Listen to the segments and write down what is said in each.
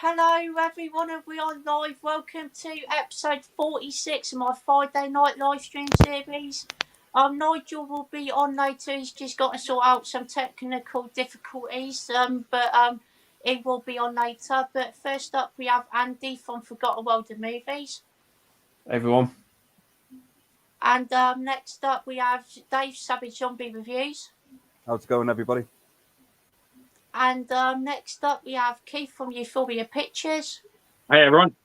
Hello everyone, and we are live. Welcome to episode 46 of my Friday night live stream series. Nigel will be on later. He's just got to sort out some technical difficulties, but he will be on later. But first up, we have Andy from Forgotten World of Movies. Hey everyone. And next up, we have Dave Savage Zombie Reviews. How's it going, everybody? And next up, we have Keith from Ft.Euphoria Pictures. Hey everyone.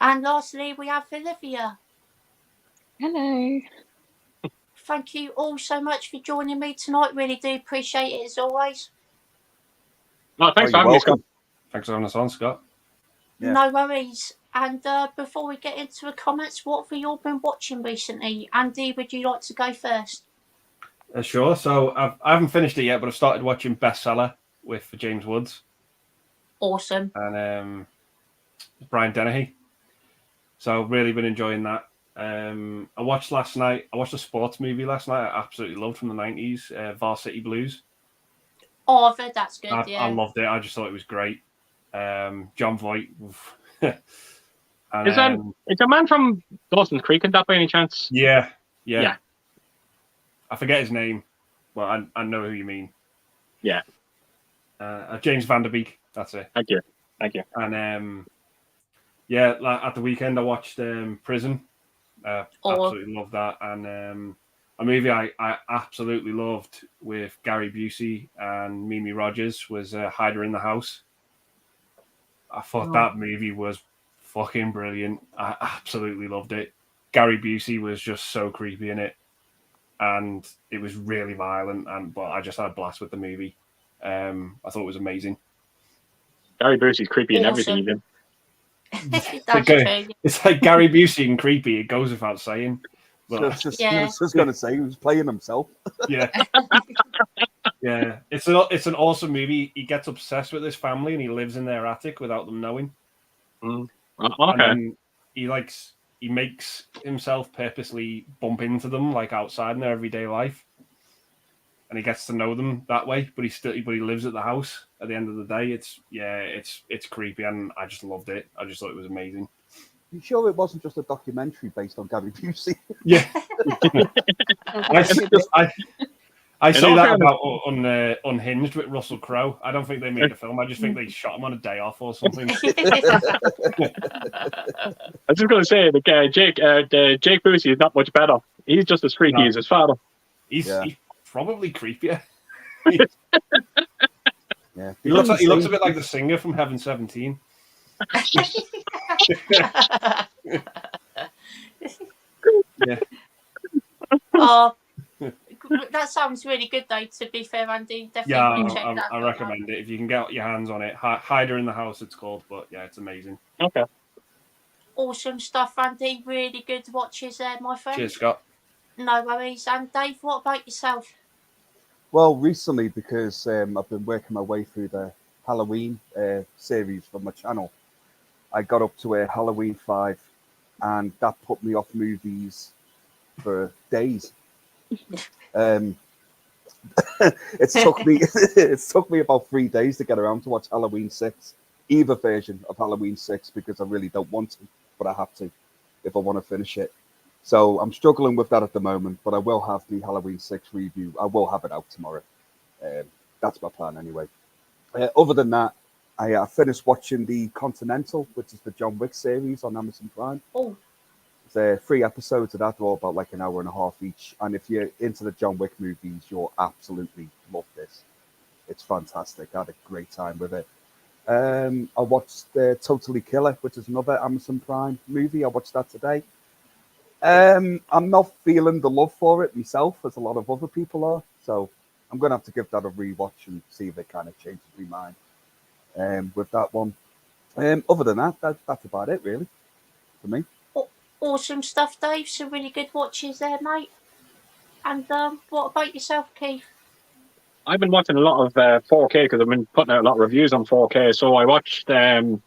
And lastly, we have Olivia. Hello. Thank you all so much for joining me tonight. Really do appreciate it as always. No, thanks for having me, Scott. Thanks for having us on, Scott. Yeah. No worries. And before we get into the comments, what have you all been watching recently? Andy, would you like to go first? Sure. So I haven't finished it yet, but I've started watching Bestseller with James Woods. Awesome. And Brian Dennehy. So really been enjoying that. I watched a sports movie last night I absolutely loved from the 90s, Varsity Blues. Oh, I've heard that's good, yeah. I loved it. I just thought it was great. John Voight. And, is a man from Dawson's Creek in that by any chance? Yeah. I forget his name, but I know who you mean. Yeah. James Van Der Beek. That's it. Thank you. And like at the weekend I watched Prison. Absolutely loved that. And a movie I absolutely loved with Gary Busey and Mimi Rogers was Hider in the House. I thought that movie was fucking brilliant. I absolutely loved it. Gary Busey was just so creepy in it, and it was really violent. But I just had a blast with the movie. I thought it was amazing. Gary Busey's creepy in everything he did. It's like Gary Busey and creepy. It goes without saying. But, I was just going to say he was playing himself. Yeah. Yeah. It's an awesome movie. He gets obsessed with his family and he lives in their attic without them knowing. Okay. And then he makes himself purposely bump into them like outside in their everyday life. And he gets to know them that way, but he lives at the house at the end of the day. It's creepy, and I just loved it. I just thought it was amazing. You sure it wasn't just a documentary based on Gary Busey? Yeah. I say that about Unhinged with Russell Crowe. I don't think they made a film. I just think they shot him on a day off or something. I was just going to say that Jake Busey is not much better. He's just as freaky as his father. He's probably creepier. Yeah, he looks a bit like the singer from Heaven 17. Yeah. Oh, that sounds really good, though. To be fair, Andy, definitely check that. I recommend it if you can get your hands on it. Hider in the House, it's called, but yeah, it's amazing. Okay. Awesome stuff, Andy. Really good watches there, my friend. Cheers, Scott. No worries. And Dave, what about yourself? Well, recently, because I've been working my way through the Halloween series for my channel, I got up to Halloween 5, and that put me off movies for days. It took me about 3 days to get around to watch Halloween 6, either version of Halloween 6, because I really don't want to, but I have to if I want to finish it. So I'm struggling with that at the moment, but I will have the Halloween 6 review. I will have it out tomorrow. That's my plan anyway. Other than that, I finished watching the Continental, which is the John Wick series on Amazon Prime. Oh. There's 3 episodes of that, all about like an hour and a half each. And if you're into the John Wick movies, you'll absolutely love this. It's fantastic. I had a great time with it. I watched Totally Killer, which is another Amazon Prime movie. I watched that today. I'm not feeling the love for it myself, as a lot of other people are. So I'm going to have to give that a rewatch and see if it kind of changes my mind with that one. Other than that, that's about it, really, for me. Awesome stuff, Dave. Some really good watches there, mate. And what about yourself, Keith? I've been watching a lot of 4K because I've been putting out a lot of reviews on 4K. So I watched The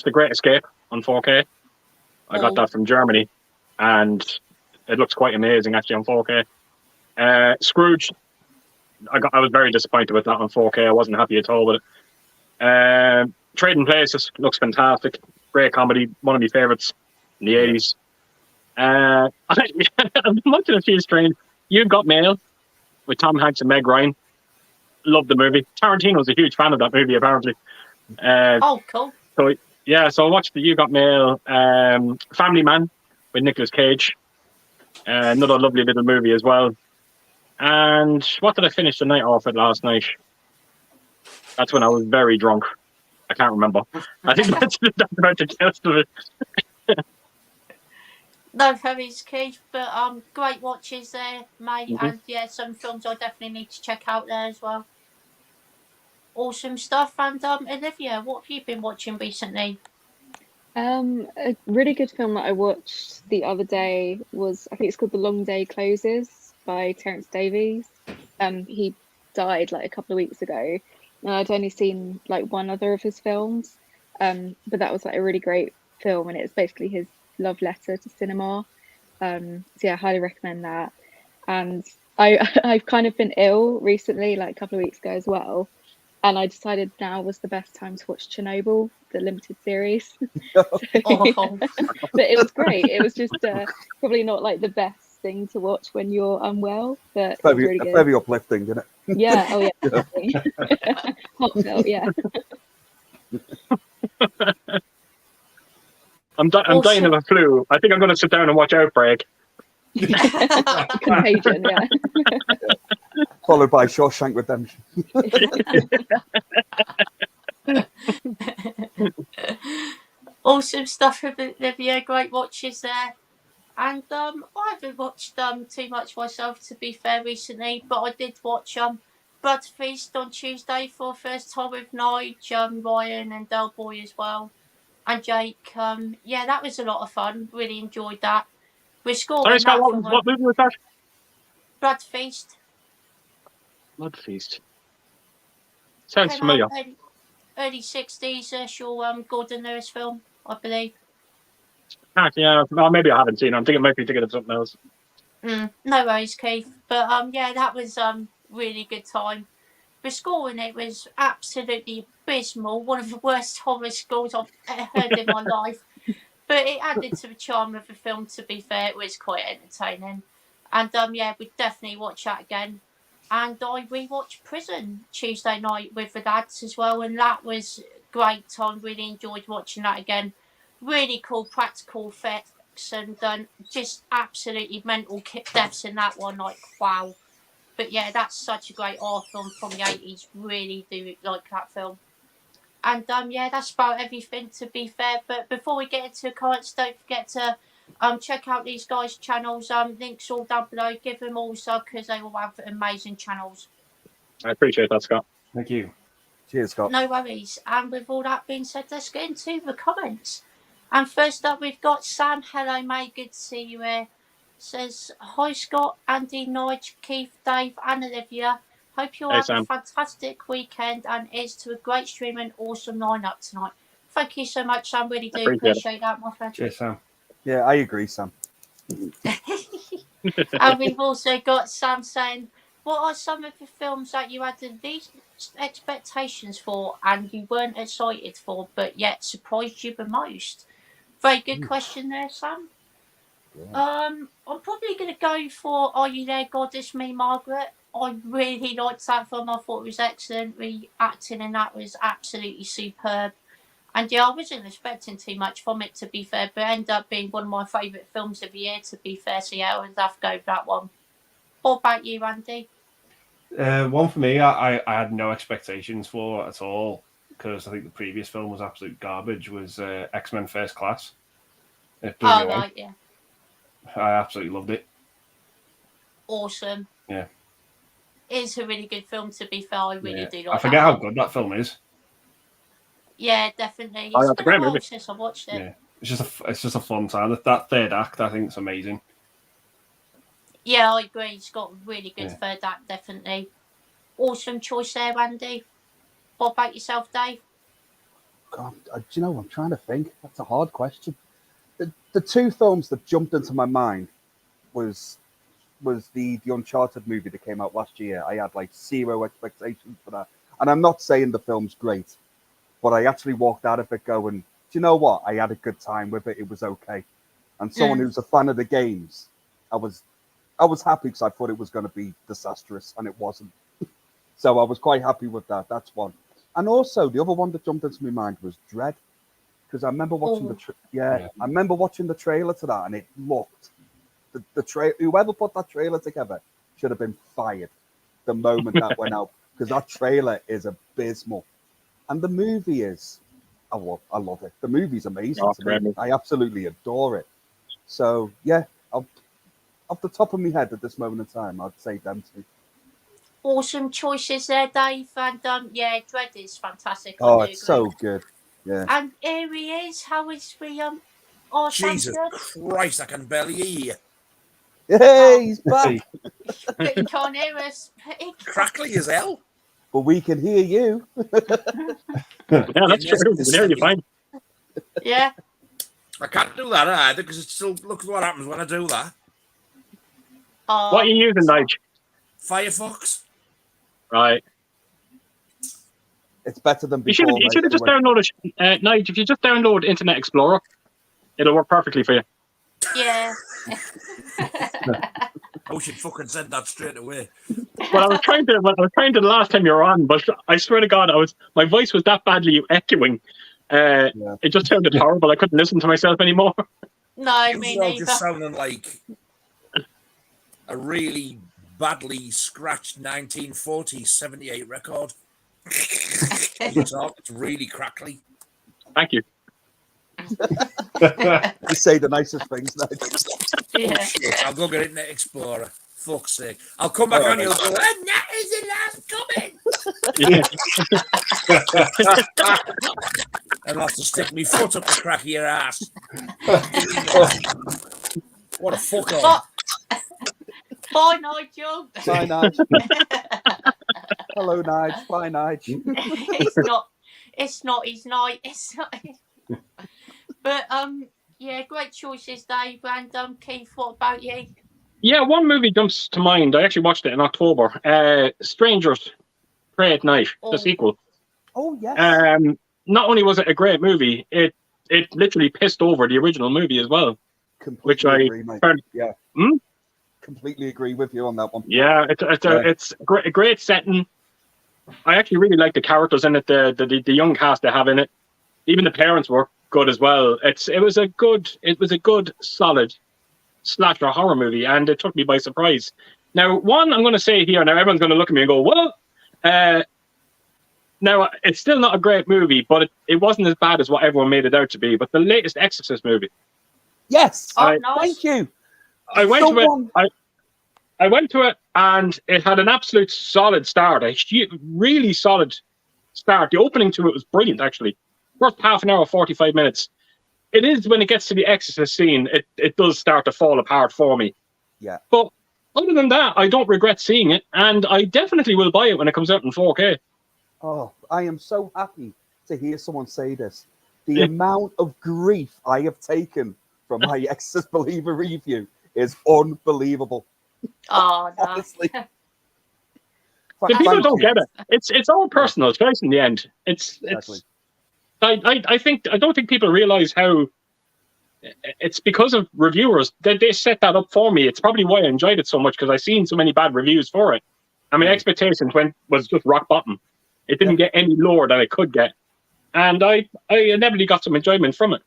Great Escape on 4K. I got that from Germany, and it looks quite amazing actually on 4K. Scrooge, I was very disappointed with that on 4K. I wasn't happy at all with it. Trading Places looks fantastic. Great comedy. One of my favourites in the 80s. I'm watching a few strange. You've Got Mail with Tom Hanks and Meg Ryan. Love the movie. Tarantino's a huge fan of that movie, apparently. Oh, cool. So I watched the You Got Mail, Family Man with Nicolas Cage. Another lovely little movie as well. And what did I finish the night off with last night? That's when I was very drunk. I can't remember. I think that's about the gist of it. No worries, Keith, but great watches there, mate. Mhm. And yeah, some films I definitely need to check out there as well. Awesome stuff. And Olivia, what have you been watching recently? A really good film that I watched the other day was, I think it's called The Long Day Closes by Terence Davies. He died like a couple of weeks ago, and I'd only seen like one other of his films. But that was like a really great film, and it's basically his love letter to cinema. So yeah, I highly recommend that. And I've kind of been ill recently, like a couple of weeks ago as well. And I decided now was the best time to watch Chernobyl, the limited series. Oh, But it was great. It was just probably not like the best thing to watch when you're unwell, but it was really good. Very uplifting, isn't it? Yeah. Oh yeah. Heartfelt. Yeah. I'm dying of a flu. I think I'm going to sit down and watch Outbreak. Contagion. Yeah. Followed by Shawshank Redemption. Awesome stuff, Olivia. Great watches there. And I haven't watched too much myself, to be fair, recently, but I did watch Blood Feast on Tuesday for the first time with Nigel, Ryan, and Del Boy as well, and Jake. Yeah, that was a lot of fun. Really enjoyed that. We're scoring Sorry, Scott, that for what movie was that? Blood Feast. Blood Feast. Sounds Came familiar. out early 60s, Sean Gordon Lewis film, I believe. Yeah, well, maybe I haven't seen it. I might be thinking of something else. No worries, Keith. But yeah, that was really good time. The score in it was absolutely abysmal. One of the worst horror scores I've ever heard in my life. But it added to the charm of the film. To be fair, it was quite entertaining. And yeah, we'd definitely watch that again. And I rewatched Prison Tuesday night with the lads as well, and that was great time. Really enjoyed watching that again. Really cool practical effects and just absolutely mental deaths in that one. Like wow. But yeah, that's such a great art film from the 80s. Really do like that film. And yeah, that's about everything, to be fair. But before we get into the comments, don't forget to check out these guys' channels. Links all down below. Give them all so because they all have amazing channels. I appreciate that, Scott. Thank you. Cheers, Scott. No worries. And with all that being said, let's get into the comments. And first up, we've got Sam. Hello, mate. Good to see you here. Says, hi, Scott, Andy, Nigel, Keith, Dave, and Olivia. Hope you'll Hey, have Sam. a fantastic weekend and here's to a great stream and awesome lineup tonight. Thank you so much, Sam. Really do appreciate that, my friend. Cheers, Sam. Yeah, I agree, Sam. And we've also got Sam saying, what are some of the films that you had the least expectations for and you weren't excited for, but yet surprised you the most? Very good question there, Sam. Yeah. I'm probably going to go for Are You There, Goddess, Me, Margaret. I really liked that film. I thought it was excellent. The acting in that was absolutely superb. And yeah, I wasn't expecting too much from it, to be fair, but it ended up being one of my favourite films of the year, to be fair. So yeah, I would have to go with that one. What about you, Andy? One for me, I had no expectations for at all because I think the previous film was absolute garbage. Was X-Men First Class? It blew me away. Right, yeah. I absolutely loved it. Awesome. Yeah. It's a really good film, to be fair. I really do like I forget that how one. good that film is. Yeah, definitely. Oh, It's that's a been great a while movie. since I watched it. Yeah, it's just a fun time. That third act, I think, is amazing. Yeah, I agree. It's got a really good Yeah. third act, definitely. Awesome choice there, Andy. What about yourself, Dave? God, do you know, I'm trying to think. That's a hard question. The two films that jumped into my mind was the Uncharted movie that came out last year. I had like zero expectations for that. And I'm not saying the film's great, but I actually walked out of it going, do you know what? I had a good time with it. It was okay. And someone who's a fan of the games, I was happy because I thought it was going to be disastrous, and it wasn't. So I was quite happy with that. That's one. And also, the other one that jumped into my mind was Dread, because I remember watching I remember watching the trailer to that, and it looked whoever put that trailer together should have been fired the moment that went out, because that trailer is abysmal, and the movie is. I love it. The movie's amazing to me. I absolutely adore it. So yeah, off the top of my head at this moment in time, I'd say them two. Awesome choices there, Dave. And Dread is fantastic. Oh, it's so good. Yeah. And here he is. How is the Jesus Christ, I can barely hear you. Hey, he's back. But you can't hear us. Crackly as hell. But we can hear you. Yeah, that's true. There you find. Yeah. I can't do that either because it still look what happens when I do that. What are you using, Nigel? Firefox. Right. It's better than before. You should have just downloaded, Nigel, if you just download Internet Explorer, it'll work perfectly for you. Yeah. I wish you'd fucking said that straight away. Well, I was trying to the last time you were on, but I swear to God, my voice was that badly echoing. It just sounded horrible. I couldn't listen to myself anymore. No, me neither. Just sounding like a really badly scratched 1940s 78 record. It's really crackly. Thank you. You say the nicest things now. Yeah. Oh, shit. I'll go get Internet Explorer. Fuck's sake. I'll come back on you and go, and that is the last coming. And I'll have to stick my foot up the crack of your ass. What a fuck off. Bye, Nigel. Bye, Nigel. Hello, Nigel. Bye, Nigel. It's not his night. It's not. But great choices, Dave. And Keith, what about you? Yeah, one movie jumps to mind. I actually watched it in October. Strangers Pray at Night, the sequel. Oh yes. Not only was it a great movie, it literally pissed over the original movie as well. Completely agree, mate. Yeah. Hmm? Completely agree with you on that one. Yeah, it's a great setting. I actually really like the characters in it, the young cast they have in it. Even the parents were good as well. It was a good solid slasher horror movie, and it took me by surprise. Now, one I'm going to say here, now everyone's going to look at me and go, well, now it's still not a great movie, but it wasn't as bad as what everyone made it out to be. But the latest Exorcist movie. Yes. Nice. Thank you. I went to it, and it had an absolute solid start. A really solid start. The opening to it was brilliant, actually. First half an hour, 45 minutes. It is when it gets to the Exorcist scene, it does start to fall apart for me. Yeah. But other than that, I don't regret seeing it, and I definitely will buy it when it comes out in 4K. Oh, I am so happy to hear someone say this. The amount of grief I have taken from my Exorcist Believer review is unbelievable. Oh, no. Honestly. The people don't get it. It's all personal choice in the end. Exactly. I don't think people realize how it's because of reviewers that they set that up for me. It's probably why I enjoyed it so much, because I've seen so many bad reviews for it. And my expectations was just rock bottom. It didn't get any lower than it could get. And I inevitably got some enjoyment from it.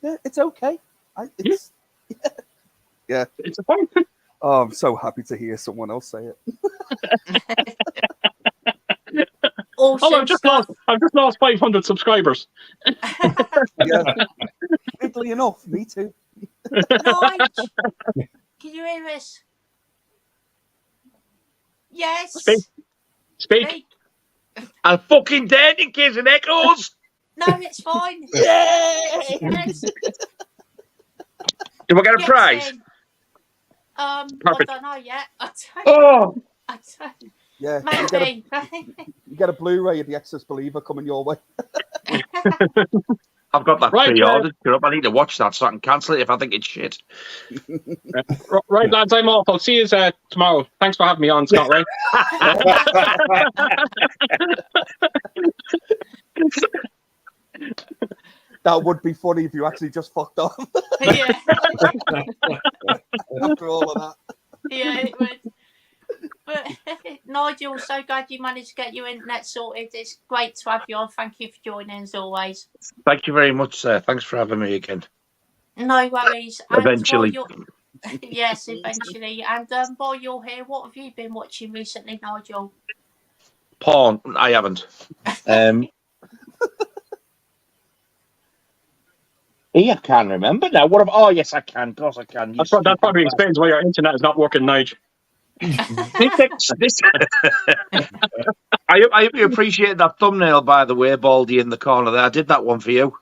Yeah, it's okay. Yeah. It's a fun. Oh, I'm so happy to hear someone else say it. Awesome. I've just lost 500 subscribers. Yeah. Weirdly enough, me too. Nige, can you hear us? Yes. Speak. I'm fucking dead in case it echoes. No, it's fine. Yay! Yes. Do I get a Yes, prize? Perfect. I don't know yet. I don't. Yeah, Maybe. you get a Blu-ray of the Exorcist Believer coming your way. I've got that Right, pre-ordered. I need to watch that so I can cancel it if I think it's shit. Right, lads, I'm off. I'll see you tomorrow. Thanks for having me on, Scott Ray. That would be funny if you actually just fucked off Yeah, after all of that. yeah, it would. But Nigel, so glad you managed to get your internet sorted. It's great to have you on. Thank you for joining as always. Thank you very much, sir. Thanks for having me again. No worries. And Eventually. yes, eventually. And while you're here, what have you been watching recently, Nigel? Porn, I haven't. I can't remember now. Oh, yes, I can. Of course I can. That probably explains why your internet is not working, Nigel. This I hope you appreciate that thumbnail, by the way, Baldy in the corner there. I did that one for you.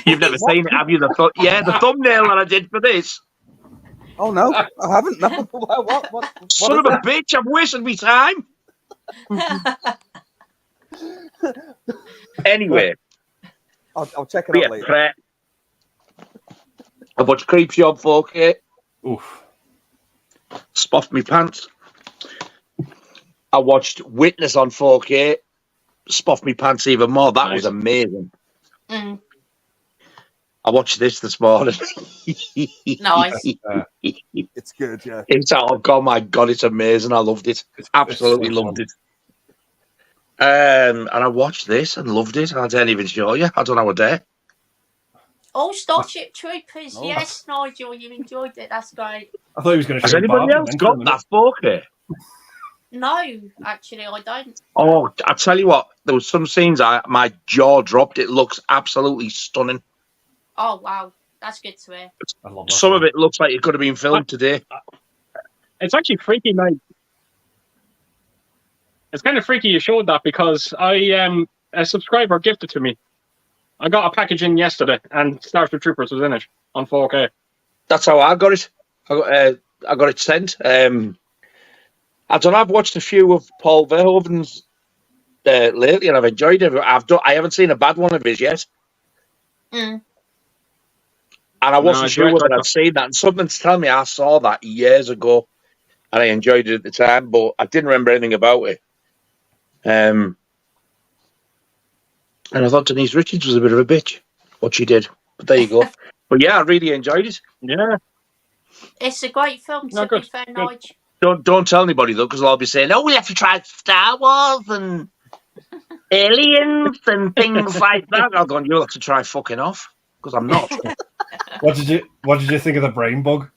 You've never seen it, have you? The thumbnail that I did for this. Oh no, I haven't. No. What Son of a bitch! I've wasted my time. Anyway, I'll check it out later. I watched Creepshow on 4K. Oof. Spoffed me pants. I watched Witness on 4K. Spoffed me pants even more. That was amazing. Mm. I watched this morning. Nice. It's good, yeah. Oh my God, it's amazing. I loved it. Absolutely loved it. And I watched this and loved it. I didn't even show you. I don't know a day. Oh, Starship Troopers. Oh. Yes, Nigel, you enjoyed it. That's great. I thought he was going to show Has anybody else got that 4K? No, actually, I don't. Oh, I tell you what, there was some scenes my jaw dropped. It looks absolutely stunning. Oh, wow. That's good to hear. I love that. Some of it looks like it could have been filmed today. It's actually freaky, Nigel. It's kind of freaky you showed that because a subscriber gifted to me. I got a package in yesterday, and Starship Troopers was in it on 4K. That's how I got it. I got it sent. I don't know. I've watched a few of Paul Verhoeven's lately, and I've enjoyed it. I haven't seen a bad one of his yet. Mm. And I wasn't sure whether I'd seen that. And something's telling me I saw that years ago, and I enjoyed it at the time, but I didn't remember anything about it. And I thought Denise Richards was a bit of a bitch, what she did. But there you go. But yeah, I really enjoyed it. Yeah. It's a great film, to be fair, Nigel. Don't tell anybody, though, because I'll be saying, oh, we have to try Star Wars and Aliens and things like that. I'm going, you'll have to try fucking off, because I'm not. What did you think of the brain bug?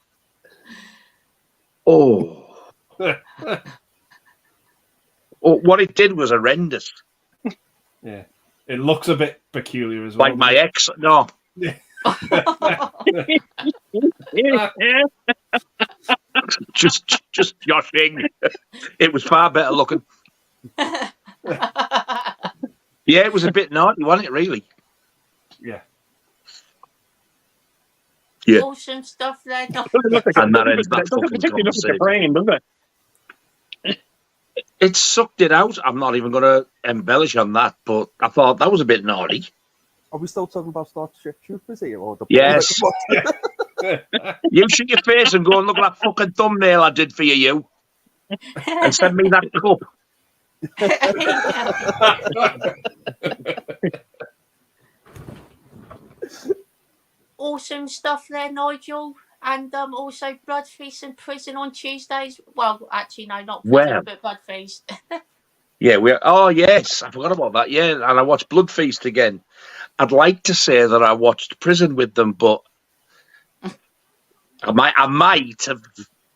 Oh. What it did was horrendous. Yeah. It looks a bit peculiar as well. Like my ex, no. Yeah. just joshing. It was far better looking. Yeah, it was a bit naughty, wasn't it, really? Yeah. Yeah. Awesome stuff there. And that ends that fucking conversation. Brain, doesn't it? It sucked it out. I'm not even going to embellish on that, but I thought that was a bit naughty. Are we still talking about Starship Troopers here? Or the Yes. You shut your face and go and look at that fucking thumbnail I did for you. And send me that cup. Awesome stuff there, Nigel. And also Blood Feast and Prison on Tuesdays. Well, actually, no, not Prison, but Blood Feast. Yeah, oh yes, I forgot about that. Yeah, and I watched Blood Feast again. I'd like to say that I watched Prison with them, but I might have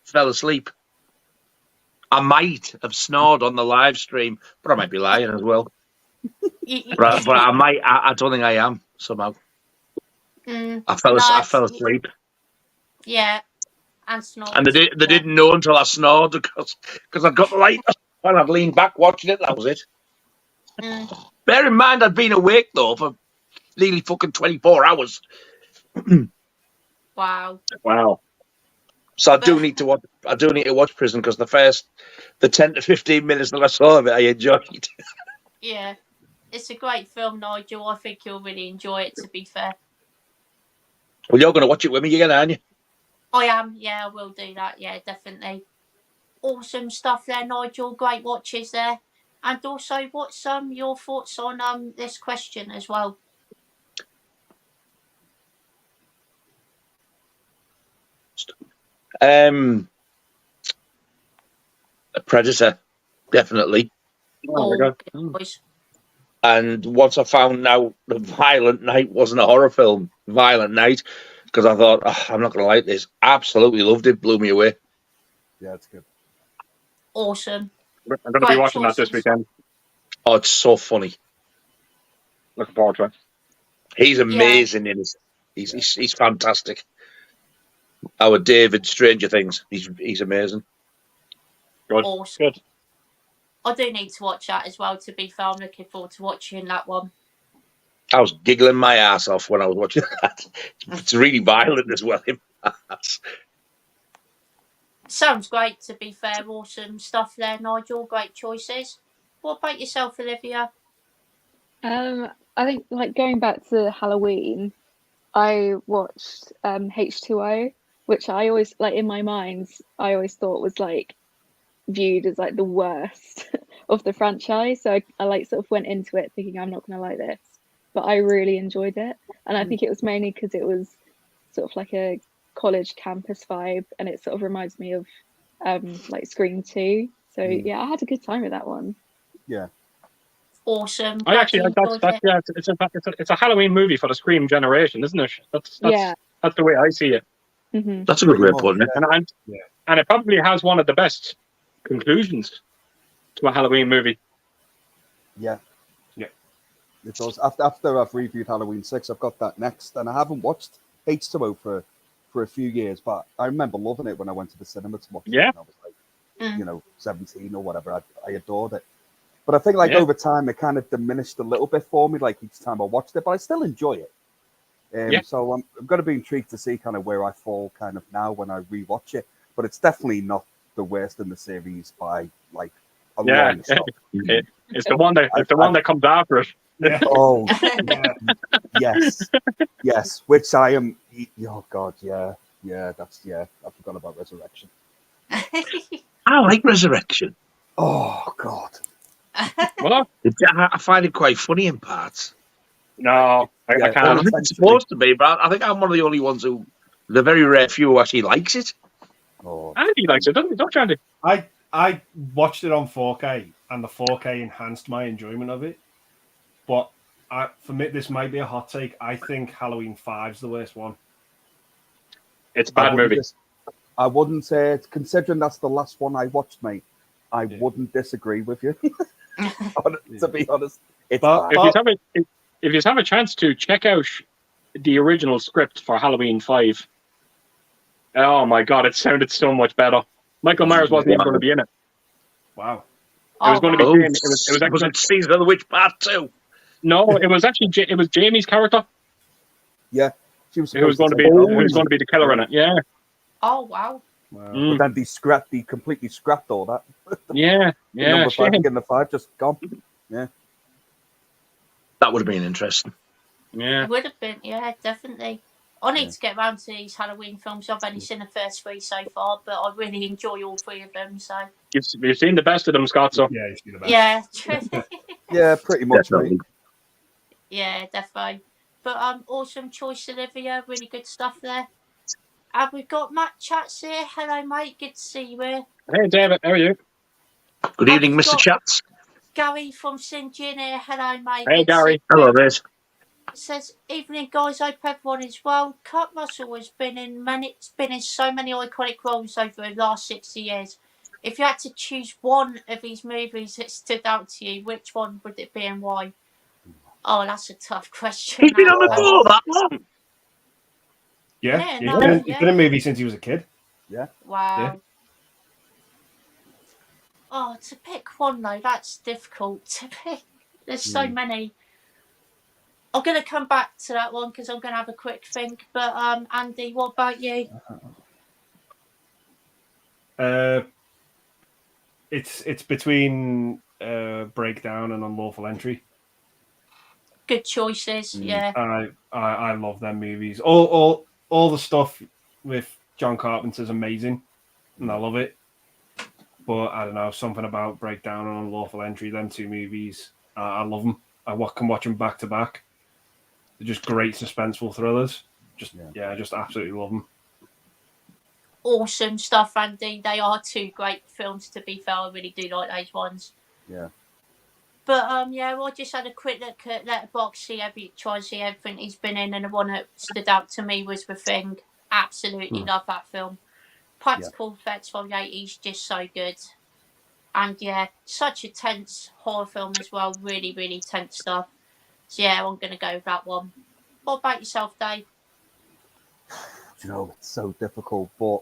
fell asleep. I might have snored on the live stream, but I might be lying as well. But I might. I don't think I am somehow. I fell asleep. Yeah, and snored. And they didn't know until I snored because I'd got the light and I'd leaned back watching it. That was it. Bear in mind, I'd been awake though for nearly fucking 24 hours. Wow. So I do need to watch Prison because the 10 to 15 minutes that I saw of it, I enjoyed. Yeah, it's a great film, Nigel. I think you'll really enjoy it. To be fair. Well, you're going to watch it with me again, aren't you? I am. Yeah, I will do that. Yeah, definitely. Awesome stuff there, Nigel. Great watches there. And also, what's your thoughts on this question as well? A Predator, definitely. Oh my god. Boys. And once I found out that Violent Night wasn't a horror film, Violent Night, because I thought, I'm not going to like this. Absolutely loved it. Blew me away. Yeah, it's good. Awesome. I'm going to be Great watching that this choices. weekend. Oh, it's so funny. Looking forward to it. He's amazing in it. He's fantastic. Our David Stranger Things. He's amazing. Good. Awesome. Good. I do need to watch that as well, to be fair. I'm looking forward to watching that one. I was giggling my ass off when I was watching that. It's really violent as well. Sounds great, to be fair. Awesome stuff there, Nigel. Great choices. What about yourself, Olivia? I think like going back to Halloween, I watched H2O, which I always like in my mind, I always thought was like viewed as like the worst of the franchise. So I like sort of went into it thinking I'm not gonna like this, but I really enjoyed it, and I think it was mainly because it was sort of like a college campus vibe, and it sort of reminds me of like Scream 2. So yeah, I had a good time with that one. Yeah. Awesome. I actually Glad you enjoyed it. yeah, it's a Halloween movie for the Scream generation, isn't it? That's the way I see it. Mm-hmm. That's a good way of putting it. And it probably has one of the best conclusions to a Halloween movie. Yeah. It does. After I've reviewed Halloween 6, I've got that next, and I haven't watched H2O for a few years, but I remember loving it when I went to the cinema to watch it. Yeah. When I was like, 17 or whatever. I adored it. But I think over time it kind of diminished a little bit for me, like each time I watched it, but I still enjoy it. So I'm going to be intrigued to see kind of where I fall kind of now when I rewatch it. But it's definitely not the worst in the series by like a long shot. It's the one that comes after it. Yeah. Oh, yes. Which I am. Oh God, yeah. I forgot about Resurrection. I like Resurrection. Oh God. What? I find it quite funny in parts. No, I I can't. think it's supposed to be, but I think I'm one of the only ones who, the very rare few who actually likes it. Oh, Andy likes it, doesn't he? Don't you, Andy? I watched it on 4K, and the 4K enhanced my enjoyment of it. But for me, this might be a hot take. I think Halloween 5's the worst one. It's a bad movie. I wouldn't say, considering that's the last one I watched, mate, I wouldn't disagree with you. To be honest, it's bad. If you have a chance to check out the original script for Halloween 5, oh my God, it sounded so much better. Michael Myers wasn't even going to be in it. Wow. It was going to be Jamie. It was it Season of the Witch Part 2? No, it was actually Jamie's character. Yeah, she was. Who was going to be the killer in it? Yeah. Oh wow. But then they completely scrapped all that. Yeah. Number 5 and the 5 just gone. Yeah. That would have been interesting. Yeah. It would have been, yeah, definitely. I need to get round to these Halloween films. I've only seen the first 3 so far, but I really enjoy all 3 of them. So You've seen the best of them, Scott. So yeah, you've seen the best. yeah, true. Yeah, pretty much. Definitely. Yeah, definitely. But awesome choice, Olivia. Really good stuff there. And we've got Matt Chats here. Hello, mate. Good to see you here. Hey, David. How are you? Good evening, Mr. Chats. Gary from St. John here. Hello, mate. Hey, Gary. Hello, mate. Says, evening, guys. Hope everyone is well. Kurt Russell has been in so many iconic roles over the last 60 years. If you had to choose one of these movies that stood out to you, which one would it be and why? Oh, that's a tough question. He's been on the ball that long. Yeah, he's been in movies since he was a kid. Yeah. Wow. Yeah. Oh, to pick one though, that's difficult to pick. There's so many. I'm going to come back to that one because I'm going to have a quick think. But Andy, what about you? It's between Breakdown and Unlawful Entry. Good choices, yeah. I love them movies. All the stuff with John Carpenter's amazing, and I love it. But I don't know, something about Breakdown and Unlawful Entry, them two movies, I love them. Can watch them back to back. They're just great suspenseful thrillers. I just absolutely love them. Awesome stuff, Andy. They are two great films, to be fair. I really do like those ones. Yeah. But I just had a quick look at Letterboxd, try and see everything he's been in, and the one that stood out to me was The Thing. Absolutely love that film. Practical effects from the 80s, just so good. And such a tense horror film as well. Really, really tense stuff. So I'm going to go with that one. What about yourself, Dave? You know, it's so difficult, but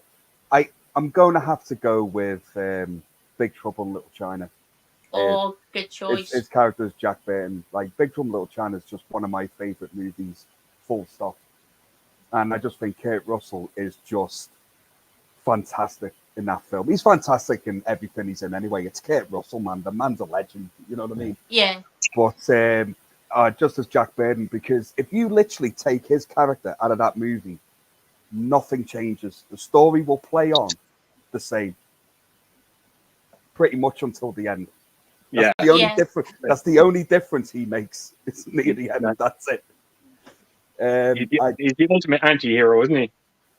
I'm going to have to go with Big Trouble in Little China. Good choice. His character is Jack Burton. Like, Big Trouble in Little China is just one of my favorite movies, full stop. And I just think Kurt Russell is just fantastic in that film. He's fantastic in everything he's in anyway. It's Kurt Russell, man. The man's a legend. You know what I mean? Yeah. But just as Jack Burton, because if you literally take his character out of that movie, nothing changes. The story will play on the same, pretty much until the end. That's the only difference. That's the only difference he makes. It's near the end. That's it. He's the ultimate anti-hero, isn't he?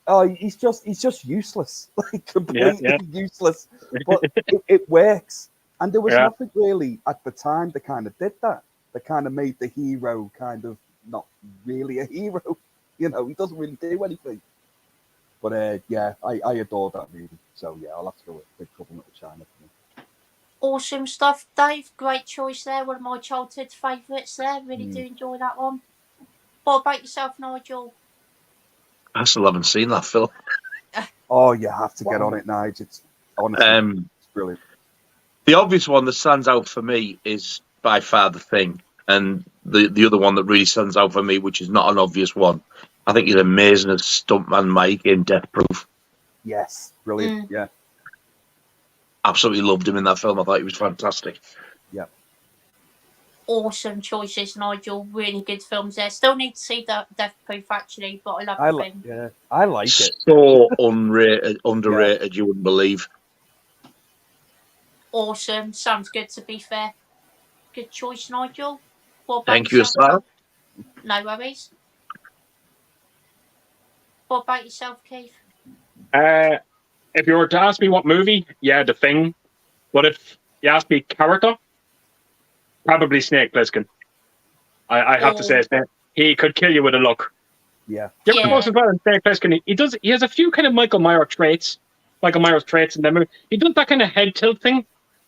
Oh, he's just useless, like completely useless. But it works, and there was nothing really at the time that kind of did that. That kind of made the hero kind of not really a hero. You know, he doesn't really do anything. But I adore that movie. So I'll have to go with Big Trouble in Little China for me. Awesome stuff, Dave. Great choice there. One of my childhood favourites there. Really do enjoy that one. What about yourself, Nigel? I still haven't seen that film. Oh, you have to get on it, Nigel. It's honestly, it's brilliant. The obvious one that stands out for me is by far The Thing, and the other one that really stands out for me, which is not an obvious one, I think he's amazing as Stuntman Mike in Death Proof. Yes, brilliant. Yeah, absolutely loved him in that film. I thought he was fantastic. Yeah. Awesome choices, Nigel. Really good films there. Still need to see the Death Proof actually, but I love the film. Yeah, I like it. So underrated, you wouldn't believe. Awesome. Sounds good, to be fair. Good choice, Nigel. Thank you, sir. No worries. What about yourself, Keith? If you were to ask me what movie, The Thing. But if you ask me character, probably Snake Plissken. I have to say, he could kill you with a look. Yeah. You ever notice as well in Snake Plissken, he has a few kind of Michael Myers traits in that movie. He does that kind of head tilt thing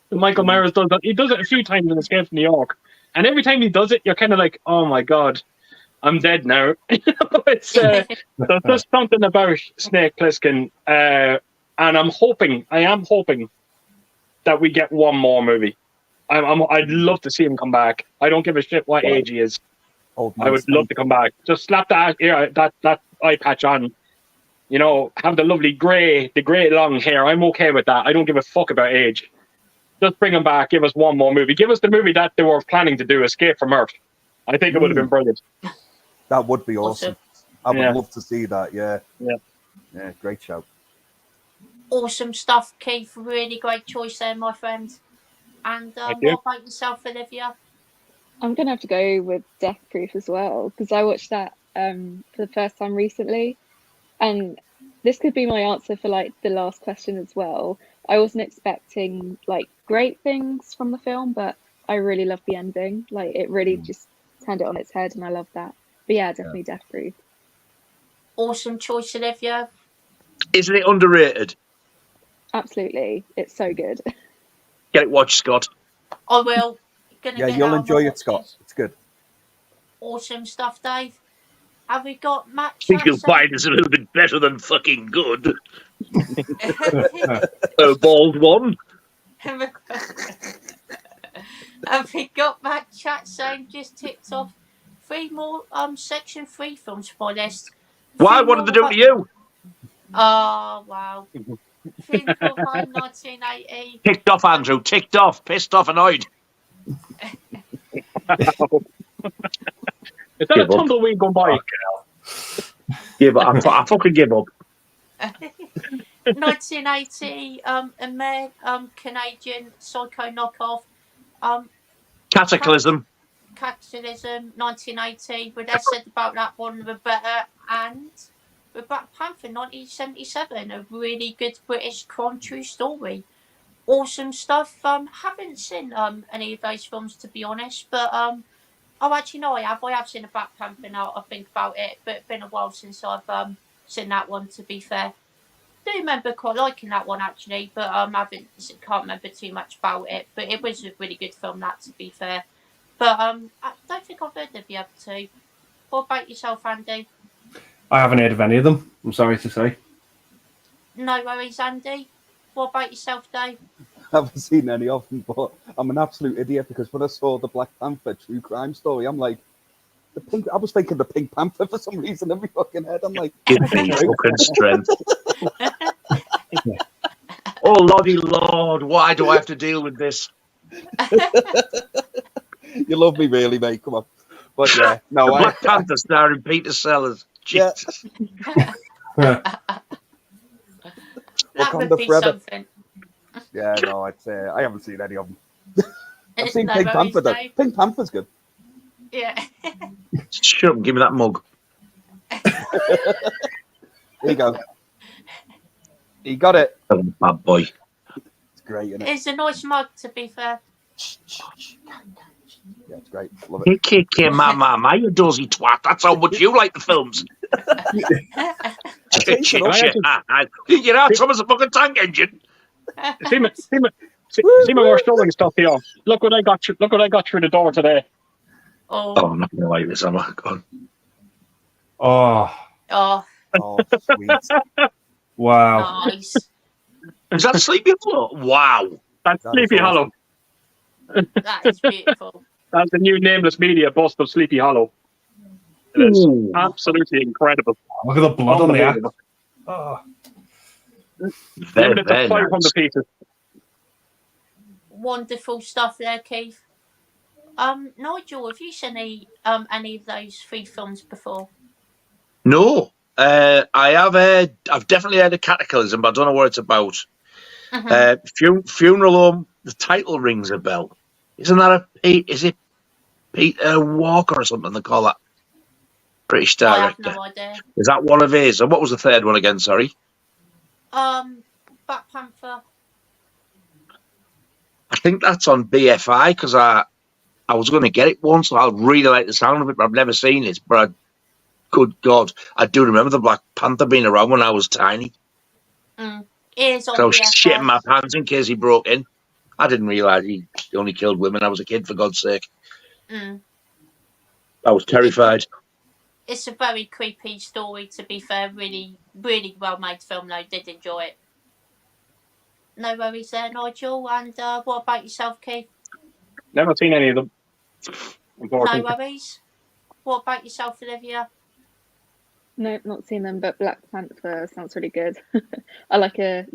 that Michael Myers does. He does it a few times in Escape from New York. And every time he does it, you're kind of like, oh my God, I'm dead now. There's just something about Snake Plissken. And I am hoping that we get one more movie. I'd love to see him come back. I don't give a shit what age he is. I would love to come back. Just slap that eye patch on. You know, have the lovely grey long hair. I'm okay with that. I don't give a fuck about age. Just bring him back. Give us one more movie. Give us the movie that they were planning to do, Escape from Earth. I think it would have been brilliant. That would be awesome. I would love to see that. Yeah, great show. Awesome stuff, Keith. Really great choice there, my friend. And what about yourself, Olivia? I'm going to have to go with Death Proof as well, because I watched that for the first time recently. And this could be my answer for like the last question as well. I wasn't expecting like great things from the film, but I really loved the ending. Like it really just turned it on its head, and I love that. But definitely Death Proof. Awesome choice, Olivia. Isn't it underrated? Absolutely. It's so good. Get it watched, Scott. I will. You'll enjoy it, Scott. It's good. Awesome stuff, Dave. Have we got Matt? I think you'll find it's a little bit better than fucking good. A bald one. Have we got Matt chat saying just ticked off 3 more section 3 films for this? Why? What did they do to you? Oh wow. Film for 1980. Ticked off, Andrew. Ticked off. Pissed off, annoyed. Is that a tumbleweed going by? Give up. I fucking give up. 1980, Canadian psycho knockoff. Cataclysm. Capitalism, 1980. But I said about that one, Roberta, and the Black Panther, 1977. A really good British crime true story. Awesome stuff. Haven't seen any of those films, to be honest, but oh, actually no, I have. I have seen a Black Panther now. I think about it, but it's been a while since I've seen that one. To be fair, do remember quite liking that one actually, but can't remember too much about it. But it was a really good film, that, to be fair. But I don't think I've heard of the other two. What about yourself, Andy? I haven't heard of any of them, I'm sorry to say. No worries, Andy. What about yourself, Dave? I haven't seen any of them, but I'm an absolute idiot because when I saw the Black Panther true crime story, I'm like, I was thinking the Pink Panther for some reason in my fucking head. I'm like, Give me fucking strength. Oh, Lordy Lord, why do I have to deal with this? you love me really, mate. Come on. But yeah, no, Black Panther starring Peter Sellers. Yeah. Jesus. That would be forever. something. Yeah, no, I haven't seen any of them. I've seen No Pink worries, Panther though. Dave. Pink Panther's good. Yeah. Shut up and give me that mug. There you go. You got it. Oh, bad boy. It's great, isn't it? It's a nice mug, to be fair. Yeah, it's great. Love it. Kiki, mama, you dozy twat. That's how much you like the films. You know, Thomas a fucking tank engine. See my more strolling stuff here. Look what I got. Look what I got through the door today. Oh, I'm not gonna like this, am I? God. Oh, Oh, sweet. wow. nice. Is that Sleepy Hollow? Wow. That's Sleepy Hollow. That is beautiful. That's the new nameless media bust of Sleepy Hollow. It is Ooh. absolutely incredible. Look at the blood on the act. Unbelievable. Oh. Limited to 500 nice. pieces. Wonderful stuff there, Keith. Nigel, have you seen any of those 3 films before? No. I have heard. I've definitely heard of Cataclysm, but I don't know what it's about. Funeral Home. The title rings a bell. Isn't that is it Peter Walker or something they call that British director? I have no idea. Is that one of his? And what was the third one again? Sorry. Black Panther. I think that's on BFI because I was going to get it once. So I really like the sound of it, but I've never seen it. But good God, I do remember the Black Panther being around when I was tiny. It is on So I was BFI. shitting my pants in case he broke in. I didn't realise he only killed women. I was a kid, for God's sake. I was terrified. It's a very creepy story, to be fair. Really, really well made film, though. Did enjoy it. No worries there, Nigel. And what about yourself, Keith? Never seen any of them. No worries. What about yourself, Olivia? No, not seen them, but Black Panther sounds really good. I like a,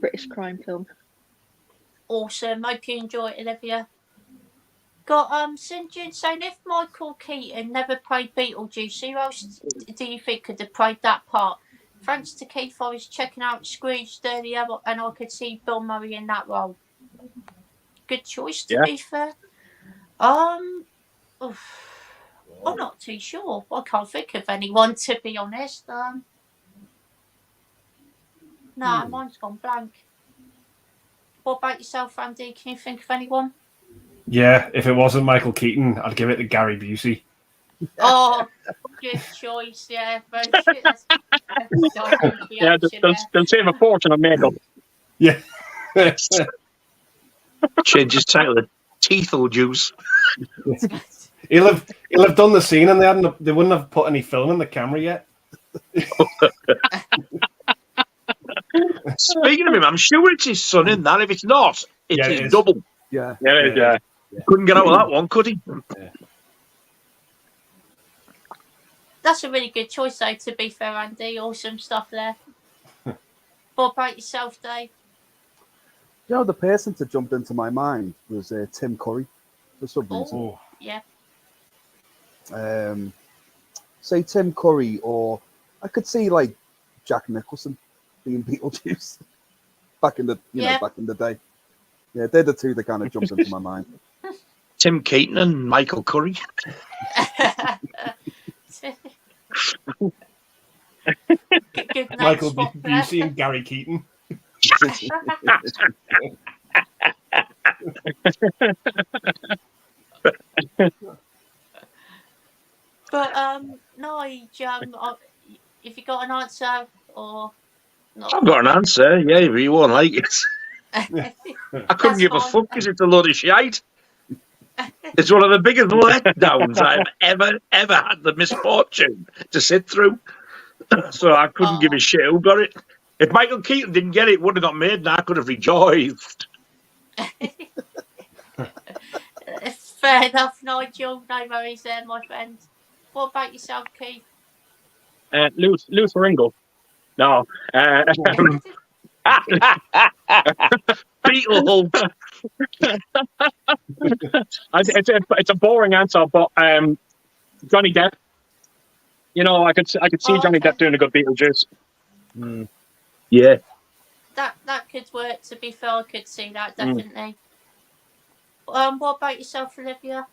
British crime film. Awesome. Hope you enjoy it, Olivia. Got St. John saying, if Michael Keaton never played Beetlejuice, who else do you think could have played that part? Thanks to Keith, I was checking out Scrooge earlier and I could see Bill Murray in that role. Good choice, to be fair. I'm not too sure. I can't think of anyone, to be honest. No, mine's gone blank. What about yourself, Andy? Can you think of anyone? Yeah, if it wasn't Michael Keaton, I'd give it to Gary Busey. Oh, good choice, yeah. Yeah, they'll save a fortune on makeup. Yeah. Change his title to Teethel Juice. He'll have done the scene and they wouldn't have put any film in the camera yet. Speaking of him, I'm sure it's his son in that. If it's not, it's his double. Yeah. Yeah. Couldn't get out of that one, could he? Yeah. That's a really good choice, though, to be fair, Andy. Awesome stuff there. What about yourself, Dave? The person that jumped into my mind was Tim Curry for some reason. Oh, yeah. Say Tim Curry, or I could see like Jack Nicholson being Beetlejuice back in the Yeah. back in the day. Yeah, they're the two that kind of jumped into my mind. Tim Keaton and Michael Curry. Good name Michael spot there. Busey and Gary Keaton. But Nigel, if you got an answer or not, I've got an answer. Yeah, but you won't like it. I couldn't That's give a fine. fuck because it's a load of shite. It's one of the biggest letdowns I've ever had the misfortune to sit through. So I couldn't give a shit who got it. If Michael Keaton didn't get it, it would have got made, and I could have rejoiced. Fair enough, Nigel. No worries there, my friend. What about yourself, Keith? Luther Ringo. No. Beetle Hulk. It's a boring answer, but Johnny Depp. You know, I could see Johnny Depp doing a good Beetlejuice. Yeah. That could work. To be fair, I could see that definitely. What about yourself, Olivia?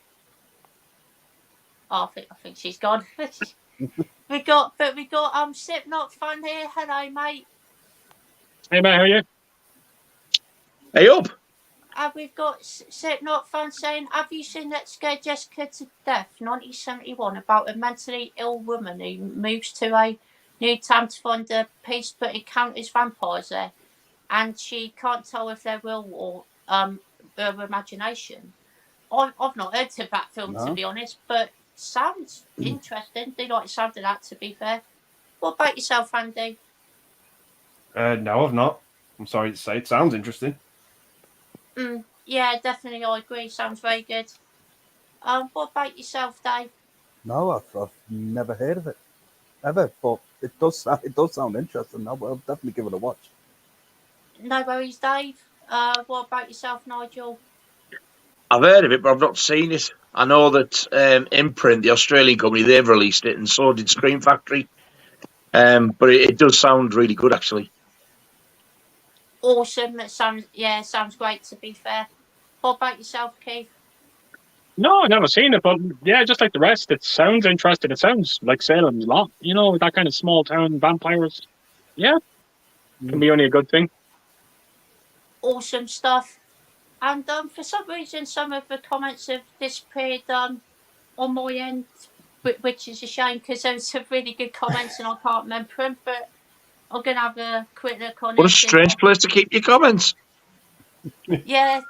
Oh, I think she's gone. we got Slipknot Fun here. Hello, mate. Hey, mate, how are you? Hey, up. We've got Slipknot Fun saying, have you seen Let's Scare Jessica to Death, 1971, about a mentally ill woman who moves to a new town to find a peace but encounters vampires there, and she can't tell if they're real or her imagination. I've not heard of that film, to be honest, but sounds interesting. Do like the sound of that, to be fair. What about yourself, Andy? No, I've not. I'm sorry to say. It sounds interesting. Yeah, definitely, I agree. Sounds very good. What about yourself, Dave? No, I've never heard of it ever, but it does sound interesting. I'll definitely give it a watch. No worries, Dave. What about yourself, Nigel? I've heard of it, but I've not seen it. I know that Imprint, the Australian company, they've released it, and so did Scream Factory. But it does sound really good, actually. Awesome. That sounds great, to be fair. What about yourself, Keith? No, I've never seen it, but yeah, just like the rest, it sounds interesting. It sounds like Salem's Lot, you know, that kind of small town vampires. Yeah, can be only a good thing. Awesome stuff. And for some reason, some of the comments have disappeared on my end, which is a shame because there was some really good comments and I can't remember them. But I'm gonna have a quick look on it. What a strange place to keep your comments. Yeah.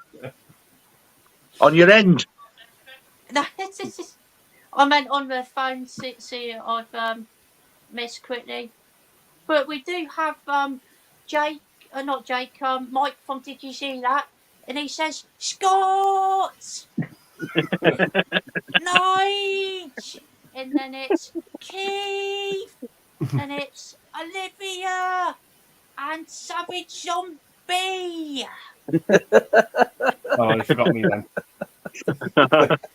On your end. No, I meant on the phone. See, I've missed quickly. But we do have Jake, not Jake, Mike from Did You See That? And he says, Scott! Nige! And then it's Keith! And it's Olivia! And Savage Zombie! Oh, you forgot me then.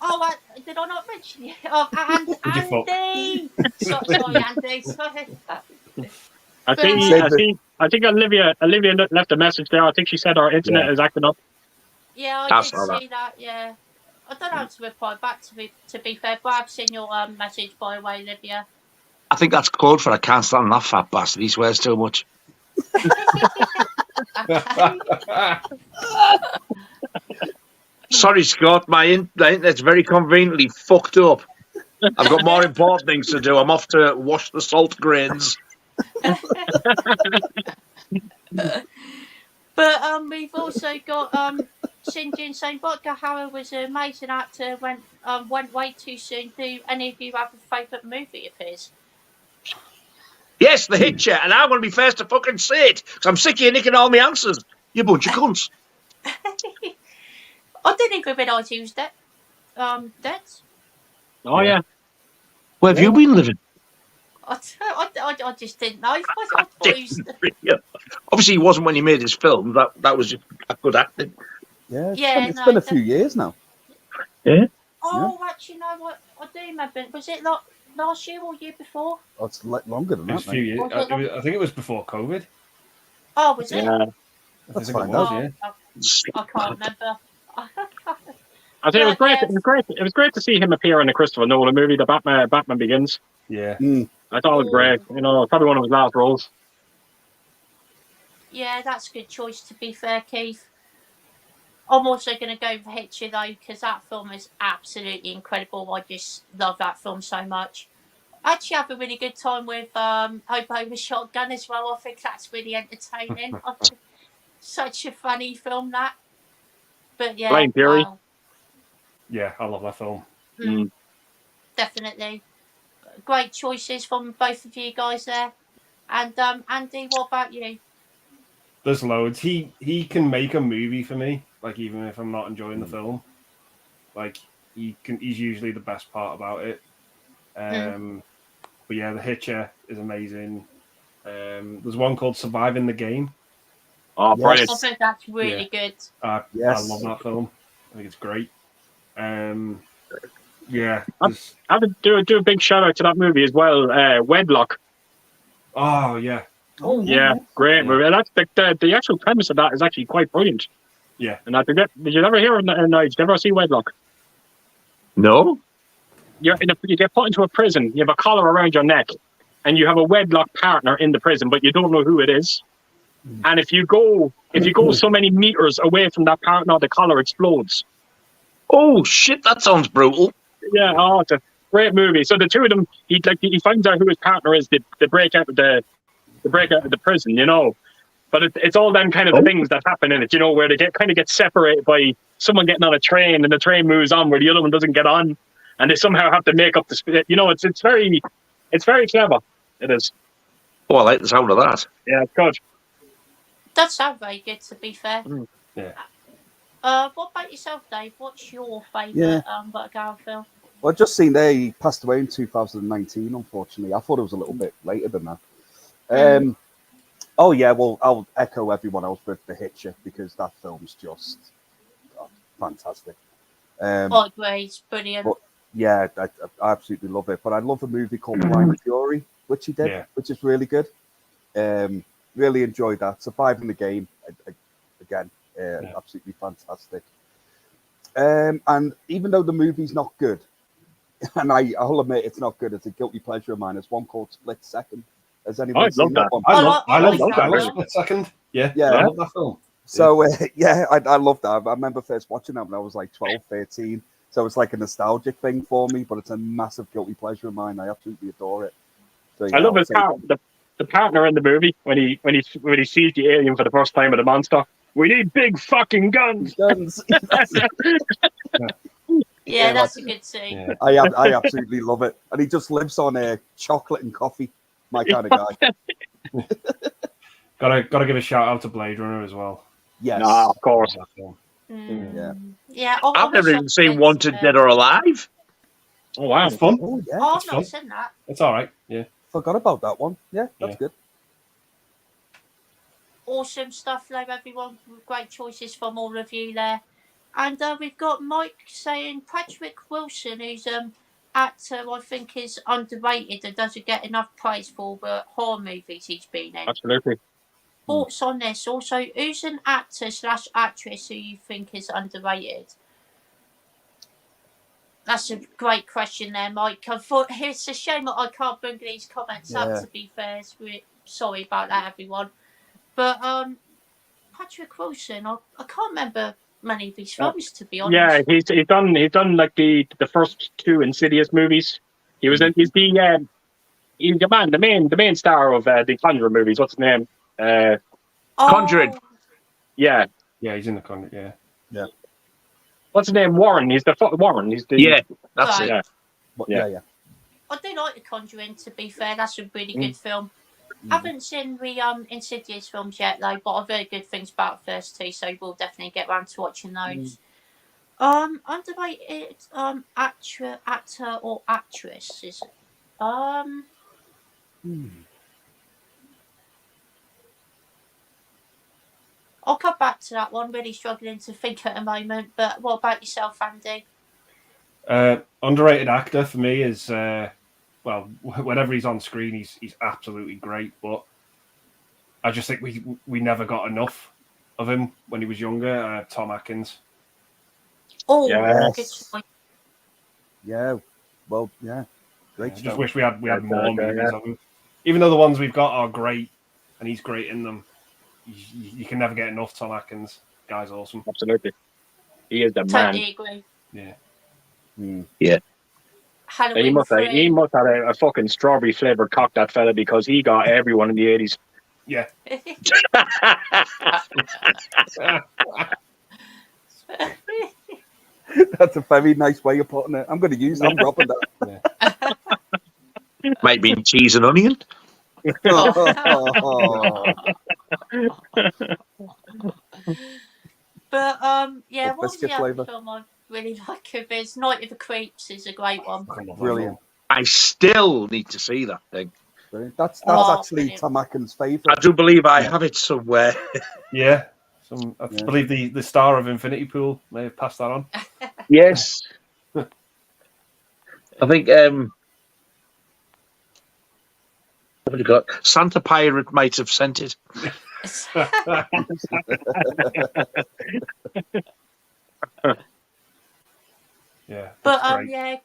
Oh, did I not mention you? Oh, and Andy! Sorry, Andy. Sorry. I think Olivia left a message there. I think she said our internet is acting up. Yeah, I did see that. Yeah, I don't know how to reply back to be fair, but I've seen your message by the way, Olivia. I think that's code for I can't stand that fat bastard. He swears too much. Sorry, Scott. My internet's very conveniently fucked up. I've got more important things to do. I'm off to wash the salt grains. But we've also got Sinjin saying Vodka Harrow was an amazing actor, went way too soon. Do any of you have a favourite movie of his? Yes, The Hitcher, and I'm going to be first to fucking say it, because I'm sick of you nicking all my answers. You bunch of cunts. I didn't even realise he was dead. Dead? Oh, yeah. Where have you been living? I just didn't know. I thought he was... Obviously, he wasn't when he made his film. That was just a good acting. Yeah, it's been a few years now. Yeah. Oh, actually, no, what I do remember. Was it like last year or year before? Oh, it's longer than that. A few years. I think it was before COVID. Oh, was it? Yeah, That's I think fine, it though. was, Oh, yeah. I can't remember. I think it was But, great. yeah. It was great. It was great to see him appear in the Christopher Nolan movie, the Batman Begins. Yeah. I thought it was great. You know, probably one of his last roles. Yeah, that's a good choice, to be fair, Keith. I'm also going to go for Hitcher, though, because that film is absolutely incredible. I just love that film so much. I actually have a really good time with Hobo with Shotgun as well. I think that's really entertaining. Such a funny film, that. But yeah, Blind Fury. wow. Yeah, I love that film. Definitely. Great choices from both of you guys there. And Andy, what about you? There's loads. He can make a movie for me, like even if I'm not enjoying the film. Like he's usually the best part about it. But yeah, The Hitcher is amazing. There's one called Surviving the Game. Oh, brilliant. I think that's really good. I love that film. I think it's great. Yeah. I have to do a big shout out to that movie as well. Wedlock. Oh yeah. Yeah, great movie. And that's the actual premise of that is actually quite brilliant. Yeah. And I forget, did you ever hear of Nigel? Did you ever see Wedlock? No. You get put into a prison. You have a collar around your neck, and you have a wedlock partner in the prison, but you don't know who it is. And if you go so many meters away from that partner, the collar explodes. Oh shit! That sounds brutal. Yeah, it's a great movie. So the two of them, he finds out who his partner is. They break out of the prison, you know. But it's all them kind of the things that happen in it, you know, where they get separated by someone getting on a train, and the train moves on where the other one doesn't get on, and they somehow have to make up the split. You know, it's very clever. It is. Oh, I like the sound of that. Yeah, it's good. That sounds very good, to be fair. Yeah. What about yourself, Dave? What's your favourite Rockgod film? Well, I've just seen there he passed away in 2019, unfortunately. I thought it was a little bit later than that. Oh, yeah, well, I'll echo everyone else with The Hitcher because that film's just fantastic. I agree, it's brilliant. But, yeah, I absolutely love it. But I love a movie called Blind Fury, which he did, which is really good. Really enjoyed that. Surviving the Game, again, absolutely fantastic. And even though the movie's not good, and I'll admit it's not good, it's a guilty pleasure of mine. There's one called Split Second. Has anyone seen that one? I love that Split Second. Yeah, I love that film. So, I love that. I remember first watching that when I was like 12, 13. So it's like a nostalgic thing for me, but it's a massive guilty pleasure of mine. I absolutely adore it. So, I love his the partner in the movie when he sees the alien for the first time with the monster. We need big fucking guns. Yeah, that's a good scene. I absolutely love it. And he just lives on chocolate and coffee. My kind of guy. Gotta give a shout out to Blade Runner as well. Yes. Of course. Yeah. I've never even seen Wanted Dead or Alive. Oh wow, it's fun. Oh, yeah. I've not seen that. It's all right. Yeah. Forgot about that one. Yeah, that's good. Awesome stuff, though, everyone. Great choices from all of you there. And we've got Mike saying Patrick Wilson, who's actor I think is underrated and doesn't get enough praise for the horror movies he's been in. Absolutely. Thoughts on this? Also, who's an actor / actress who you think is underrated? That's a great question there, Mike. I thought it's a shame that I can't bring these comments up, to be fair. Sorry about that, everyone. But Patrick Wilson, I can't remember many of his films, to be honest. Yeah, he's done like the first two Insidious movies. He's the main star of the Conjuring movies. What's his name? Conjuring. Yeah. Yeah, he's in the Conjuring. Yeah. What's his name? Warren. He's the Warren. He's the that's right. it. Yeah. I do like The Conjuring, to be fair. That's a really good film. Haven't seen the Insidious films yet, though, but I've heard good things about the first two, so we'll definitely get round to watching those. Underrated actor or actress is I'll come back to that one. Really struggling to think at the moment. But what about yourself, Andy? Underrated actor for me is whenever he's on screen, he's absolutely great. But I just think we never got enough of him when he was younger. Tom Atkins. Oh, Yes. good choice. Yeah, well, yeah, great I show. just wish we had more Yeah. movies of him. Even though the ones we've got are great, and he's great in them, you can never get enough Tom Atkins. Guy's awesome. Absolutely. He is the man. Totally agree. Yeah. Yeah. He Halloween must have 3. had a fucking strawberry flavored cock, that fella, because he got everyone in the 80s. Yeah. That's a very nice way of putting it. I'm going to use. I'm robbing that. Might be cheese and onion. But yeah, Or what was biscuit the other flavour. film I really like of his? Night of the Creeps is a great one. Brilliant. I still need to see that thing. Brilliant. That's Oh, actually brilliant. Tom Atkins' I favourite. do believe I have it somewhere. Yeah. I believe the star of Infinity Pool may have passed that on. Yes. I think what have you got? Santa Pirate might have sent it. Yeah. But great. yeah,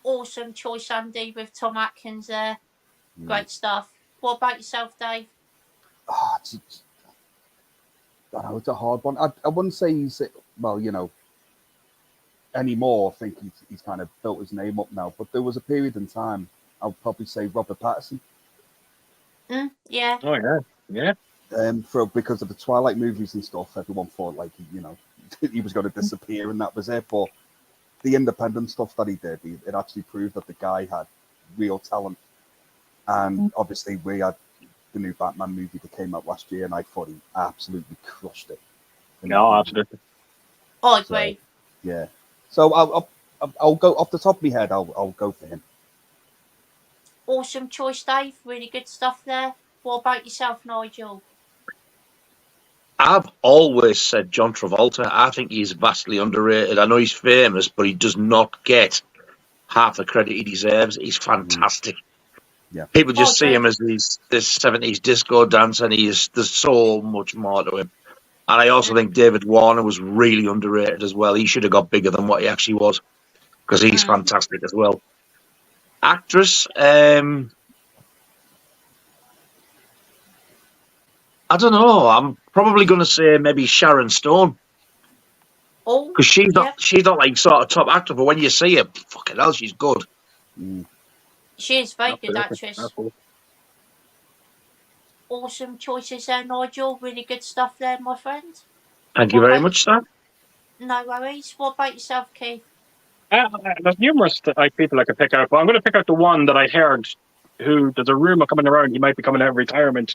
awesome choice, Andy, with Tom Atkins there. Great stuff. What about yourself, Dave? I don't know, it's a hard one. I wouldn't say he's, well, anymore. I think he's kind of built his name up now. But there was a period in time, I would probably say Robert Pattinson. Yeah. Oh, yeah. Because of the Twilight movies and stuff, everyone thought like he was going to disappear and that was it. But the independent stuff that he did, it actually proved that the guy had real talent. And obviously, we had the new Batman movie that came out last year, and I thought he absolutely crushed it. No, absolutely. I agree. Yeah. So I'll go off the top of my head. I'll go for him. Awesome choice, Dave. Really good stuff there. What about yourself, Nigel? I've always said John Travolta. I think he's vastly underrated. I know he's famous, but he does not get half the credit he deserves. He's fantastic. Yeah. People just see Okay. him as this 70s disco dancer, and there's so much more to him. And I also think David Warner was really underrated as well. He should have got bigger than what he actually was, because he's fantastic as well. Actress, I don't know. I'm probably going to say maybe Sharon Stone, Oh, because she's not like sort of top actor, but when you see her, fucking hell, she's good. she is a very good Absolutely. actress. Absolutely. Awesome choices there, Nigel. Really good stuff there, my friend. Thank you very much, sir. No worries. What about yourself, Keith? There's numerous people I could pick out, but I'm going to pick out the one that I heard. There's a rumor coming around he might be coming out of retirement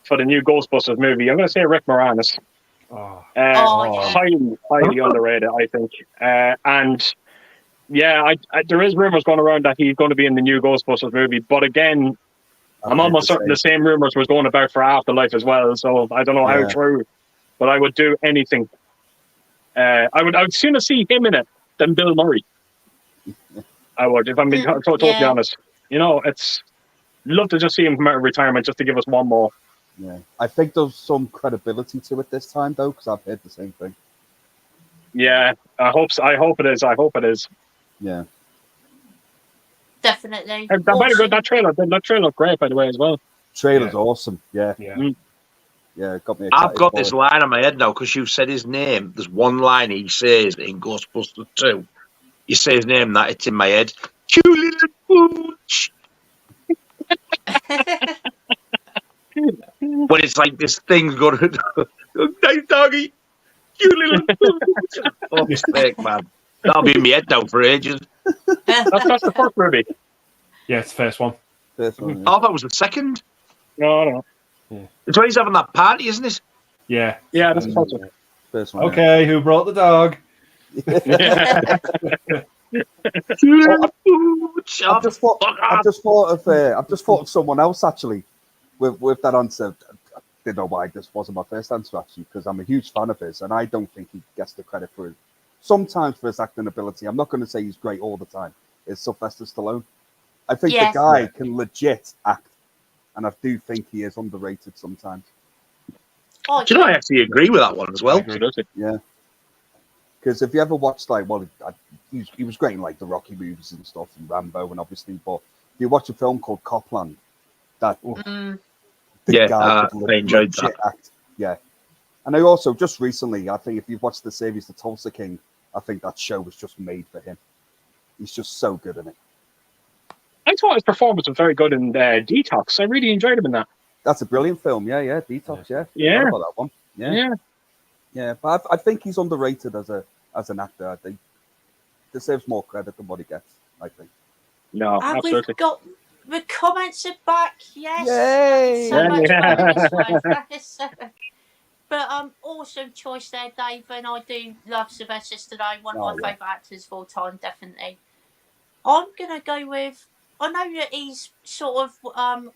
for the new Ghostbusters movie. I'm going to say Rick Moranis. Yeah. Highly underrated, I think. And yeah, there is rumors going around that he's going to be in the new Ghostbusters movie. But again, I'm almost certain the same rumors was going about for Afterlife as well. So I don't know how true, but I would do anything. I would sooner see him in it than Bill Murray. I would, if I'm being totally honest. It's love to just see him come out of retirement just to give us one more. Yeah, I think there's some credibility to it this time though, because I've heard the same thing. Yeah, I hope so. I hope it is. Yeah, Definitely. That trailer looked great, by the way, as well. Trailer's awesome. Yeah. Yeah, got me excited. I've got this line in my head now because you've said his name. There's one line he says in Ghostbusters 2. You say his name, that it's in my head. You little pooch. When it's like this thing's going to... Nice doggy. You little pooch. Oh, mistake, man. That'll be in my head now for ages. That's the first movie. Yeah, it's the first one. I thought that was the second. No. Yeah. It's when he's having that party, isn't it? Yeah. Yeah, that's the first one. Okay, who brought the dog? I've just thought of someone else actually with that answer. I didn't know why this wasn't my first answer actually, because I'm a huge fan of his, and I don't think he gets the credit for it. Sometimes for his acting ability. I'm not going to say he's great all the time. It's Sylvester Stallone. I think the guy can legit act. and I do think he is underrated sometimes. Oh, Do you know, I actually agree with that one as well. Absolutely. Yeah. Because if you ever watched, like, well, he was great in, like, the Rocky movies and stuff, and Rambo, and obviously, but if you watch a film called Copland, that, the Yeah, guy I could enjoyed that. legit act. Yeah. And I also, just recently, I think if you've watched the series The Tulsa King, I think that show was just made for him. He's just so good in it. I thought his performance was very good in Detox. I really enjoyed him in that. That's a brilliant film. Yeah, Detox, yeah. Yeah. Forgot about that one. Yeah. But I think he's underrated as an actor. I think he deserves more credit than what he gets, I think. No, and absolutely. we've got the comments are back. Yes. Yay! So much Yeah. fun this way. But awesome choice there, Dave. And I do love Sylvester Stallone, one of my favourite actors of all time, definitely. I'm gonna go with. I know that he's sort of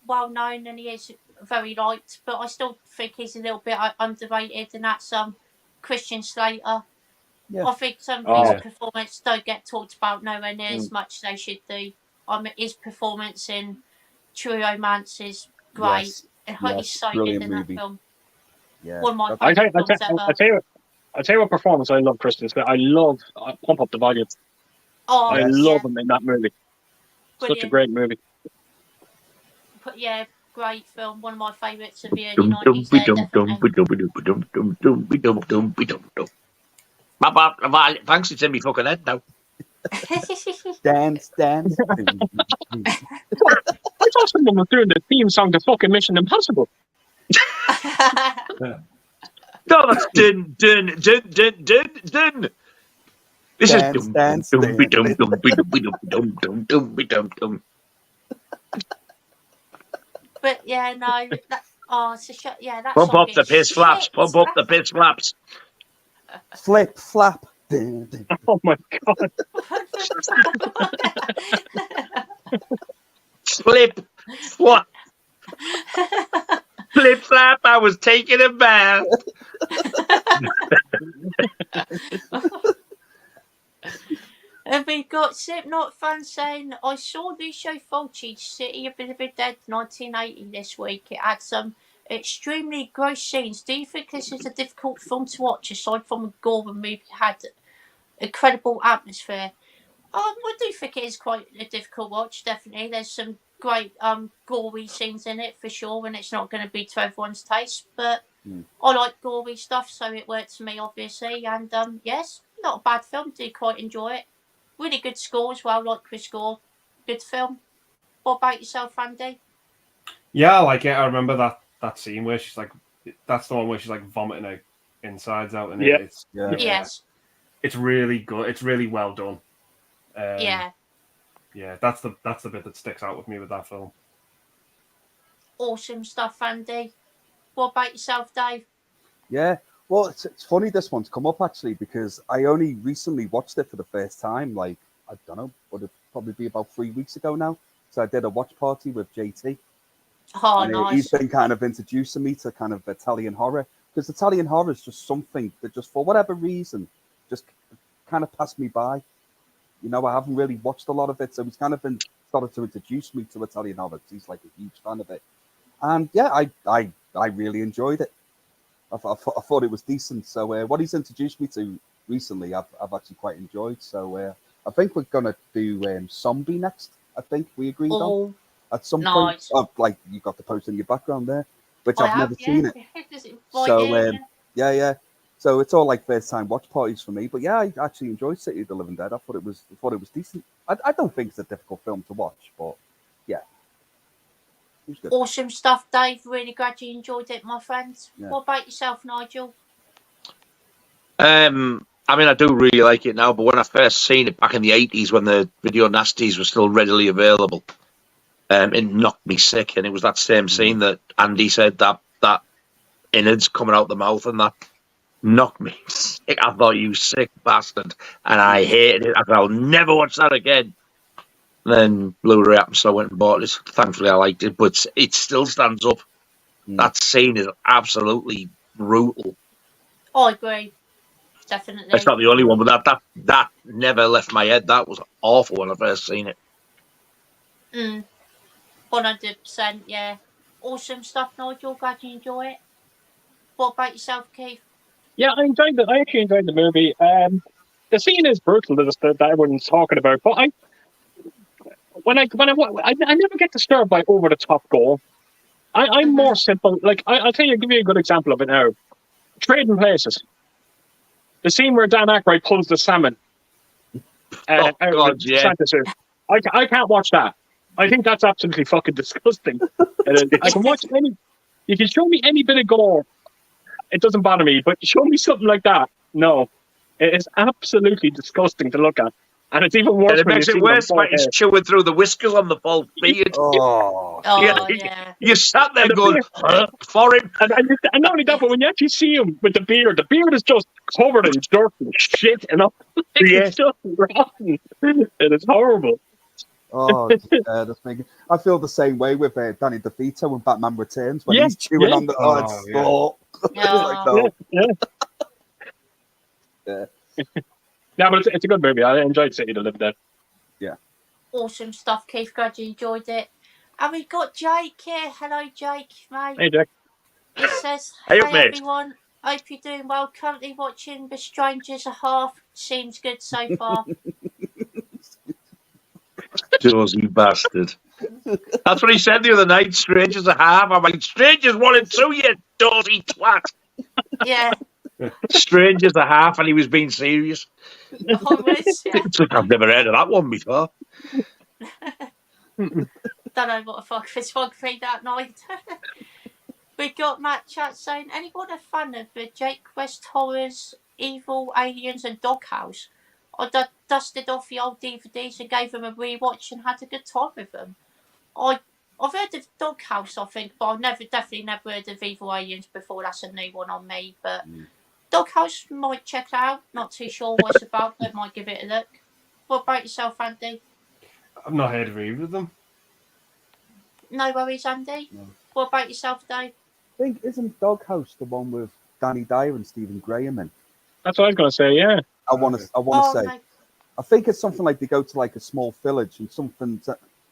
well known and he is very liked, but I still think he's a little bit underrated, and that's Christian Slater. Yeah. I think some of Oh. his performance don't get talked about nowhere near as much as they should do. His performance in True Romance is great. He's so good brilliant in movie. that film. Yeah. One of my I favourite films ever. tell you what performance I love, Christian. I love Pump Up the Volume. Oh, I love him in that movie. Brilliant. Such a great movie. But yeah, great film. One of my favourites of the early 90s there, Thanks, it's in me fucking head now. definitely. Dance. I thought someone was doing the theme song to fucking Mission Impossible. No, that's dun. This Dance. is dum. But yeah, no. It's a shot. Yeah, that's Pump up the piss flaps. Pump up the piss flaps. Flip, flap. Oh my god. Flip. What? Flip flap. I was taking a bath. And we got Slipknot fans saying, I saw Lucio Fulci's City of the Living Dead 1980 this week. It had some extremely gross scenes. Do you think this is a difficult film to watch, aside from a gore movie had incredible atmosphere? I do think it is quite a difficult watch, definitely. There's some great gory scenes in it, for sure, and it's not going to be to everyone's taste, but I like gory stuff, so it works for me, obviously. And yes, not a bad film. Do quite enjoy it. Really good score as well, like Chris Gore. Good film. What about yourself, Andy? Yeah, I like it. I remember that scene where she's like, that's the one where she's like vomiting her insides out, and it's Yes. It's really good. It's really well done. Yeah. That's the bit that sticks out with me with that film. Awesome stuff, Andy. What about yourself, Dave? Yeah. Well, it's funny this one's come up actually because I only recently watched it for the first time. Like, I don't know, would it probably be about 3 weeks ago now? So I did a watch party with JT. Oh, and nice. He's been kind of introducing me to kind of Italian horror, because Italian horror is just something that just for whatever reason just kind of passed me by. You know, I haven't really watched a lot of it, so he's kind of been started to introduce me to Italian horror. He's like a huge fan of it, and yeah, I really enjoyed it. I thought it was decent. So what he's introduced me to recently, I've actually quite enjoyed. So I think we're gonna do Zombie next. I think we agreed on at some point. Oh, like you got the post in your background there, which I've never seen it. So yeah. So it's all like first time watch parties for me. But yeah, I actually enjoyed City of the Living Dead. I thought it was decent. I don't think it's a difficult film to watch, but yeah. Awesome stuff, Dave. Really glad you enjoyed it, my friends. Yeah. What about yourself, Nigel? I mean, I do really like it now, but when I first seen it back in the 80s when the video nasties were still readily available, it knocked me sick. And it was that same scene that Andy said, that innards coming out the mouth, and that knocked me sick. I thought, you sick bastard. And I hated it. I thought, I'll never watch that again. Then Blu-ray happened, so I went and bought it. Thankfully, I liked it, but it still stands up. That scene is absolutely brutal. I agree, definitely. It's not the only one, but that never left my head. That was awful when I first seen it. 100%, yeah. Awesome stuff, Nigel. Glad you enjoy it. What about yourself, Keith? Yeah, I actually enjoyed the movie. The scene is brutal that everyone's talking about, but I never get disturbed by over the top gore. I'm more simple. Like I'll give you a good example of it now. Trading Places. The scene where Dan Aykroyd pulls the salmon out of God, the yeah. Santa suit. I can't watch that. I think that's absolutely fucking disgusting. I can watch any. If you show me any bit of gore, it doesn't bother me. But show me something like that, no, it is absolutely disgusting to look at, and it's even worse And it when makes you it see it on worse when he's 4K. chewing through the whiskers on the false beard. Oh, Oh, yeah. You sat there And the going, beard- huh, for him. And not only that, but when you actually see him with the beard is just covered in dirt and shit, and Yeah. it's just rotten. It is horrible. oh, that's making. I feel the same way with Danny DeVito when Batman Returns when Yeah, he's chewing yeah. on the. Oh, it's yeah. like, Oh. no. Yeah. Yeah, but it's a good movie. I enjoyed City to Live There. Awesome stuff, Keith. Glad you enjoyed it. And we've got Jake here. Hello, Jake, mate. Hey, Jack. It says, Hey, hey, mate. everyone. Hope you're doing well. Currently watching The Strangers a Half. Seems good so far. Dorsey bastard. That's what he said the other night. Strangers a half. I'm like, Strangers 1 and 2, you dorsey twat. Yeah. Strangers a half, and he was being serious. I was, yeah. It's like, I've never heard of that one before. Don't know what the fuck was wrong with me that night. We got Matt Chat saying, anyone a fan of the Jake West Horrors, Evil Aliens and Doghouse? I dusted off the old DVDs and gave them a rewatch and had a good time with them. I've heard of Doghouse, I think, but I've definitely never heard of Evil Aliens before. That's a new one on me. But Doghouse, might check it out. Not too sure what it's about, but might give it a look. What about yourself, Andy? I've not heard of either of them. No worries, Andy. No. What about yourself, Dave? I think isn't Doghouse the one with Danny Dyer and Stephen Graham in? That's what I was going to say, yeah. I want to say. No. I think it's something like they go to like a small village and something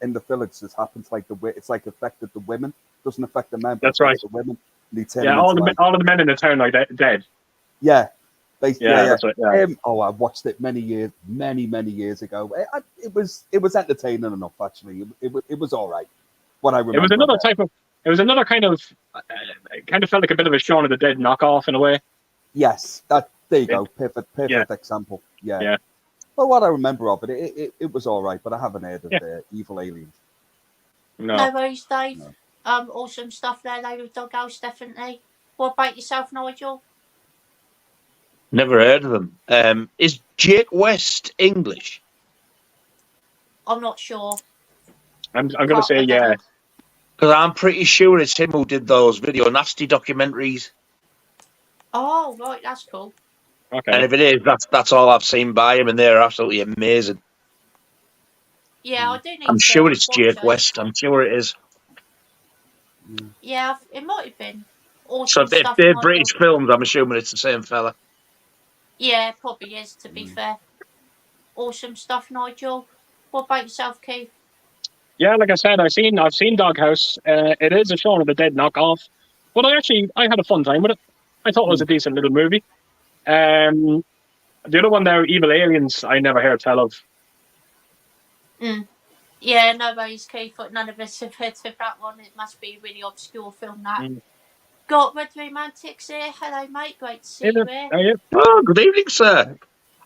in the village has happened to it's like affected the women. Doesn't affect the men. But That's right. The women. They turn Yeah, into all of the men in the town are dead. Yeah. Yeah. That's right. Yeah. I watched it many years ago. It was entertaining enough actually. It was all right. What I remember. It was another kind of felt like a bit of a Shaun of the Dead knockoff in a way. Yes, there you go. Perfect example. Yeah. But what I remember of it was all right. But I haven't heard of the Evil Aliens. No worries, Dave. No. Awesome stuff there, though, with Doghouse, definitely. What about yourself, Nigel? Never heard of them. Is Jake West English? I'm not sure. I'm going to say yeah. Because I'm pretty sure it's him who did those Video Nasty documentaries. Oh, right, that's cool. Okay. And if it is, that's all I've seen by him, and they're absolutely amazing. Yeah, I do need I'm to sure it's Jake those. West. I'm sure it is. Yeah, it might have been. Awesome So if stuff, they're Nigel. British films, I'm assuming it's the same fella. Yeah, it probably is, to be fair. Awesome stuff, Nigel. What about yourself, Keith? Yeah, like I said, I've seen Doghouse. It is a Shaun of the Dead knockoff, but I had a fun time with it. I thought it was a decent little movie. The other one there, Evil Aliens, I never heard tell of. Yeah, no worries, Keith. None of us have heard of that one. It must be a really obscure film, that. Got Red Romantics here. Hello, mate. Great to see you here. You? Oh, good evening, sir.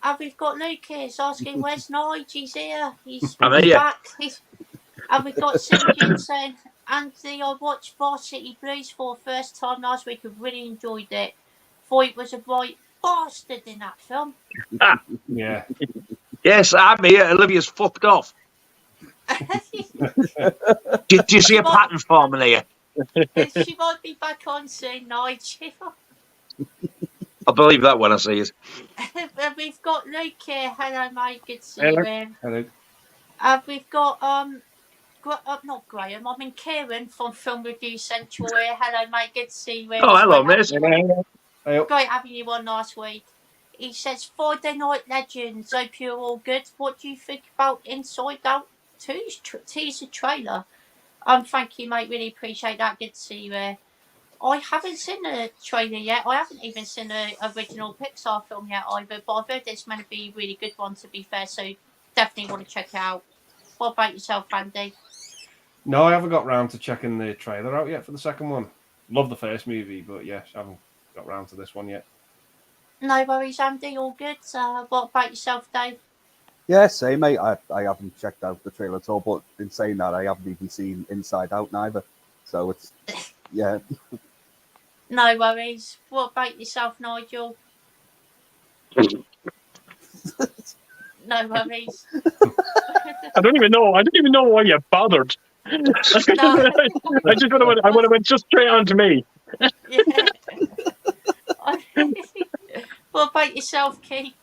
And we've got Luke here. He's asking, where's Nigel? He's here. He's I'm back. And we've got Sinjin saying, Anthony, I watched Varsity Blues for the first time last week and really enjoyed it. Thought it was a right bastard in that film. Yeah. Yes, I'm here. Olivia's fucked off. Do you see a pattern forming here? She might be back on soon, Nigel. I'll believe that when I see it. We've got Luke here. Hello, mate. Good to see you in. Hello. We've got not Graham. I mean Kieran from Film Review Central here. Hello, mate. Good to see you in. Oh, hello, mate. Great having you on last week. He says, Friday Night Legends. Hope you're all good. What do you think about Inside Out 2's teaser trailer? Thank you, mate. Really appreciate that. Good to see you here. I haven't seen the trailer yet. I haven't even seen the original Pixar film yet either, but I've heard it's meant to be a really good one, to be fair, so definitely want to check it out. What about yourself, Andy? No, I haven't got round to checking the trailer out yet for the second one. Love the first movie, but yes, I haven't got round to this one yet. No worries, Andy. All good. What about yourself, Dave? Yeah, same, mate. I haven't checked out the trailer at all, but in saying that, I haven't even seen Inside Out neither. So it's, yeah. No worries. What about yourself, Nigel? No worries. I don't even know why you bothered. I just would have went just straight on to me. Yeah. What about yourself, Keith?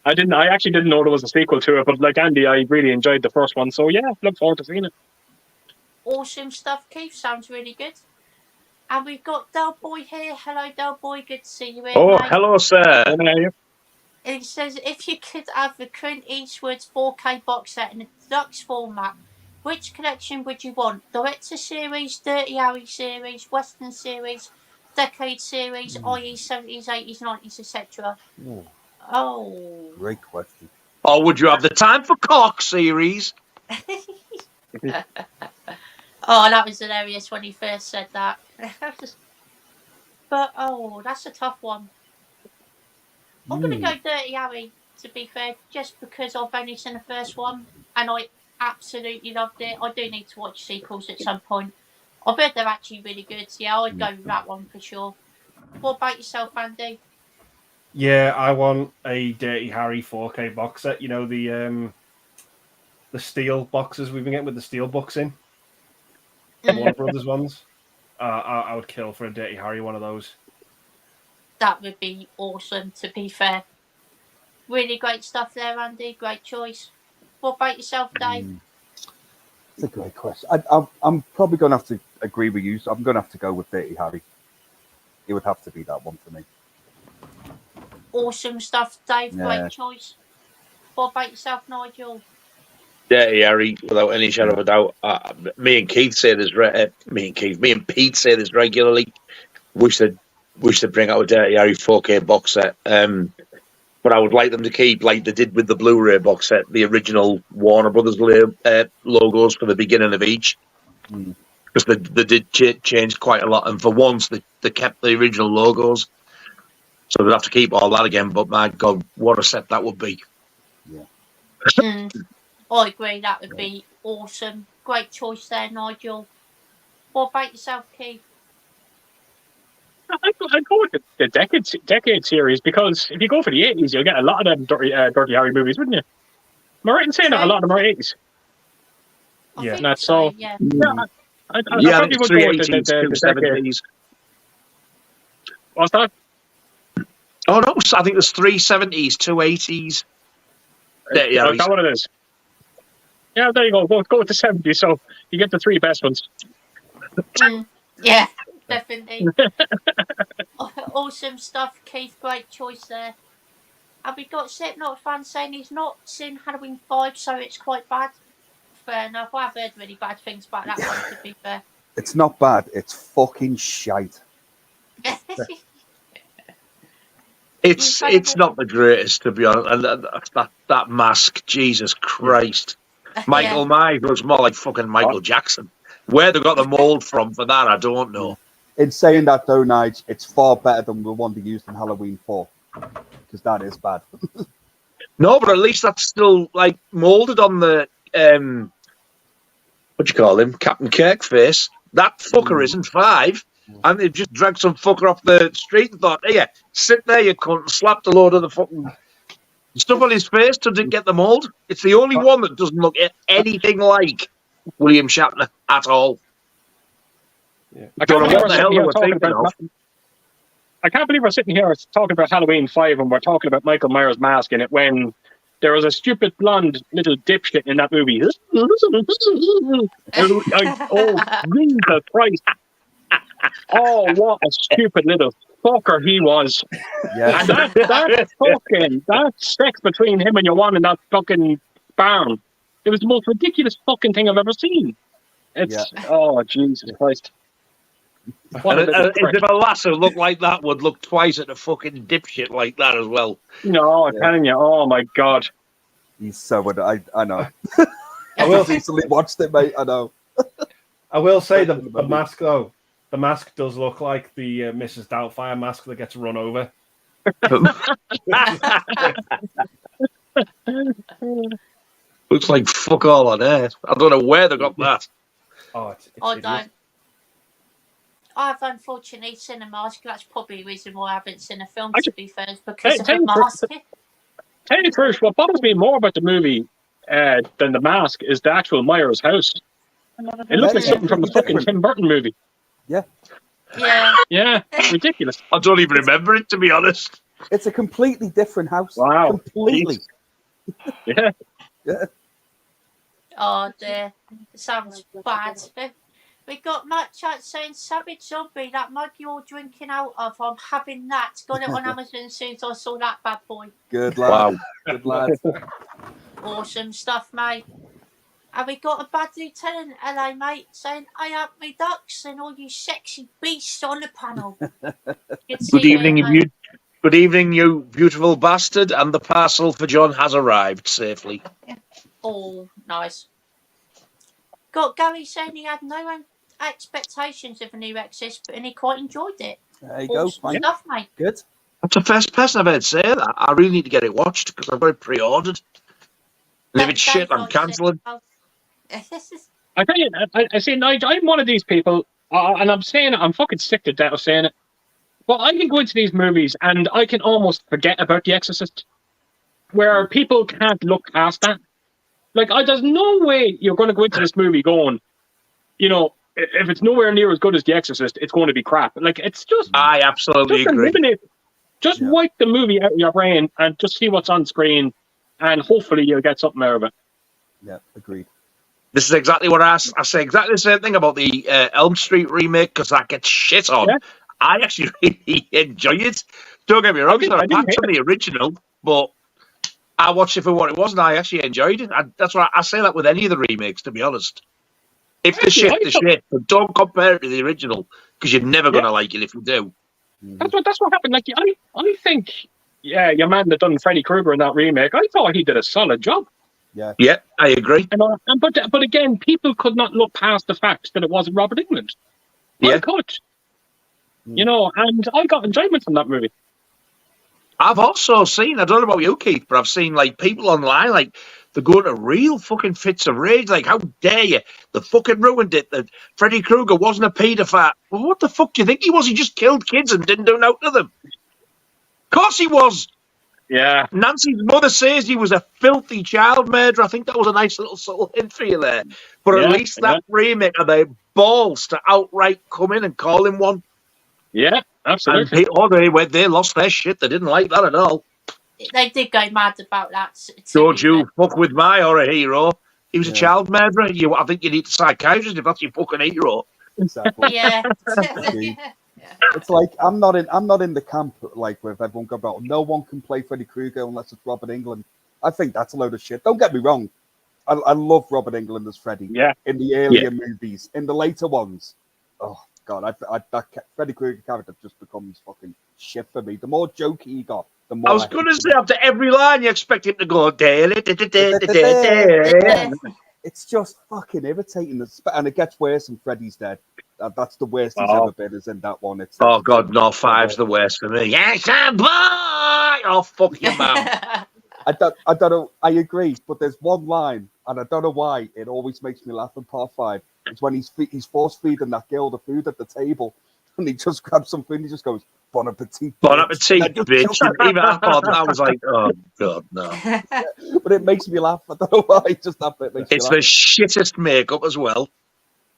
I actually didn't know there was a sequel to it, but like Andy, I really enjoyed the first one. So yeah, look forward to seeing it. Awesome stuff, Keith. Sounds really good. And we've got Del Boy here. Hello, Del Boy. Good to see you here, Oh, mate. hello, sir. It says, if you could have the Clint Eastwood's 4K box set in a deluxe format, which collection would you want? Director series, Dirty Harry series, Western series, Decade series, i.e. 70s, 80s, 90s, etc.? Oh. Great question. Or would you have the Time for Cock series? Oh, that was hilarious when he first said that. But, that's a tough one. I'm going to go Dirty Harry, to be fair, just because I've only seen the first one and I absolutely loved it. I do need to watch sequels at some point. I've heard they're actually really good, so yeah, I'd go with that one for sure. What about yourself, Andy? Yeah, I want a Dirty Harry 4K box set. You know, the steel boxes we've been getting with the steel books in. Warner Brothers ones. I would kill for a Dirty Harry one of those. That would be awesome, to be fair. Really great stuff there, Andy. Great choice. What about yourself, Dave? It's a great question. I'm probably going to have to agree with you. So I'm going to have to go with Dirty Harry. It would have to be that one for me. Awesome stuff, Dave. Yeah. Great choice. What about yourself, Nigel? Dirty Harry, without any shadow of a doubt. Me and Pete say this regularly. We should bring out a Dirty Harry 4K box set. But I would like them to keep, like they did with the Blu-ray box set, the original Warner Brothers logos for the beginning of each. Because they did change quite a lot. And for once, they kept the original logos. So they'd have to keep all that again. But my God, what a set that would be. Yeah. I agree. That would be awesome. Great choice there, Nigel. What about yourself, Keith? I'd go with the decade series, because if you go for the 80s, you'll get a lot of them Dirty Harry movies, wouldn't you? Am I right in saying that a lot of them are 80s? Yeah. I That's think so, so. yeah. I Yeah, probably would go with the 70s. What's that? Oh no, I think there's 3 70s, 2 80s. Dirty Is Harrys. that what it is? Yeah, there you go. Go with the 70s, so you get the 3 best ones. Yeah, definitely. Awesome stuff, Keith. Great choice there. Have we got Slipknot fan saying he's not seen Halloween 5, so it's quite bad? Fair enough. I've heard really bad things about that one, to be fair. It's not bad. It's fucking shite. It's not the greatest, to be honest. And that mask, Jesus Christ. Michael Myers looks more like fucking Michael Jackson. Where they got the mold from for that, I don't know. In saying that, though, Nigel, it's far better than the one they used in Halloween 4. Because that is bad. No, but at least that's still like molded on the what do you call him, Captain Kirk face. That fucker isn't 5, and they've just dragged some fucker off the street and thought, "Here, sit there, you cunt," and slapped a load of the fucking stuff on his face to get the mold. It's the only one that doesn't look anything like William Shatner at all. Yeah. I can't believe what the hell they were thinking of. I can't believe we're sitting here talking about Halloween 5 and we're talking about Michael Myers' mask in it when there was a stupid blonde little dipshit in that movie. Oh, Jesus Christ. Oh, what a stupid little fucker he was. Yeah. And that sex between him and your one in that fucking barn, it was the most ridiculous fucking thing I've ever seen. It's oh Jesus Christ! What And a little prick. if a lass who looked like that would look twice at a fucking dipshit like that as well. No, I'm Yeah. telling you. Oh my God. He's so good. I know. I will recently watched it, mate. I know. I will say the mask though. The mask does look like the Mrs. Doubtfire mask that gets run over. Looks like fuck all on earth. I don't know where they got that. Oh, it's I hideous. don't. I've unfortunately seen a mask. That's probably the reason why I haven't seen a film, to be fair, is because of the mask. Tell you the truth, what bothers me more about the movie than the mask is the actual Myers house. It looks like something from a fucking Tim Burton movie. Yeah. Yeah. Yeah, ridiculous. I don't even remember it, to be honest. It's a completely different house. Wow. Completely. Yeah. Yeah. Oh dear. It sounds bad. We got Matt Chat saying Savage Zombie, that mug you're drinking out of. I'm having that. Got it on Amazon as soon as I saw that bad boy. Good lad. Wow. Good lad. Awesome stuff, mate. And we got a bad lieutenant, LA mate, saying, I have me ducks and all you sexy beasts on the panel. Good evening, good evening, you beautiful bastard, and the parcel for John has arrived safely. Oh, nice. Got Gary saying he had no expectations of a new Exorcist, and he quite enjoyed it. There you go. Awesome Fine. stuff, mate. Good. That's the first person I've heard say that. I really need to get it watched because I've got it pre-ordered. And if it's shit, I'm cancelling. I tell you, I say, Nigel, I'm one of these people, and I'm saying it, I'm fucking sick to death of saying it. But I can go into these movies and I can almost forget about The Exorcist, where people can't look past that. Like, there's no way you're going to go into this movie going, you know, if it's nowhere near as good as The Exorcist, it's going to be crap. Like, it's just... I absolutely just agree. eliminate, just wipe the movie out of your brain and just see what's on screen, and hopefully you'll get something out of it. Yeah, agreed. This is exactly what I say exactly the same thing about the Elm Street remake because that gets shit on. Yeah. I actually really enjoy it. Don't get me wrong, it's not a patch on the original, but I watched it for what it was and I actually enjoyed it. That's why I say that with any of the remakes, to be honest. If the shit, the shit, but don't compare it to the original because you're never going to like it if you do. That's what happened. Like, I think, your man that done Freddy Krueger in that remake, I thought he did a solid job. Yeah, I agree. But again, people could not look past the fact that it wasn't Robert Englund. I could. You know, and I got enjoyment from that movie. I've also seen, I don't know about you, Keith, but I've seen like people online, like they're going to real fucking fits of rage. Like, how dare you? They fucking ruined it. That Freddy Krueger wasn't a paedophile. Well, what the fuck do you think he was? He just killed kids and didn't do nothing to them. Of course he was. Yeah. Nancy's mother says he was a filthy child murderer. I think that was a nice little subtle hint for you there. But at least that remake are the balls to outright come in and call him one. Yeah, absolutely. And they lost their shit. They didn't like that at all. They did go mad about that. Don't you fuck with my horror hero. He was a child murderer. I think you need a psychiatrist if that's your fucking hero. Exactly. Yeah. It's like I'm not in the camp like with everyone go about no one can play Freddy Krueger unless it's Robert Englund. I think that's a load of shit. Don't get me wrong. I love Robert Englund as Freddy. Yeah. In the earlier movies, in the later ones, oh god, that Freddy Krueger character just becomes fucking shit for me. The more jokey he got, the more. I was going to say after every line you expect him to go. It's just fucking irritating, and it gets worse when Freddy's dead. That's the worst he's ever been. Is in that one. It's oh god, no, 5's the worst for me. Yes, boy. Oh fuck your mum. I don't know. I agree, but there's one line, and I don't know why it always makes me laugh in Part 5. It's when he's force feeding that girl the food at the table, and he just grabs some food and he just goes, "Bon appetit, bon appetit, bitch." Even I was like, "Oh god, no!" But it makes me laugh. I don't know why. Just that bit makes me laugh. It's the shittest makeup as well.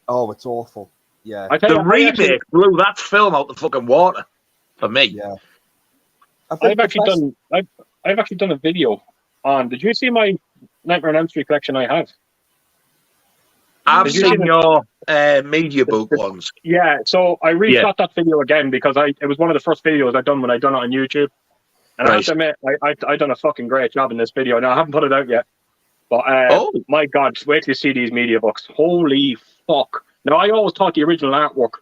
Oh, it's awful. Yeah, the remake blew that film out the fucking water for me. Yeah, I've actually done a video on. Did you see my Nightmare on Elm Street collection? I have. I've seen your media book ones. Yeah, so I reshot that video again because it was one of the first videos I'd done when I done it on YouTube. And I have to admit, I done a fucking great job in this video. Now I haven't put it out yet, but my God, wait till you see these media books. Holy fuck. Now, I always thought the original artwork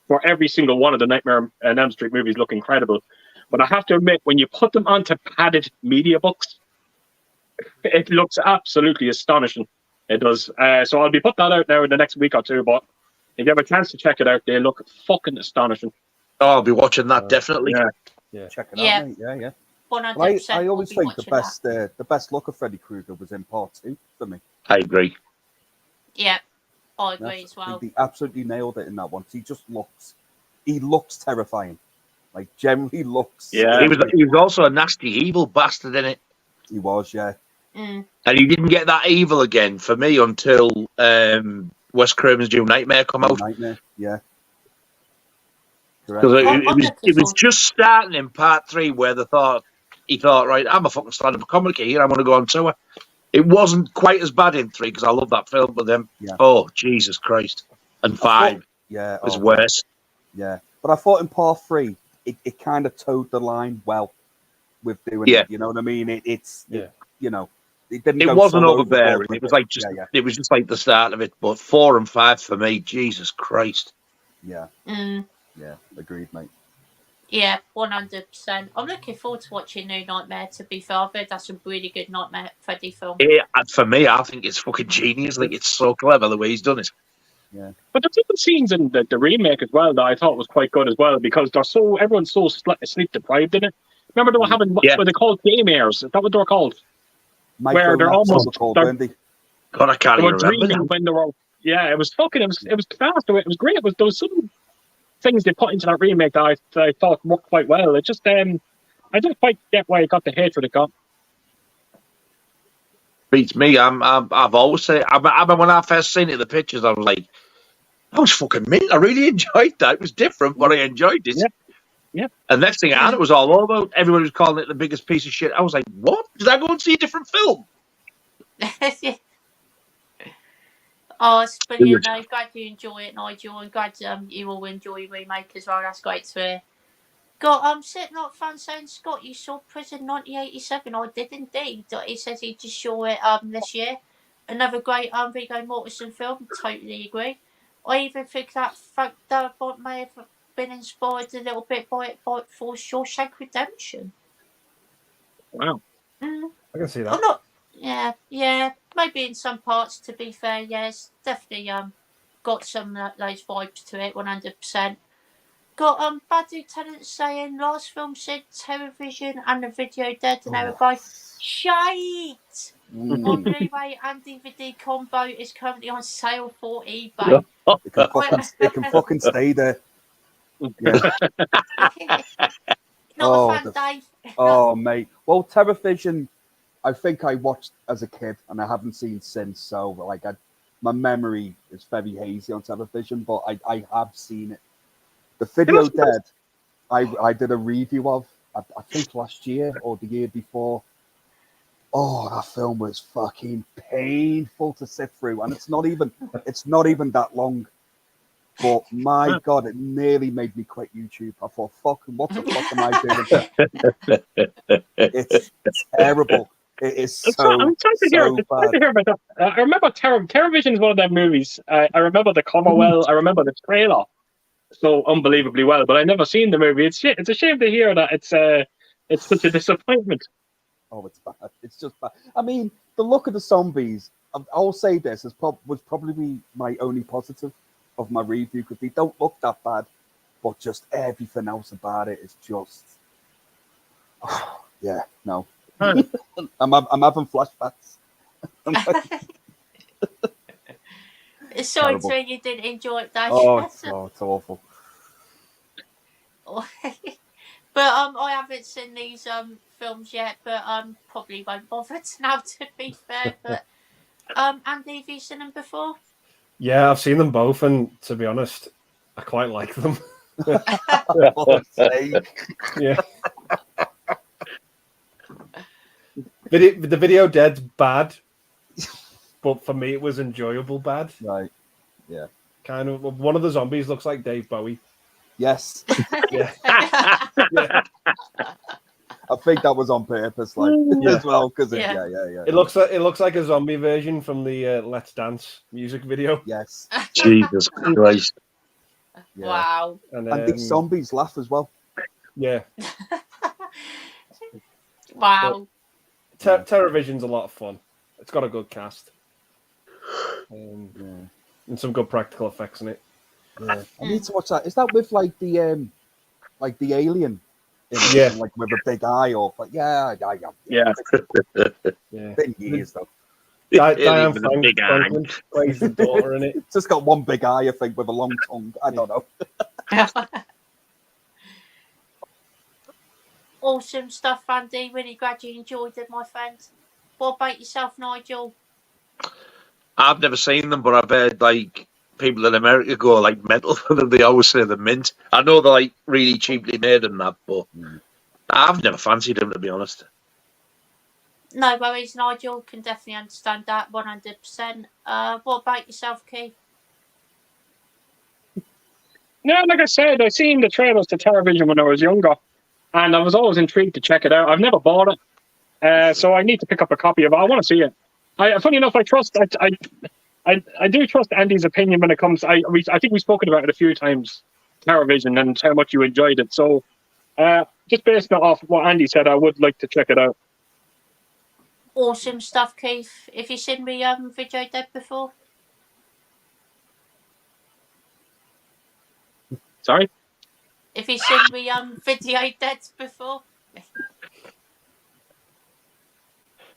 for every single one of the Nightmare on Elm Street movies look incredible. But I have to admit, when you put them onto padded media books, it looks absolutely astonishing. It does. So I'll be putting that out now in the next week or two. But if you have a chance to check it out, they look fucking astonishing. Oh, I'll be watching that definitely. Yeah. Check it Yeah. out, mate. Yeah. 100%. I always will be think the watching best look of Freddy Krueger was in part 2 for me. I agree. that. Yeah, I agree as well. They absolutely nailed it in that one. He looks terrifying. Like, generally looks. Yeah. He was also a nasty, evil bastard in it. He was, yeah. Mm. And he didn't get that evil again for me until Wes Craven's New Nightmare come out. Nightmare, yeah. Because Correct. it was just starting in part 3 where he thought, right, I'm a fucking stand-up comic here, I'm going to go on tour. It wasn't quite as bad in 3 because I love that film, but then, oh, Jesus Christ. And 5 was worse. Yeah. But I thought in part 3, it kind of towed the line well with doing it. You know what I mean? It didn't. It wasn't overbearing. It was like it was just like the start of it. But 4 and 5 for me, Jesus Christ. Yeah. Mm. Yeah. Agreed, mate. Yeah, 100%. I'm looking forward to watching New Nightmare, to be fair. I've heard that's a really good Nightmare Freddy film. Yeah, for me, I think it's fucking genius. Like, it's so clever the way he's done it. Yeah. But there's even scenes in the remake as well that I thought was quite good as well, because everyone's so sleep deprived in it. Remember they were having what they called daymares? Is that what they were called? Where they're almost God, I can't even remember when they were. Yeah, it was fucking. It was fast. It was great. There was some things they put into that remake that I thought worked quite well. It just I didn't quite get why it got the hatred it got. Beats me. I've always said. I remember when I first seen it, the pictures, I was like, "That was fucking mint." I really enjoyed that. It was different, but I enjoyed it. Yeah. And next thing I had, it was all over. Everybody was calling it the biggest piece of shit. I was like, "What? Did I go and see a different film?" Oh, it's brilliant. No, glad you enjoy it, Nigel, and glad you all enjoy remake as well. That's great to hear. Got sitting up fan saying, Scott, you saw Prison 1987. I did indeed. He says he just saw it this year. Another great Viggo Mortensen film. Totally agree. I even think that may have been inspired a little bit by for Shawshank Redemption. Wow. I can see that. Yeah. Maybe in some parts, to be fair, yes. Definitely got some of those vibes to it, 100%. Got Bad Lieutenant saying last film said television and the video dead, and they were both shite. On Blu-ray and DVD combo is currently on sale for eBay. It can fucking stay there. Yeah. Not a fan, Dave. Oh, mate. Well, television, I think I watched as a kid and I haven't seen since. So, like, my memory is very hazy on television, but I have seen it. The Video Dead, I did a review of, I think last year or the year before. Oh, that film was fucking painful to sit through, and it's not even that long. But my God, it nearly made me quit YouTube. I thought, fucking, what the fuck am I doing? It's terrible. It is so I'm trying to hear about that. I remember Terrorvision is one of them movies. I remember the cover well. I remember the trailer so unbelievably well, but I never seen the movie. It's a shame to hear that it's such a disappointment. Oh, it's bad. It's just bad. I mean, the look of the zombies, I'll say this, was probably my only positive of my review, because they don't look that bad, but just everything else about it is just... Oh, yeah, no. I'm having flashbacks. Sorry to hear you didn't enjoy it, Dave. Oh, it's awful. But I haven't seen these films yet, but probably won't bother to now, to be fair. But Andy, have you seen them before? Yeah, I've seen them both, and to be honest, I quite like them. Yeah. The Video Dead's bad, but for me it was enjoyable bad. Right. Yeah. Kind of. One of the zombies looks like Dave Bowie. Yes. Yeah. Yeah. I think that was on purpose, like as well, because yeah. It looks like a zombie version from the Let's Dance music video. Yes. Jesus Christ. Yeah. Wow. And these zombies laugh as well. Yeah. Wow. Terrorvision's a lot of fun. It's got a good cast. And some good practical effects in it. Yeah. I need to watch that. Is that with like the alien? In it, Yeah. like with a big eye or like Yeah. Been years though. Diane with a big Franklin plays the daughter in it. It's just got one big eye, I think, with a long tongue. I don't know. Awesome stuff, Andy. Really glad you enjoyed it, my friend. What about yourself, Nigel? I've never seen them, but I've heard like people in America go like mental for them. They always say they're mint. I know they're like really cheaply made and that, but I've never fancied them, to be honest. No worries, Nigel. Can definitely understand that 100%. What about yourself, Keith? Yeah, like I said, I seen the trailers to television when I was younger, and I was always intrigued to check it out. I've never bought it, so I need to pick up a copy of it. I want to see it. Funny enough, I do trust Andy's opinion when it comes. I think we've spoken about it a few times, television, and how much you enjoyed it. So, just based off what Andy said, I would like to check it out. Awesome stuff, Keith. Have you seen me video dead before? Sorry? If you seen me video dead before?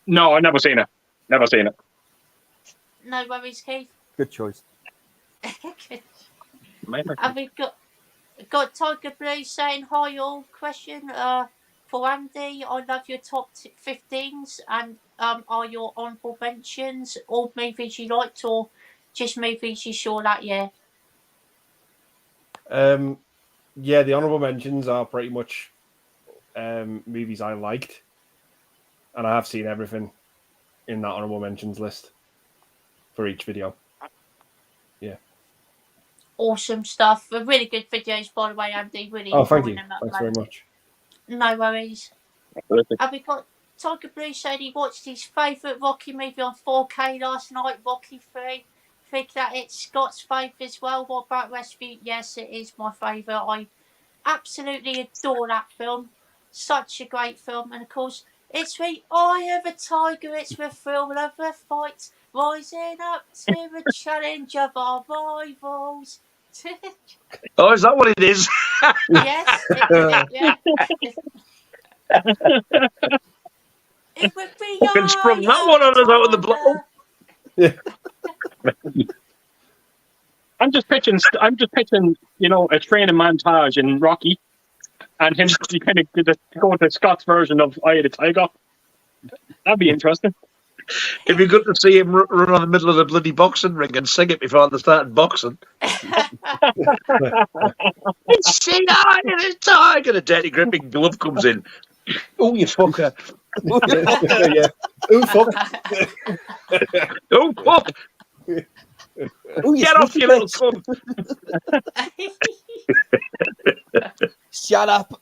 No, I've never seen it. Never seen it. No worries, Keith. Good choice. And we've got Tiger Blue saying hi all. Question for Andy. I love your top 15s and are your honourable mentions all movies you liked or just movies you saw that year? Yeah, the honourable mentions are pretty much movies I liked, and I have seen everything in that honourable mentions list for each video. Yeah. Awesome stuff. Really good videos, by the way, Andy. Really thank you. them. Thanks very much. No worries. And we got Tiger Blue said he watched his favourite Rocky movie on 4K last night, Rocky 3. Think that it's Scott's favourite as well. What about Rescue? Yes, it is my favourite. I absolutely adore that film. Such a great film. And of course, it's the eye of a tiger. It's the thrill of a fight. Rising up to the challenge of our rivals. Oh, is that what it is? Yes. It would be Fucking sprung that one on us out of the block. I'm just pitching, a training montage in Rocky, and him kind of go to Scott's version of Eye of the Tiger. That'd be interesting. It'd be good to see him run on the middle of the bloody boxing ring and sing it before they started boxing. It's the Eye of the Tiger. A dirty gripping glove comes in. Oh, you fucker. Yeah. Oh, fuck. Oh, fuck. Ooh, Get off, you little cunt. Shut up.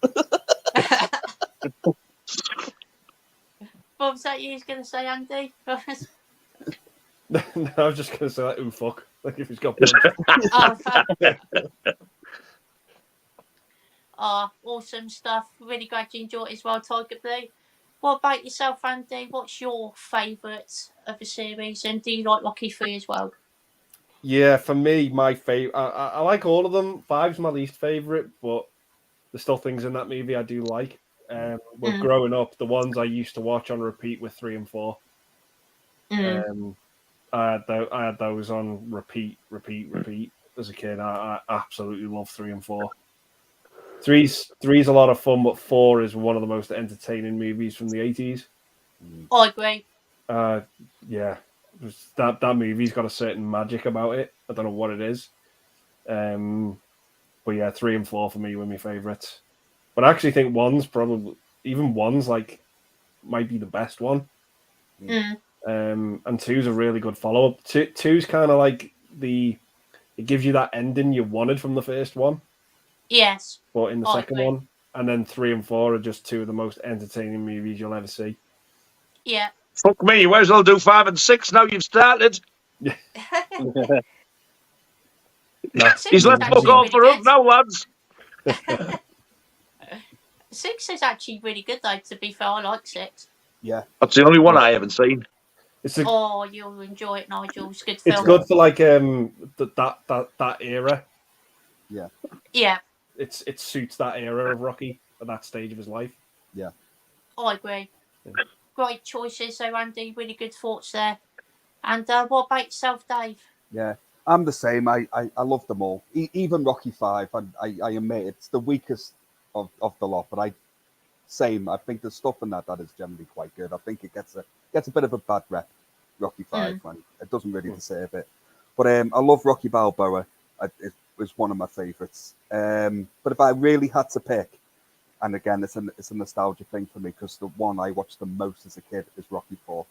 What was that you was going to say, Andy? No, I was just going to say that. Oh, fuck. Like if he's got awesome stuff. Really glad you enjoyed it as well, Tiger Blue. What about yourself, Andy? What's your favourite of the series? And do you like Rocky 3 as well? Yeah, for me, my favourite. I like all of them. 5's my least favourite, but there's still things in that movie I do like. Growing up, the ones I used to watch on repeat were 3 and 4. I had those on repeat as a kid. I absolutely love 3 and 4. Three's a lot of fun, but 4 is one of the most entertaining movies from the 80s. I agree. Yeah, that movie's got a certain magic about it. I don't know what it is. But yeah, 3 and 4 for me were my favourites. But I actually think 1's like might be the best one. And 2's a really good follow-up. 2's kind of like it gives you that ending you wanted from the first one. Yes. But in the second one, and then 3 and 4 are just two of the most entertaining movies you'll ever see. Yeah. Fuck me, you might as well do 5 and 6 now you've started. That's He's let fuck actually off really for up good. now, lads. 6 is actually really good, though, to be fair. I like 6. Yeah. That's the only one I haven't seen. Oh, you'll enjoy it, Nigel. It's a good It's film. good for like that era. Yeah. Yeah, It suits that era of Rocky at that stage of his life. Yeah. I agree. Yeah. Great choices, though, Andy. Really good thoughts there. And what about yourself, Dave? Yeah. I'm the same. I love them all. Even Rocky 5, I admit it's the weakest of the lot, but I think the stuff in that is generally quite good. I think it gets a bit of a bad rep, Rocky 5, man. It doesn't really deserve it. But I love Rocky Balboa. It was one of my favourites. But if I really had to pick, and again, it's a nostalgia thing for me because the one I watched the most as a kid is Rocky 4.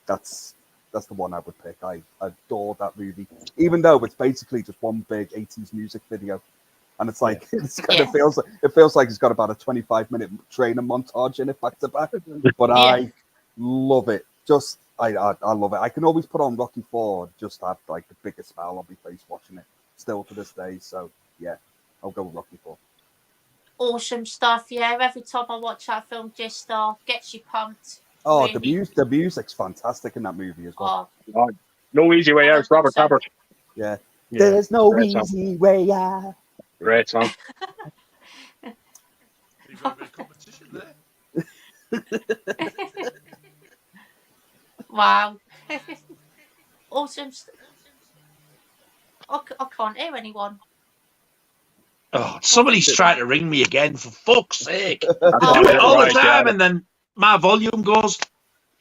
That's the one I would pick. I adore that movie, even though it's basically just one big 80s music video. And it's like it feels like it's got about a 25-minute training montage in it back to back. But I love it. I love it. I can always put on Rocky 4, just have like the biggest smile on my face watching it still to this day. So yeah, I'll go with Rocky 4. Awesome stuff. Yeah, every time I watch that film, just gets you pumped. Oh, really. the music's fantastic in that movie as well. No Easy Way Out, Robert 100%. Tabbert. Yeah. Yeah. There's no Great song. easy way out. Great song. You've got a bit of competition there. Wow. Awesome. I can't hear anyone. Oh, somebody's trying to ring me again, for fuck's sake. Do Oh, it all the right, time, yeah. and then my volume goes.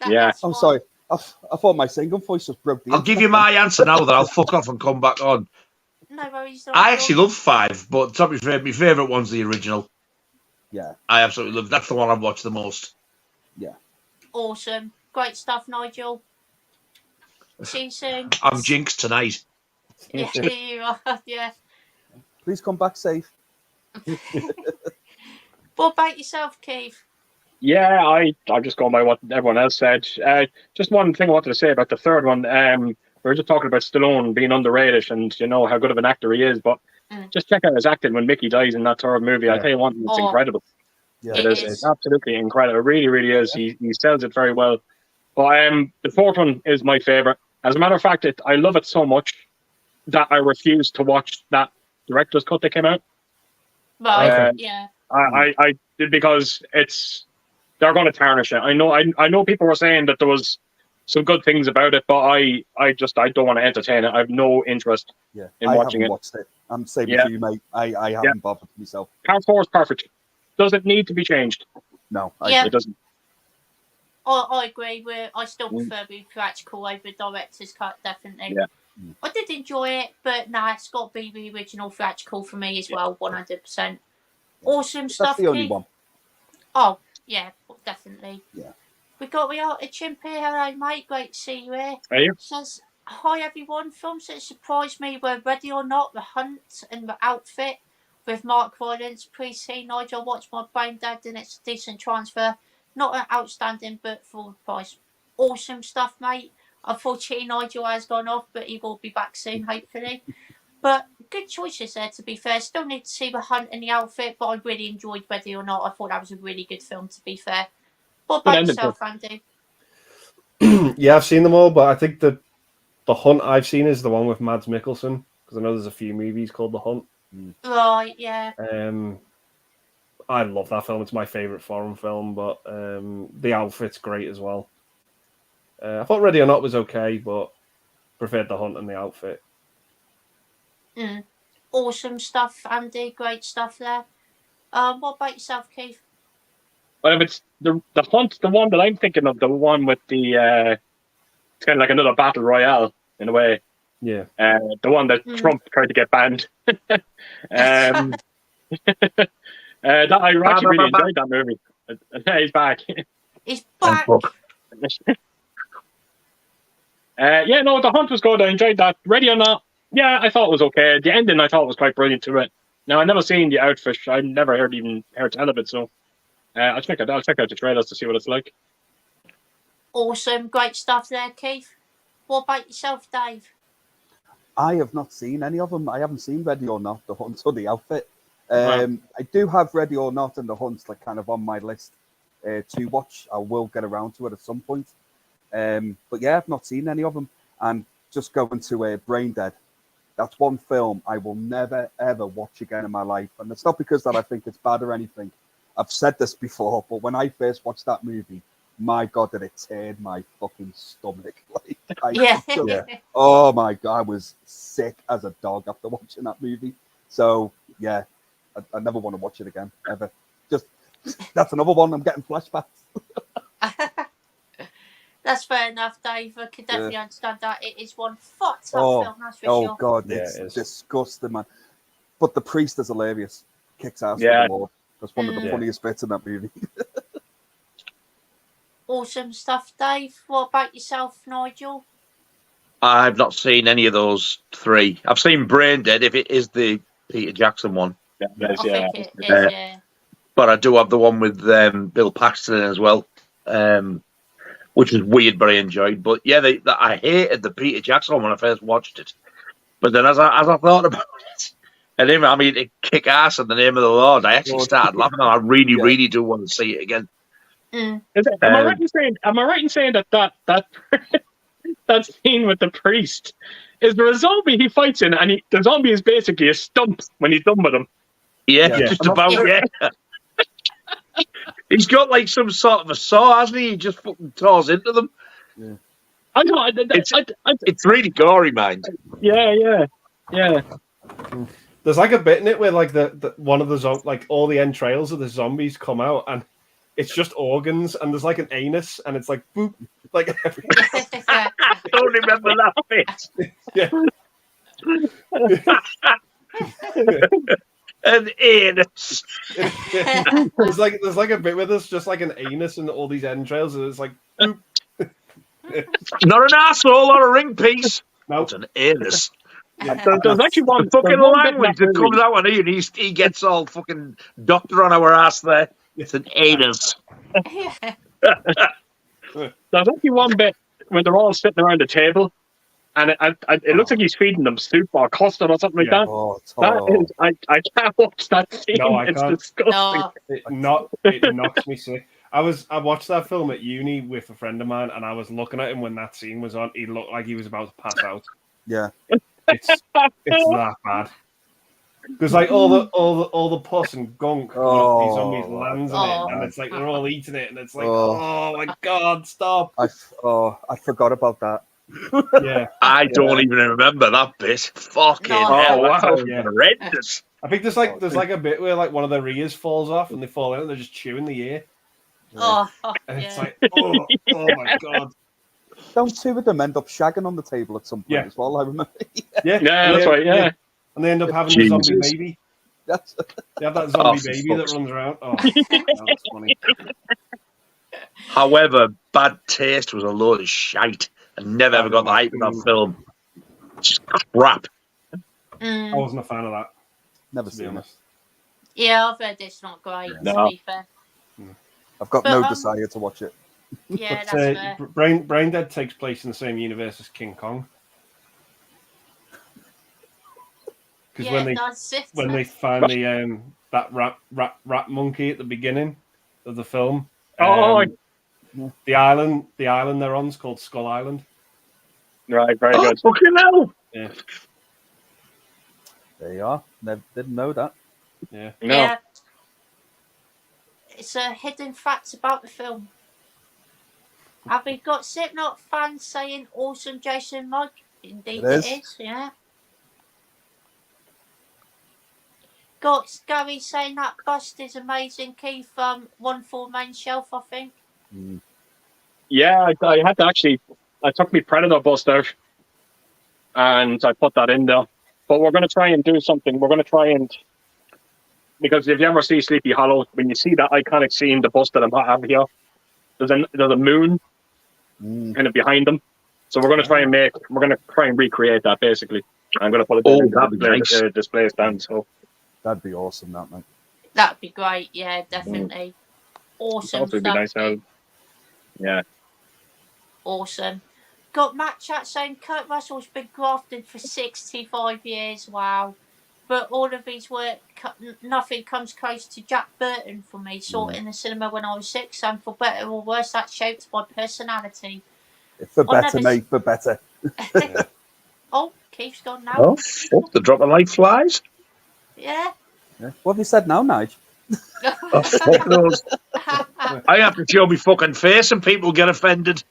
Yeah. that's I'm fine. sorry. I thought my single voice just broke the I'll give you internet. my answer now that I'll fuck off and come back on. No worries. I actually love 5, but to be fair, my favourite one's the original. Yeah. I absolutely love. That's the one I've watched the most. Yeah. Awesome. Great stuff, Nigel. See you soon. I'm jinxed tonight. Yeah, you are. Yeah. Please come back safe. What about yourself, Keith? Yeah, I'm just going by what everyone else said. Just one thing I wanted to say about the third one. We were just talking about Stallone being underrated and you know how good of an actor he is, but just check out his acting when Mickey dies in that third movie. I tell you what, it's incredible. Yeah. It is absolutely incredible. It really, really is. He sells it very well. But the fourth one is my favorite. As a matter of fact, I love it so much that I refuse to watch that director's cut that came out. Right. Yeah. I did because they're going to tarnish it. I know people were saying that there was some good things about it, but I don't want to entertain it. I have no interest in watching it. Watched it. I'm the same as you, mate. I haven't bothered myself. Part 4 is perfect. Does it need to be changed? No, it doesn't. I agree. I still prefer the theatrical over director's cut, definitely. Yeah. I did enjoy it, but it's got to be the original theatrical for me as well, 100%. Awesome stuff, That's the only Keith. one. Oh, yeah, definitely. Yeah. We got a chimp here. Hello, mate. Great to see you here. Are you? Says, hi, everyone. Films that surprised me were Ready or Not, The Hunt, and The Outfit with Mark Rylance. Please see Nigel watch my brain dead, and it's a decent transfer. Not an outstanding, but full price. Awesome stuff, mate. Unfortunately, Nigel has gone off, but he will be back soon, hopefully. But good choices there, to be fair. Still need to see The Hunt and The Outfit, but I really enjoyed Ready or Not. I thought that was a really good film, to be fair. What about yourself, Andy? Yeah, I've seen them all, but I think the Hunt I've seen is the one with Mads Mikkelsen, because I know there's a few movies called The Hunt. Right, yeah. I love that film. It's my favourite foreign film, but The Outfit's great as well. I thought Ready or Not was okay, but preferred The Hunt and The Outfit. Awesome stuff, Andy. Great stuff there. What about yourself, Keith? Well, if it's the Hunt, the one that I'm thinking of, the one with the it's kind of like another battle royale in a way. Yeah. The one that Trump tried to get banned. That I actually really enjoyed that movie. He's back. He's back. Yeah, no, The Hunt was good. I enjoyed that. Ready or Not, yeah, I thought it was okay. The ending I thought was quite brilliant to it. Now, I've never seen the Outfish. I never heard tell of it, so I'll check out the trailers to see what it's like. Awesome, great stuff there, Keith. What about yourself, Dave? I have not seen any of them. I haven't seen Ready or Not, The Hunt, or The Outfit. Wow. I do have Ready or Not and The Hunt like kind of on my list to watch. I will get around to it at some point. But yeah, I've not seen any of them. And just going to Brain Dead. That's one film I will never, ever watch again in my life. And it's not because that I think it's bad or anything. I've said this before, but when I first watched that movie, my God, did it turn my fucking stomach. Oh my God, I was sick as a dog after watching that movie. So yeah, I never want to watch it again, ever. Just, that's another one. I'm getting flashbacks. That's fair enough, Dave. I can definitely understand that. It is one fucked up film, that's for sure. Oh God, it's disgusting, man. But the priest is hilarious. Kicks ass for the Lord. That's one of the funniest bits in that movie. Awesome stuff, Dave. What about yourself, Nigel? I've not seen any of those three. I've seen Brain Dead, if it is the Peter Jackson one. I think it is, yeah. But I do have the one with Bill Paxton as well, which is weird, but I enjoyed. But yeah, I hated the Peter Jackson one when I first watched it. But then as I thought about it, and I mean, it kick ass in the name of the Lord, I actually started laughing, and I really, really do want to see it again. Mm. Am I right in saying that that scene with the priest is there a zombie he fights in, and the zombie is basically a stump when he's done with him? Yeah. Just about. Yeah. He's got like some sort of a saw, hasn't he? He just fucking toss into them. Yeah. I know. It's really gory, mind. Yeah. There's like a bit in it where like the one of the like all the entrails of the zombies come out, and it's just organs, and there's like an anus, and it's like boop, like. I don't remember that bit. Yeah. An anus. There's like a bit where there's just like an anus and all these entrails, and it's like boop. Not an asshole or a ring piece. No, it's an anus. There's actually one fucking language that comes out on here, and he gets all fucking doctor on our ass there. It's an anus. There's actually one bit when they're all sitting around the table, and it looks like he's feeding them soup or custard or something like that. I can't watch that scene. No, I it's can't. disgusting. It knocks me sick. I watched that film at uni with a friend of mine, and I was looking at him when that scene was on. He looked like he was about to pass out. Yeah, it's that bad. Because like all the pus and gunk, these zombies lands in it, and it's like they're all eating it, and it's like, oh my God, stop! I forgot about that. Yeah, I don't even remember that bit. Fucking hell! Wow, horrendous. I think there's like a bit where like one of their ears falls off, and they fall in, and they're just chewing the ear. And it's like, oh my God! Don't two of them end up shagging on the table at some point as well? I remember. Yeah, that's right. Yeah. And they end up having a zombie baby. They have that zombie baby that runs around. Oh, that's funny. However, Bad Taste was a load of shite. I never ever got the hype of that film. Just crap. I wasn't a fan of that. Never seen it. Yeah, I've heard it's not great, to be fair. I've got no desire to watch it. Yeah, that's fair. Brain Dead takes place in the same universe as King Kong. Because when they find that rat monkey at the beginning of the film, the island they're on is called Skull Island. Right, very good. Fucking hell! Yeah. There you are. Never didn't know that. Yeah. No. Yeah. It's a hidden facts about the film. Have we got Slipknot fans saying awesome Jason Mike? Indeed it is, yeah. Got Gary saying that bust is amazing, Keith. One for main shelf, I think. Yeah, I had to actually. I took my Predator bust out, and I put that in there. But we're going to try and do something. We're going to try and because if you ever see Sleepy Hollow, when you see that iconic scene, the bust that I have here, there's a moon kind of behind them. So we're going to try and recreate that basically. I'm going to put it in the display stand. So That'd be awesome, that, mate. That'd be great. Yeah, definitely. Awesome Also, it'd be stuff. nice how. Yeah. Awesome. Got Matt Chat saying Kurt Russell's been grafted for 65 years. Wow. But all of his work, nothing comes close to Jack Burton for me. Saw it in the cinema when I was 6, and for better or worse, that shaped my personality. For better, mate, for better. Oh, Keith's gone now. Oh, fuck, the drop of light flies. Yeah. What have you said now, Nigel? Oh, fuck those. I have to show my fucking face and people get offended.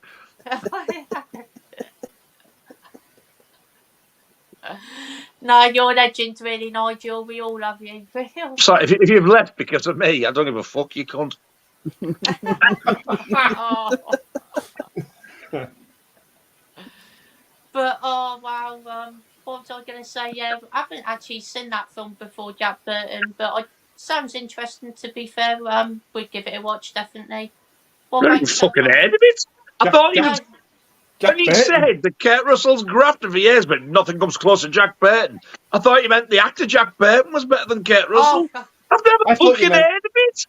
No, you're a legend, really, Nigel. We all love you. So if you've left because of me, I don't give a fuck, you cunt. But oh wow, what was I going to say? Yeah, I haven't actually seen that film before, Jack Burton, but sounds interesting. To be fair, we'd give it a watch definitely. What Very about you, fucking Duncan? head of it. I thought he was. Jack When he Burton. said that Kurt Russell's grafted for years, but nothing comes close to Jack Burton, I thought you meant the actor Jack Burton was better than Kurt Russell. Oh, I've never I thought you fucking meant- heard of it.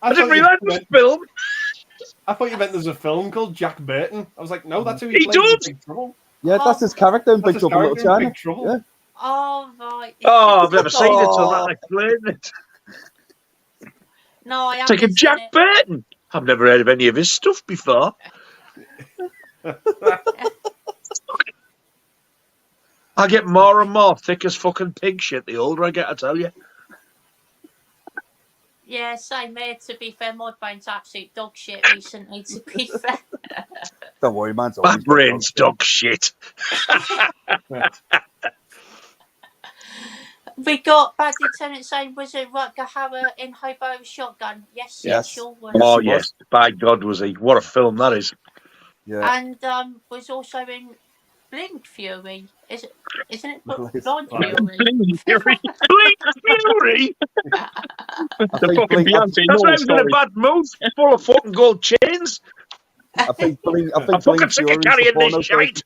I didn't thought you realise it was meant- film. I thought you meant there's a film called Jack Burton. I was like, no, that's who he He plays in does. Big Trouble. Yeah, that's his character in That's Big his Trouble in Little character in China. Big Trouble. Yeah. oh right. Oh, I've never seen it, so that explains it. No, I It's haven't like a seen Jack it. Burton. I've never heard of any of his stuff before. I get more and more thick as fucking pig shit the older I get, I tell you. Yeah, same here. To be fair, my brain's absolute dog shit recently. To be fair. Don't worry, man's My always brain's dog shit. We got Badly Tennant saying, was it Rutger Hauer in Hobo Shotgun? Yes, Yes. sure was. Oh, he was. yes. By God, was he. What a film that is. Yeah. And was also in Blink Fury. Isn't it? Blind Right. Fury. Blink Fury! I The think fucking Blink, Beyonce That's why Noel he was in a story. bad mood, full of fucking gold chains. I think I'm Blink fucking sick of Fury's carrying the porno this shite.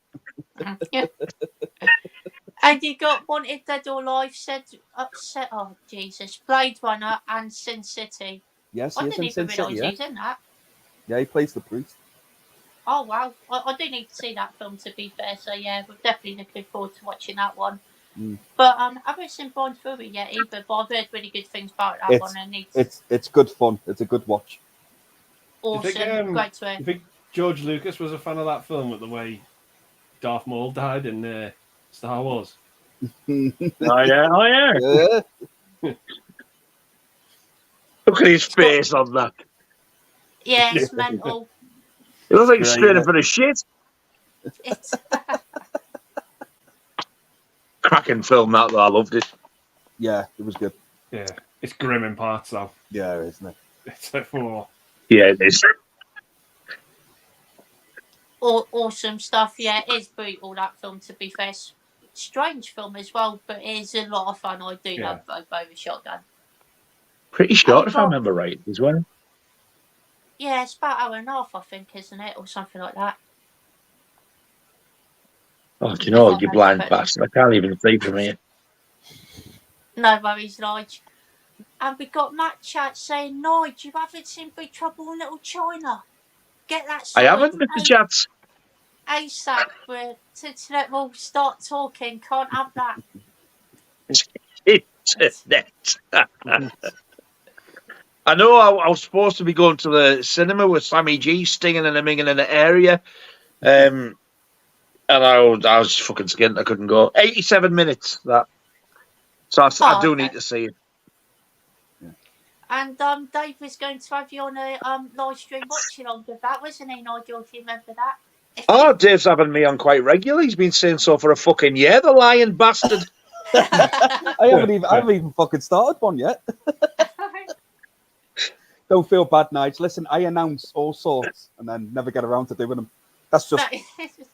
And you got Wanted Dead or Alive, said upset. Oh Jesus, Blade Runner and Sin City. Yes, I he is didn't in even Sin realise City, yeah. he's in that. Yeah, he plays the priest. Oh wow, I do need to see that film. To be fair, so yeah, we're definitely looking forward to watching that one. But I haven't seen Blind Fury yet either. But I've heard really good things about that one, and It's good fun. It's a good watch. awesome. You think, Great to hear. you think George Lucas was a fan of that film with the way Darth Maul died in Star Wars? Oh yeah. Yeah. Look at his face on that. Yeah, it's mental. It looks like he's Yeah, straight yeah. in for the shit. It's Cracking film, that, though. I loved it. Yeah, it was good. Yeah, it's grim in parts though. Yeah, isn't it? It's like, oh, Yeah, it is. awesome stuff. Yeah, it is brutal, that film, to be fair. Strange film as well, but it is a lot of fun. I do love Boba Shotgun. Pretty short, if I remember right, as well. Yeah, it's about an hour and a half, I think, isn't it? Or something like that. Oh, do you know, you blind bastard. I can't even see from here. No worries, Nige. And we got Matt Chat saying, Nige, you haven't seen Big Trouble in Little China. Get that I haven't, sorted Mr. Chats. ASAP. To let we'll start talking. Can't have that. Internet. I know I was supposed to be going to the cinema with Sammy G stinging and a minging in the area. And I was fucking skint. I couldn't go. 87 minutes, that. So I do need to see it. And Dave was going to have you on a live stream watching on with that, wasn't he, Nigel, if you remember that? Oh, Dave's having me on quite regularly. He's been saying so for a fucking year, the lying bastard. I haven't even fucking started one yet. Don't feel bad, Nigel. Listen, I announce all sorts and then never get around to doing them. That's just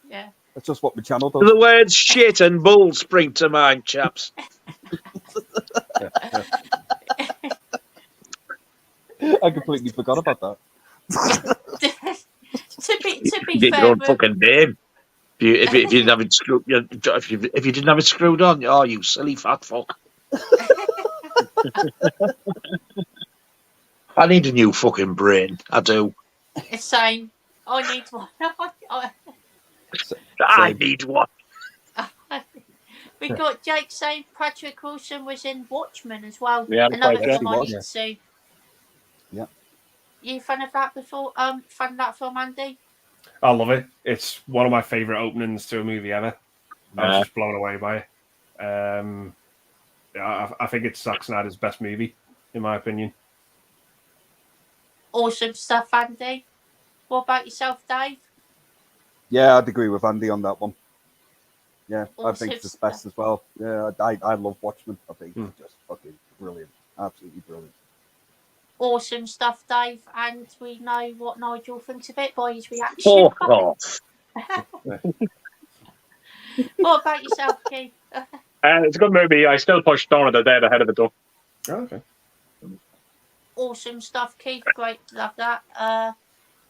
Yeah. that's just what my channel does. The words shit and bull spring to mind, chaps. I completely forgot about that. to be You get fair, your own fucking name. If you didn't have it screwed, if you didn't have it screwed on, oh, you silly fat fuck. I need a new fucking brain. I do. The same. I need one. I need one. We got Jake saying Patrick Wilson was in Watchmen as well. Yeah, Another quite, film I was. need to see. Yeah. You fan of that before? Fan of that film, Andy? I love it. It's one of my favourite openings to a movie ever. I was just blown away by it. I think it's Zack Snyder's best movie, in my opinion. Awesome stuff, Andy. What about yourself, Dave? Yeah, I'd agree with Andy on that one. Yeah, I Awesome think it's stuff. best as well. Yeah, I love Watchmen. I think it's just fucking brilliant. Absolutely brilliant. Awesome stuff, Dave. And we know what Nigel thinks of it by his reaction. Fuck off. What about yourself, Keith? It's a good movie. I still push Dawn of the Dead ahead of it, though. Oh, okay. Awesome stuff, Keith. Great, love that.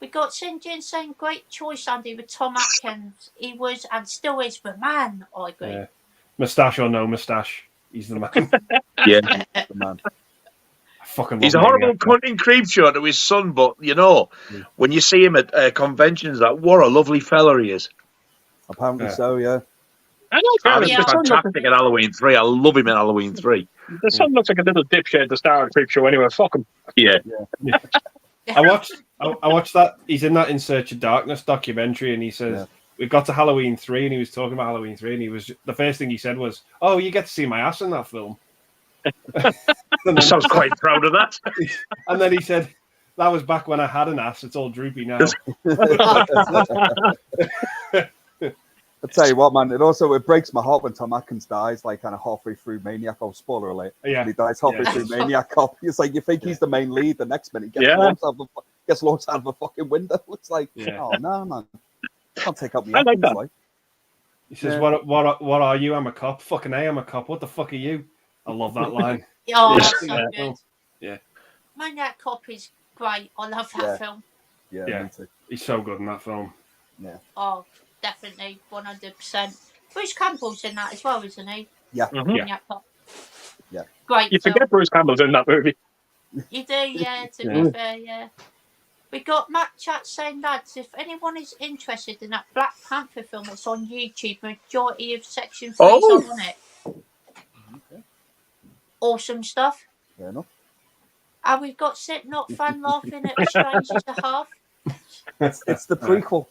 We got Sinjin saying great choice, Andy, with Tom Atkins. He was and still is, but man, I agree. Yeah. Moustache or no moustache, he's the man. Yeah. The man. I fucking He's love a horrible Maniac. cunting creep show to his son, but you know, when you see him at conventions, like what a lovely fella he is. Apparently Yeah. so, yeah. I know, fairness, Yeah. the son looks Fantastic at Halloween 3. I love him in Halloween 3. the son looks like a little dipshit at the start of the creep show anyway. Fuck him. Yeah. I watched that. He's in that In Search of Darkness documentary, and he says we got to Halloween 3, and he was talking about Halloween 3, and he was the first thing he said was, "Oh, you get to see my ass in that film." He sounds quite proud of that. And then he said, "That was back when I had an ass. It's all droopy now." I tell you what, man. It breaks my heart when Tom Atkins dies, like kind of halfway through Maniac. Oh, spoiler alert! Yeah. And he dies halfway Yeah. through Maniac. It's like you think he's the main lead. The next minute, he Yeah. gets launched out of a fucking window. It's like, Yeah. oh no, man, can't take up the I like Atkins, that. like. He says, Yeah. "What are you? I'm a cop. Fucking A, I'm a cop. What the fuck are you?" I love that line. Oh, Yeah. that's so Yeah. good. Yeah. Maniac Cop is great. I love that Yeah. film. Yeah, Yeah. me too. He's so good in that film. Oh, definitely, 100%. Bruce Campbell's in that as well, isn't he? Yeah. Mhm. Maniac Cop. Yeah. Great You film. forget Bruce Campbell's in that movie. You do, yeah, to Yeah. be fair, yeah. We got Matt Chat saying, lads, if anyone is interested in that Black Panther film, it's on YouTube. Majority of Section 3 is Oh. on it. Awesome stuff. Fair enough. And we've got Slipknot fan laughing at Strange as a Half. It's the prequel.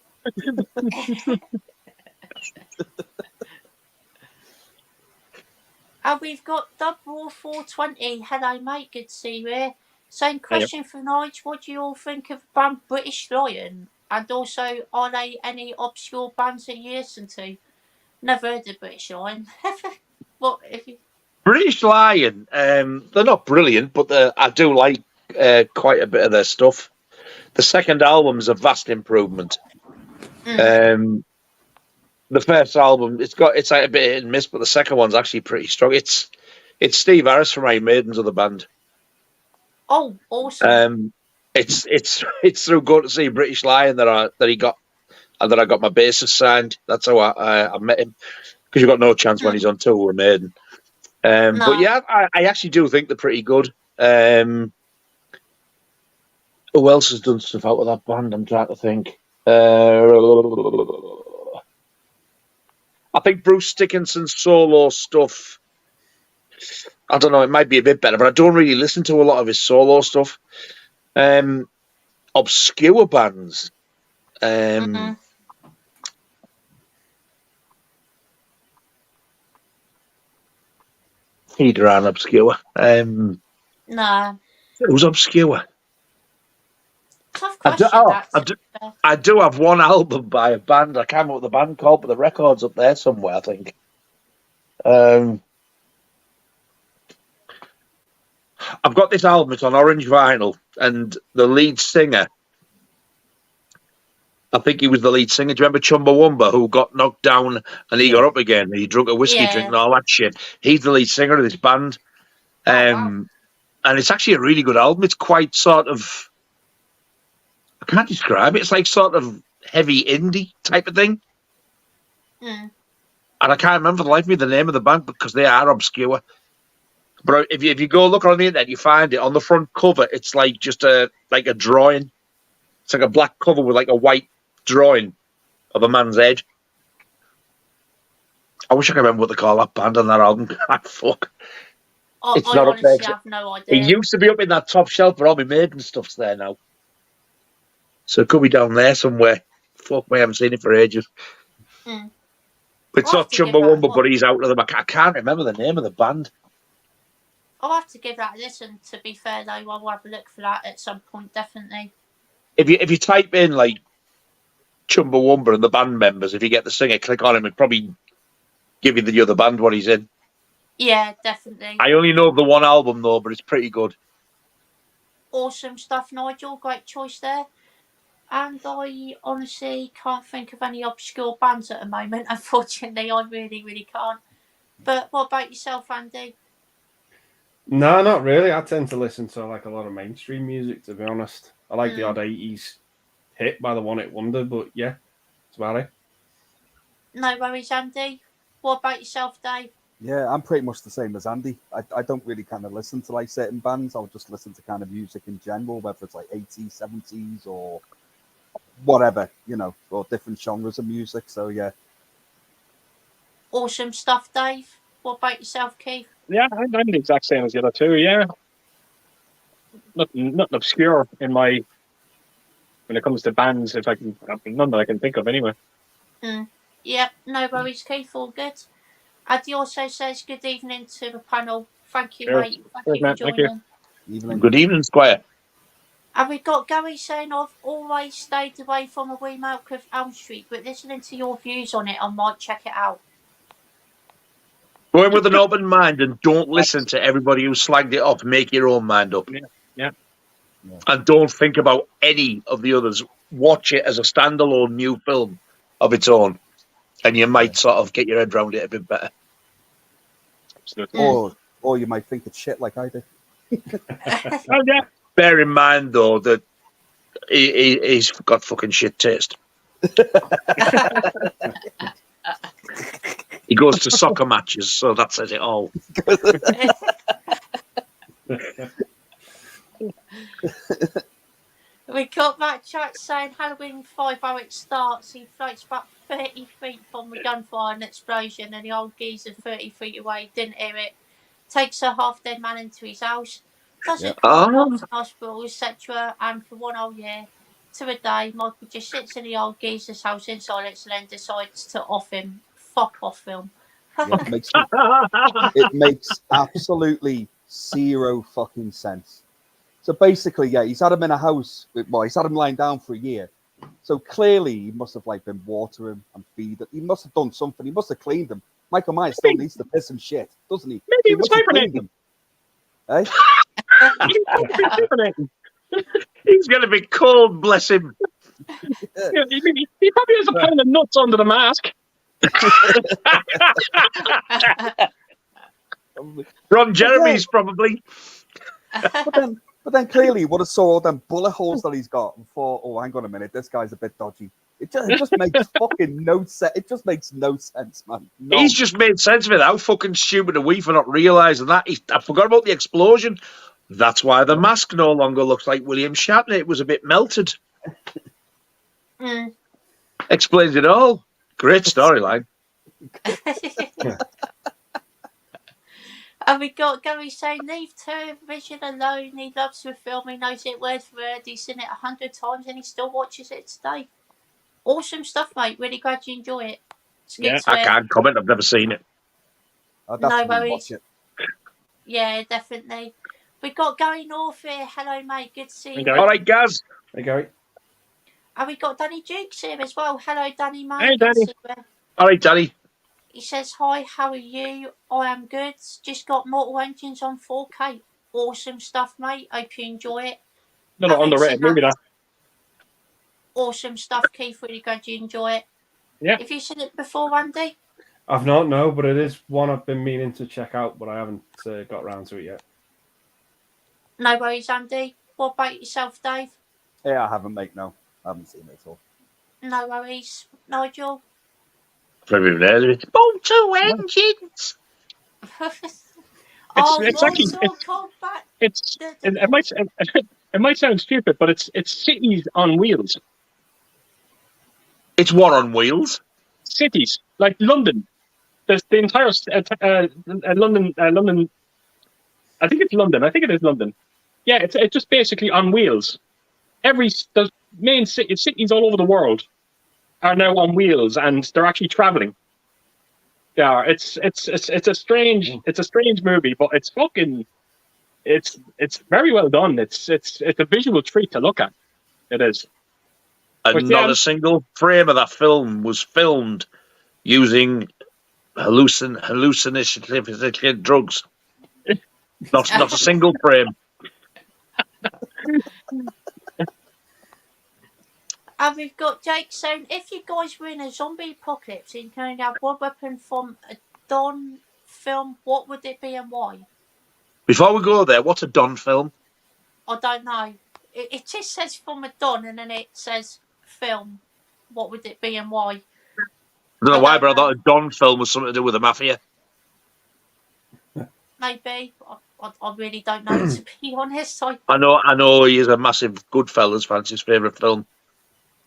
And we've got Dub Raw 420. Hello, mate. Good to see you here. Same question for Nigel. What do you all think of the band British Lion? And also, are they any obscure bands that you listen to? Never heard of British Lion. What if you? British Lion, they're not brilliant, but I do like quite a bit of their stuff. The second album's a vast improvement. The first album, it's like a bit hit and miss, but the second one's actually pretty strong. It's Steve Harris from Iron Maiden's other band. Oh, awesome! It's through going to see British Lion that I got my bassist signed. That's how I met him, because you've got no chance when he's on tour with Maiden. No. But yeah, I actually do think they're pretty good. Who else has done stuff out with that band? I'm trying to think. I think Bruce Dickinson's solo stuff, I don't know, it might be a bit better, but I don't really listen to a lot of his solo stuff. Obscure bands. Either are obscure. No. Who's obscure? Tough I do, question. I do have one album by a band. I can't remember what the band called, but the record's up there somewhere, I think. I've got this album. It's on orange vinyl, and the lead singer, I think he was the lead singer. Do you remember Chumbawamba, who got knocked down and he got up again? He drunk a whiskey drink and all that shit. He's the lead singer of this band. Wow. And it's actually a really good album. It's quite sort of, I can't describe it. It's like sort of heavy indie type of thing. And I can't remember for the life of me the name of the band because they are obscure. But if you go look on the internet, you find it on the front cover. It's like just a drawing. It's like a black cover with like a white drawing of a man's head. I wish I could remember what they call that band on that album. Fuck. It's I not up there. honestly have no It idea. used to be up in that top shelf, but all my Maiden stuff's there now. So it could be down there somewhere. Fuck me, I haven't seen it for ages. Mm. It's I'll not have to give Chumbawamba, that- but he's out of them. I can't remember the name of the band. I'll have to give that a listen. To be fair, though, I'll have a look for that at some point, definitely. If you type in like Chumbawamba and the band members, if you get the singer, click on him, it'd probably give you the other band what he's in. Yeah, definitely. I only know the one album though, but it's pretty good. Awesome stuff, Nigel. Great choice there. And I honestly can't think of any obscure bands at the moment. Unfortunately, I really, really can't. But what about yourself, Andy? No, not really. I tend to listen to like a lot of mainstream music, to be honest. I like the odd 80s hit by the One Hit Wonder, but yeah, that's about it. No worries, Andy. What about yourself, Dave? Yeah, I'm pretty much the same as Andy. I don't really kind of listen to like certain bands. I'll just listen to kind of music in general, whether it's like 80s, 70s, or whatever, or different genres of music. So yeah. Awesome stuff, Dave. What about yourself, Keith? Yeah, I'm the exact same as the other two. Yeah, nothing obscure in my when it comes to bands. If I can, none that I can think of anyway. Yep, no worries, Keith. All good. And he also says good evening to the panel. Thank you, Cheers. mate. Thank Cheers, you for mate. Thank you. joining. Evening. Good evening, Squire. And we've got Gary saying I've always stayed away from a remake of Elm Street, but listening to your views on it, I might check it out. Go in with an open mind and don't listen to everybody who slagged it off. Make your own mind up. Yeah. And don't think about any of the others. Watch it as a standalone new film of its own, and you might sort of get your head around it a bit better. Absolutely. Or you might think it's shit like I did. Oh yeah. Bear in mind, though, that he's got fucking shit taste. He goes to soccer matches, so that says it all. We got that chat saying Halloween 5 how it starts. He floats about 30 feet from the gunfire and explosion, and the old geezer 30 feet away didn't hear it. Takes a half dead man into his house, doesn't call him off to hospital, etc. And for 1 whole year to a day, Michael just sits in the old geezer's house in silence and then decides to off him. Fuck off film. Yeah, it makes absolutely zero fucking sense. So basically, yeah, he's had him in a house. He's had him lying down for a year. So clearly, he must have like been watering and feeding. He must have done something. He must have cleaned them. Michael Myers still needs to piss and shit, doesn't he? Maybe he was hibernating. Hey? He's going to be cold, bless him. Yeah, he probably has a pound of nuts under the mask. Ron Jeremy's probably. But then clearly, he would have saw all them bullet holes that he's got and thought, "Oh, hang on a minute, this guy's a bit dodgy." It just makes fucking no sense. It just makes no sense, man. No. He's just made sense of it. How fucking stupid are we for not realising that? I forgot about the explosion. That's why the mask no longer looks like William Shatner. It was a bit melted. Explains it all. Great storyline. And we got Gary saying, leave television alone. He loves the film. He knows it word for word. He's seen it 100 times and he still watches it today. Awesome stuff, mate. Really glad you enjoy it. Yeah, I can't comment. I've never seen it. No worries. Yeah, definitely. We got Gary North here. Hello, mate. Good to see you. All right, Gaz. Hey, Gary. And we got Danny Dukes here as well. Hello, Danny, mate. Hey, Danny. All right, Danny. He says, hi, how are you? I am good. Just got Mortal Engines on 4K. Awesome stuff, mate. Hope you enjoy it. Another underrated movie, that. Awesome stuff, Keith. Really glad you enjoy it. Yeah. Have you seen it before, Andy? I've not, no, but it is one I've been meaning to check out, but I haven't got around to it yet. No worries, Andy. What about yourself, Dave? Yeah, I haven't, mate. No, I haven't seen it at all. No worries. Nigel? Motor engines. Oh, it's actually Mortal Kombat. it might sound stupid, but it's cities on wheels. It's what on wheels? Cities like London. There's the entire London. London. I think it's London. I think it is London. Yeah, it's just basically on wheels. The main cities all over the world are now on wheels, and they're actually traveling. Yeah, it's a strange movie, but it's very well done. It's a visual treat to look at. It is. And But not yeah, a single frame of that film was filmed using hallucinogenic drugs. Not a single frame. And we've got Jake saying, if you guys were in a zombie apocalypse and you can only have one weapon from a Don film, what would it be and why? Before we go there, what's a Don film? I don't know. It just says from a Don and then it says film. What would it be and why? I don't know why, but I thought a Don film was something to do with the mafia. Maybe. I really don't know, to be honest. I know he is a massive Goodfellas fan. It's his favourite film.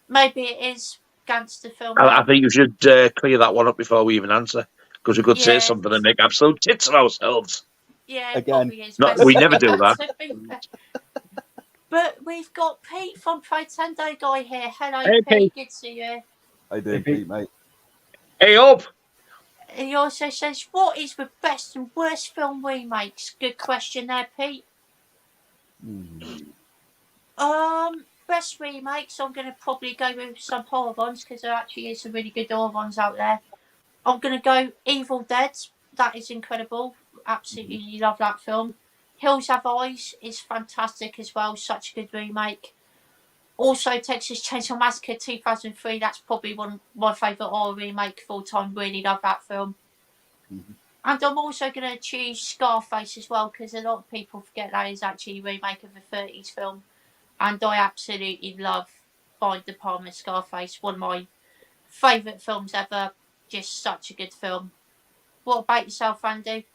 Maybe it is gangster film. I think you should clear that one up before we even answer, because we could say something and make absolute tits of ourselves. Yeah, Again. probably is. We never do that. But we've got Pete from Pretendo Guy here. Hello, Hey, Pete. Good to see you. I do, Pete, mate. Hey up! He also says, what is the best and worst film remakes? Good question there, Pete. Best remakes, I'm going to probably go with some horror ones because there actually is some really good horror ones out there. I'm going to go Evil Dead. That is incredible. Absolutely love that film. Hills Have Eyes is fantastic as well. Such a good remake. Also, Texas Chainsaw Massacre 2003. That's probably one of my favourite horror remake of all time. Really love that film. Mm-hmm. And I'm also going to choose Scarface as well because a lot of people forget that is actually a remake of a 30s film. And I absolutely love Brian De Palma's Scarface. One of my favourite films ever. Just such a good film. What about yourself, Andy?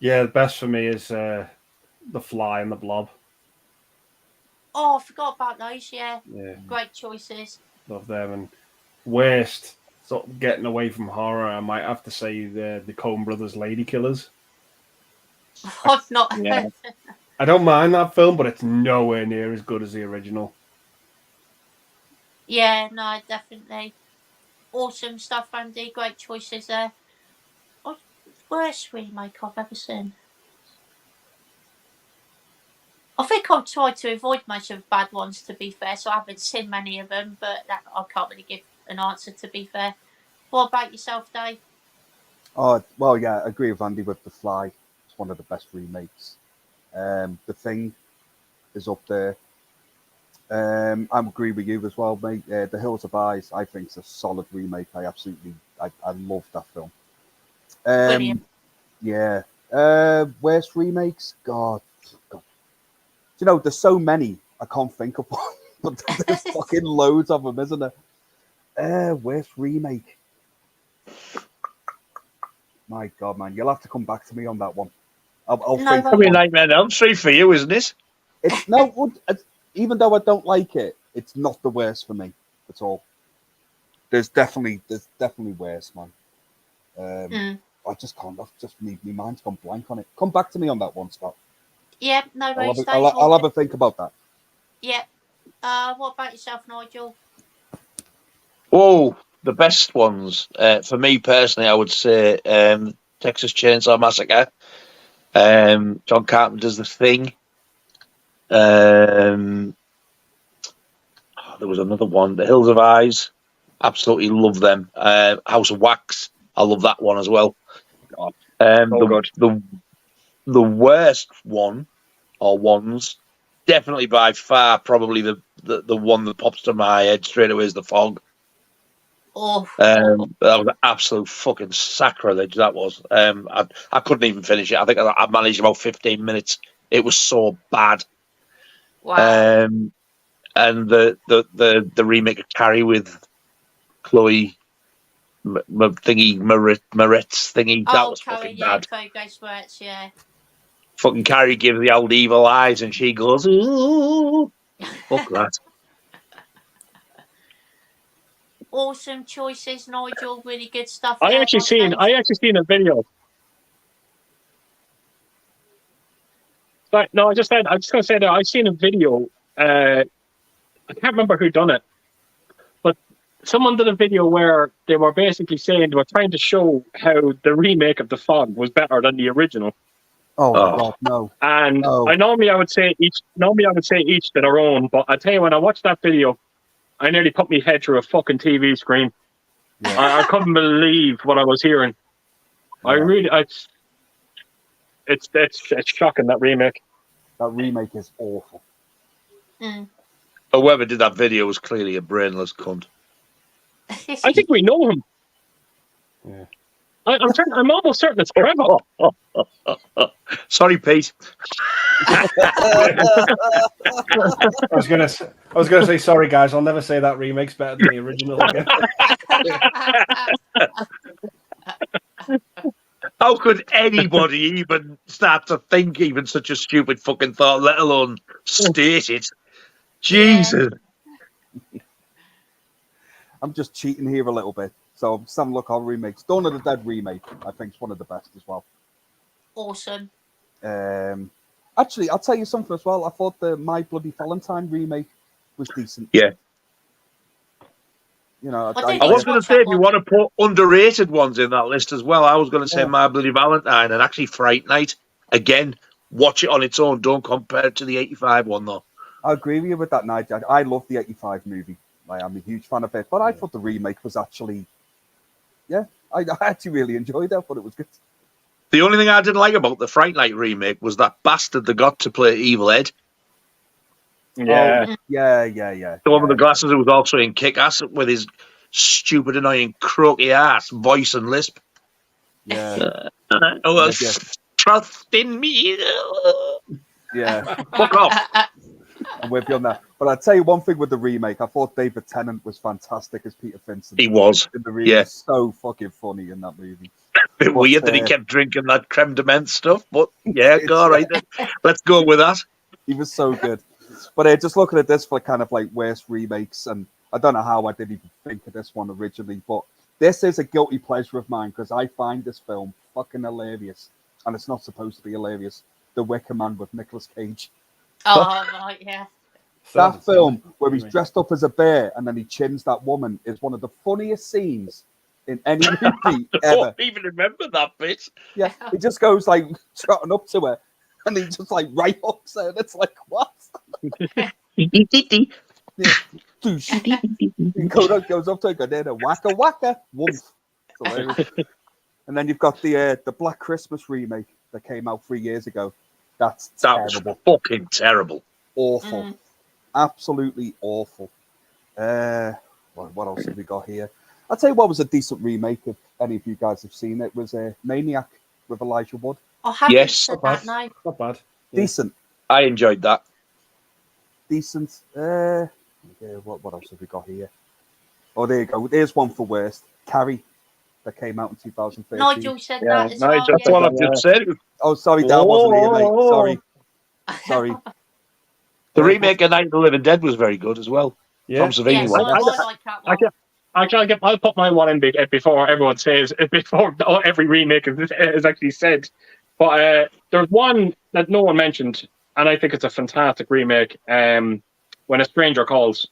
Yeah, the best for me is The Fly and The Blob. Oh, I forgot about those. Yeah. Great choices. Love them. And worst, sort of getting away from horror, I might have to say the Coen Brothers Lady Killers. I've not Yeah. I don't mind that film, but it's nowhere near as good as the original. Yeah, no, definitely. Awesome stuff, Andy. Great choices there. Worst remake I've ever seen. I think I've tried to avoid most of the bad ones, to be fair, so I haven't seen many of them, but I can't really give an answer, to be fair. What about yourself, Dave? Oh, well, yeah, I agree with Andy with The Fly. It's one of the best remakes. The Thing is up there. I agree with you as well, mate. The Hills of Eyes, I think, is a solid remake. I love that film. Brilliant. Yeah. Worst remakes? God. You know, there's so many I can't think of one, but there's fucking loads of them, isn't there? Worst remake? My God, man, you'll have to come back to me on that one. I'll think. Probably Nightmare on Elm Street for you, isn't it? Even though I don't like it, it's not the worst for me at all. There's definitely worse, man. I just can't. My mind's gone blank on it. Come back to me on that one, Scott. Yeah, no worries. I'll have a think about that. Yeah. What about yourself, Nigel? Oh, the best ones. For me personally, I would say Texas Chainsaw Massacre. John Carpenter's The Thing. There was another one, The Hills of Eyes. Absolutely love them. House of Wax. I love that one as well. Good. The worst one or ones, definitely by far, probably the one that pops to my head straight away is The Fog. Oh. That was absolute fucking sacrilege. That was. I couldn't even finish it. I think I managed about 15 minutes. It was so bad. Wow. And the remake of Carrie with Chloe Moritz thingy. That was Carrie, fucking yeah, bad. Chloe Grace Moretz, yeah. Fucking Carrie gives the old evil eyes, and she goes, "Ooh, fuck that." Awesome choices, Nigel. Really good stuff. I there, actually my friend. seen a video. Sorry, no, I was just gonna say that I seen a video. I can't remember who done it, but someone did a video where they were basically saying they were trying to show how the remake of The Fog was better than the original. Oh, Oh. God, no. And Oh. I normally would say each to their own, but I tell you, when I watched that video, I nearly put my head through a fucking TV screen. Yeah. I couldn't believe what I was hearing. Yeah. It's shocking, that remake. That remake is awful. Whoever did that video was clearly a brainless cunt. I think we know him. Yeah. I'm almost certain it's Trevor. Sorry, Pete. I was gonna say sorry, guys. I'll never say that remake's better than the original again. How could anybody even start to think even such a stupid fucking thought, let alone state it? Jesus. I'm just cheating here a little bit. So some look on remakes. Dawn of the Dead remake, I think, is one of the best as well. Awesome. Actually, I'll tell you something as well. I thought the My Bloody Valentine remake was decent. Yeah. You know, I was going to say, if you want to put underrated ones in that list as well, I was going to say My Bloody Valentine and actually Fright Night. Again, watch it on its own. Don't compare it to the 85 one, though. I agree with you with that, Nigel. I love the 85 movie. I'm a huge fan of it. But I thought the remake was actually... Yeah, I actually really enjoyed it. I thought it was good. The only thing I didn't like about the Fright Night remake was that bastard they got to play Evil Ed. Yeah. Oh, yeah. The one with the glasses who was also in Kick-Ass with his stupid, annoying, croaky ass voice and lisp. Yeah. Trust in me. Yeah. Fuck off. I'm with you on that. But I'll tell you one thing with the remake. I thought David Tennant was fantastic as Peter Vincent. He was. In the remake. Yeah. So fucking funny in that movie. Bit weird that he kept drinking that creme de menthe stuff, but yeah, all right then. Let's go with that. He was so good. But just looking at this for kind of like worst remakes, and I don't know how I didn't even think of this one originally, but this is a guilty pleasure of mine because I find this film fucking hilarious, and it's not supposed to be hilarious. The Wicker Man with Nicolas Cage. Oh, right, yeah. That film where he's dressed up as a bear and then he chins that woman is one of the funniest scenes in any movie I ever. don't even remember that bit. Yeah, he just goes like trotting up to her and he just like right hooks her. And it's like, what? Yeah. He goes up to her, goes there, waka waka, woof. And then you've got the Black Christmas remake that came out 3 years ago. That terrible. Was fucking terrible. Awful. Absolutely awful. What else have we got here? I'll tell you what was a decent remake, if any of you guys have seen it, was Maniac with Elijah Wood. I haven't said that, no. Not bad. Decent. I enjoyed that. Decent. What else have we got here? Oh, there you go. There's one for worst. Carrie, that came out in 2013. Nigel said that as well. That's what I've just said. Oh, sorry, that wasn't here, mate. Sorry. The remake of Night of the Living Dead was very good as well. Yeah. From Savini. Yes, I like that one. I'll put my one in before everyone says, before every remake is actually said. But there's one that no one mentioned, and I think it's a fantastic remake. When a Stranger Calls.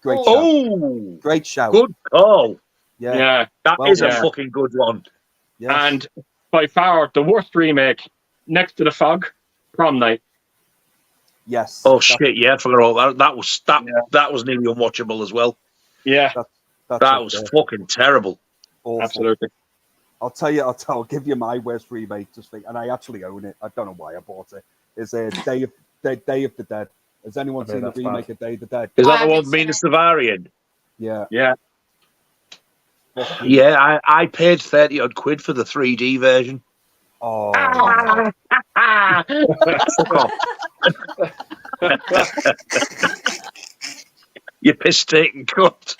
Great shout. Oh, great shout. Good call. Yeah, that is a fucking good one. Yes. And by far the worst remake, next to The Fog, Prom Night. Yes. Oh shit! Yeah, I forgot all that. That was nearly unwatchable as well. Yeah, that was fucking terrible. Awful. Absolutely. I'll tell you. I'll give you my worst remake. And I actually own it. I don't know why I bought it. It's Day of the Dead. Has anyone seen the remake of Day of the Dead? Is that the one with Mina Savarian? Yeah. Yeah. Yeah, I paid 30 odd quid for the 3D version. Oh. Fuck off. You piss taking cunt.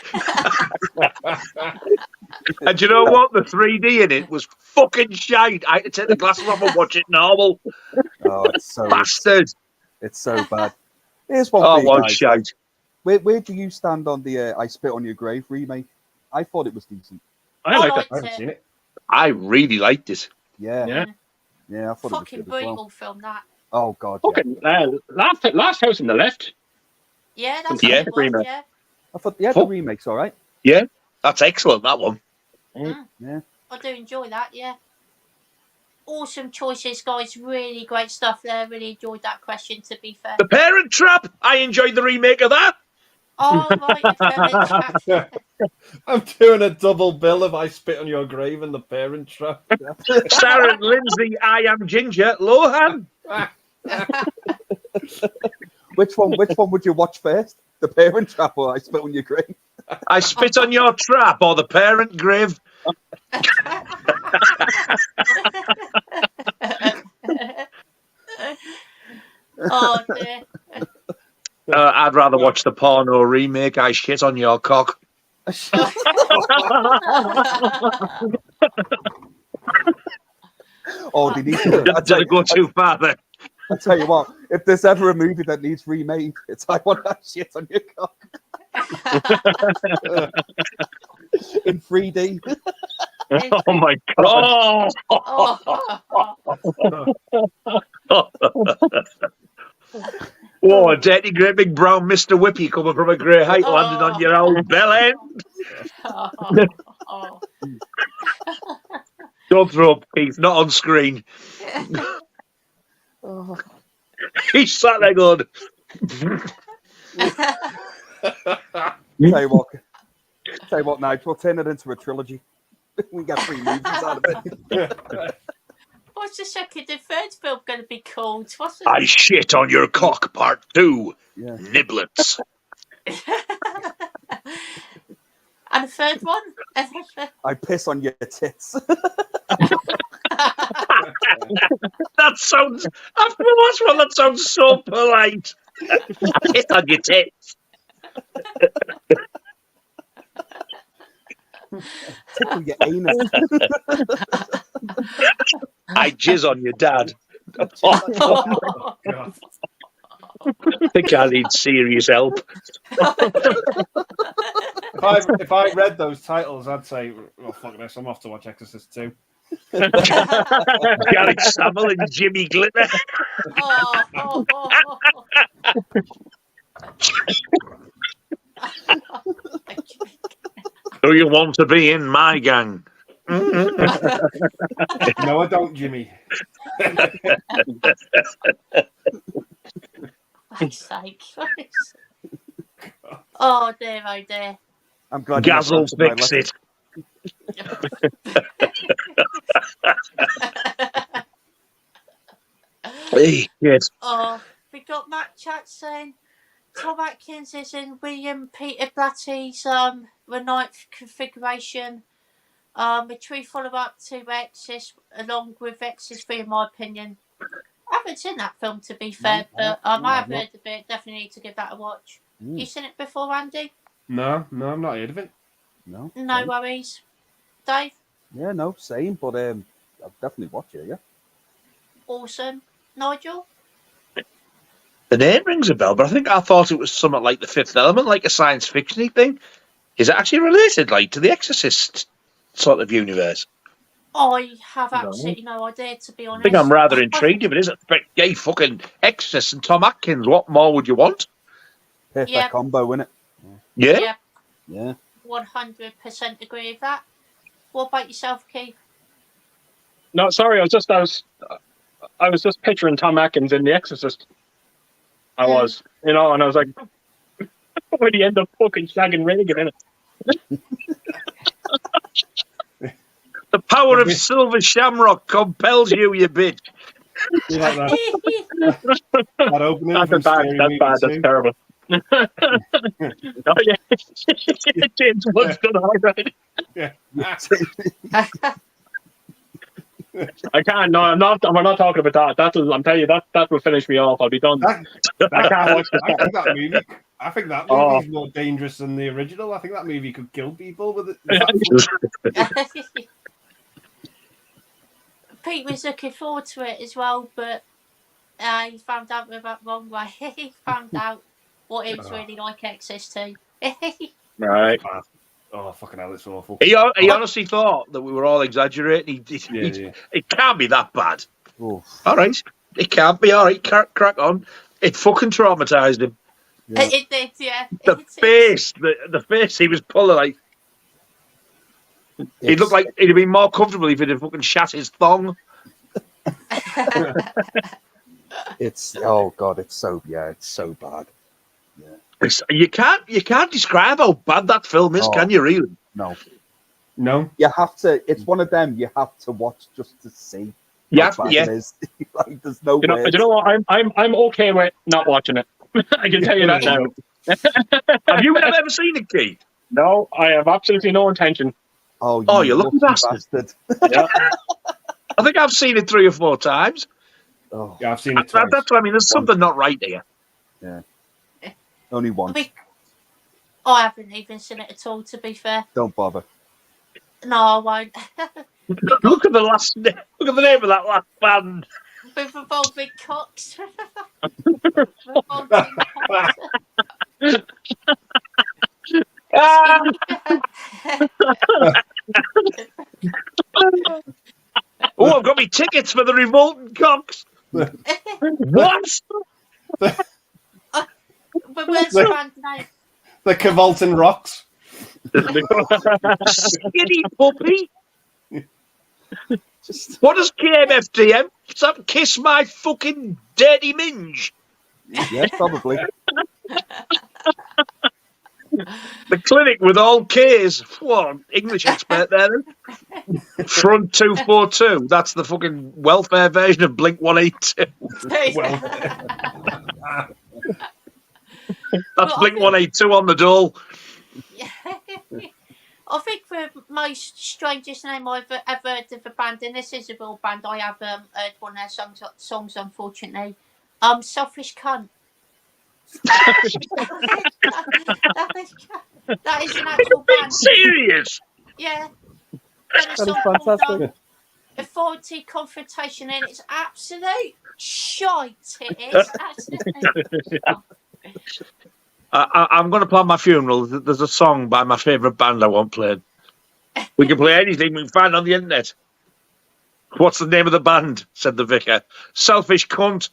And do you know what? The 3D in it was fucking shite. I had to take the glasses off and watch it normal. Oh, it's so Bastard. it's so bad. Here's one Oh, for you what guys. shite. Where do you stand on the I Spit on Your Grave remake? I thought it was decent. I like it. I haven't seen it. I really liked it. Yeah, Yeah. yeah, I thought Fucking it was good as brutal well. film, that. Oh god, yeah. Fucking last house on the left. Yeah, that's Yeah, what it was, remake. yeah. I thought the Fuck. remake's all right. Yeah, that's excellent, that one. Yeah. I do enjoy that, yeah. Awesome choices, guys. Really great stuff there. Really enjoyed that question, to be fair. The Parent Trap. I enjoyed the remake of that. Oh, right, the Parent Trap. I'm doing a double bill of I Spit on Your Grave and The Parent Trap. Sarah Lindsay, I Am Ginger, Lohan. Which one would you watch first? The Parent Trap or I Spit on Your Grave? I Spit on Your Trap or The Parent Grave. Oh, dear. I'd rather watch the porno remake, I Shit on Your Cock. Oh, they need to. Did it go too far there? I tell you what, if there's ever a movie that needs remade, it's I Want That Shit on Your Cock in 3D. Oh my god! Oh, a dirty, great big brown Mr. Whippy coming from a grey height landing on your old bell end. Don't throw up, Keith, not on screen. He sat there going. Tell you what, Nigel, we'll turn it into a trilogy. We get 3 movies out of it. What's the second and third film going to be called? I Shit on Your Cock, Part 2. Yeah. Niblets. And the third one? I Piss on Your Tits. That sounds. After the last one, that sounds so polite. I piss on your tits. Tickle your anus. I jizz on your dad. Oh, God. I think I need serious help. If I read those titles, I'd say, "Well, fuck this! I'm off to watch Exorcist 2." Gary Savile and Jimmy Glitter. Do you want to be in my gang? No, I don't, Jimmy. Fuck's sake. Oh dear, oh dear. I'm glad Gaz will you fix it. Hey, yes. Oh, we got Matt Chat saying Tom Atkins is in William Peter Blatty's The Ninth Configuration. A true follow-up to Exorcist, along with Exorcist 3, in my opinion. I haven't seen that film, to be fair, but I have heard of it. Definitely need to give that a watch. You seen it before, Andy? No, I've not heard of it. No. No worries. Dave? Yeah, no, same, but I'll definitely watch it, yeah. Awesome. Nigel? The name rings a bell, but I thought it was something like The Fifth Element, like a science fiction thing. Is it actually related, like, to the Exorcist sort of universe? I have absolutely no idea, to be honest. I think I'm rather intrigued if it isn't. But yay, fucking Exorcist and Tom Atkins. What more would you want? Perfect combo, innit? Yeah. Yeah. 100% agree with that. What about yourself, Keith? No, sorry, I was just picturing Tom Atkins in The Exorcist. I was, and I was like, would he end up fucking shagging Reagan in it? The power of Silver Shamrock compels you, you bitch. You like that? That opening That's from bad. Scary That's Movie bad. 2. That's terrible. Oh yeah, James Wood's done all right. Yeah. I can't. No, I'm not. We're not talking about that. I'm telling you, that will finish me off. I'll be done. I can't watch this. I I think that movie is more dangerous than the original. I think that movie could kill people with it. Pete was looking forward to it as well, but he found out the wrong way. He found out what it was really like access to. Right. Oh, fucking hell, it's awful. He honestly thought that we were all exaggerating. It can't be that bad. Oof. All right. It can't be. All right, crack on. It fucking traumatized him. Yeah. It did, yeah. The face he was pulling, like, he looked like he'd have been more comfortable if he'd have fucking shat his thong. It's oh god, it's so bad. Yeah. You can't describe how bad that film is, can you? Really? No. You have to. It's one of them you have to watch just to see. Yeah. It is. Like, there's no. You know what? I'm okay with not watching it. I can tell you that now. Have you ever seen it, Keith? No, I have absolutely no intention. Oh, you lucky bastard. Yeah. I think I've seen it 3 or 4 times. Oh. Yeah, I've seen it twice. That's what I mean. There's something not right here. Yeah. Only once. I haven't even seen it at all, to be fair. Don't bother. No, I won't. Look at the name of that last band. With revolving cocks. Oh, I've got me tickets for the Revolting Cocks. What? But where's the band name? The Cavolton Rocks. Skinny puppy. What does KMFDM? Stop kiss my fucking dirty minge. Yeah, probably. The clinic with all K's. What, English expert there then? Front 242. That's the fucking welfare version of Blink 182. That's Blink 182 on the door. I think the most strangest name I've ever heard of a band, and this is a real band, I have heard one of their songs unfortunately. Selfish Cunt. That is an actual band. Serious? Yeah. That is fantastic. Authority Confrontation, and it's absolute shite. It is absolutely. I'm going to plan my funeral. There's a song by my favourite band I want played. We can play anything we can find on the internet. What's the name of the band? Said the vicar. Selfish Cunt.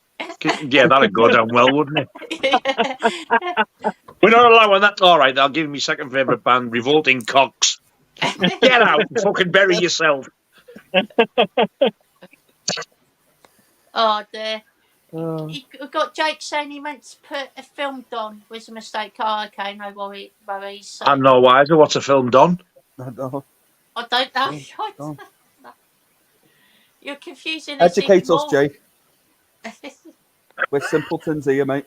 Yeah, that'd go down well, wouldn't it? We're not allowing that. All right, I'll give you my second favourite band, Revolting Cocks. Get out and fucking bury yourself. Oh dear. We've got Jake saying he meant to put a film on. Was a mistake. Oh, okay, no worries. So, I'm no wiser. What's a film done? I don't know. You're confusing. Educate us, Jake. We're simpletons here, mate.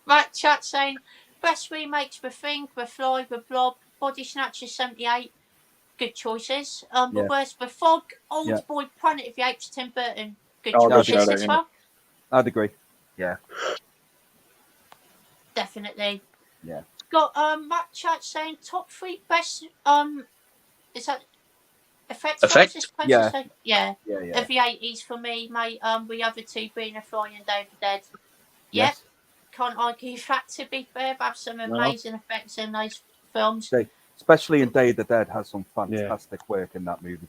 Right, chat saying best remakes: The Thing, The Fly, The Blob, Body Snatchers '78. Good choices. The worst: The Fog, Old Boy, Planet of the Apes, Tim Burton. Good choices as well. I'd agree. Yeah. Definitely. Yeah. Got Matt Chat saying top 3 best is that effects? Yeah. Of the 80s for me, mate. The other 2 being A Fly and Day of the Dead. Yeah. Yes. Can't argue that, to be fair. They have some amazing effects in those films. Especially in Day of the Dead has some fantastic work in that movie.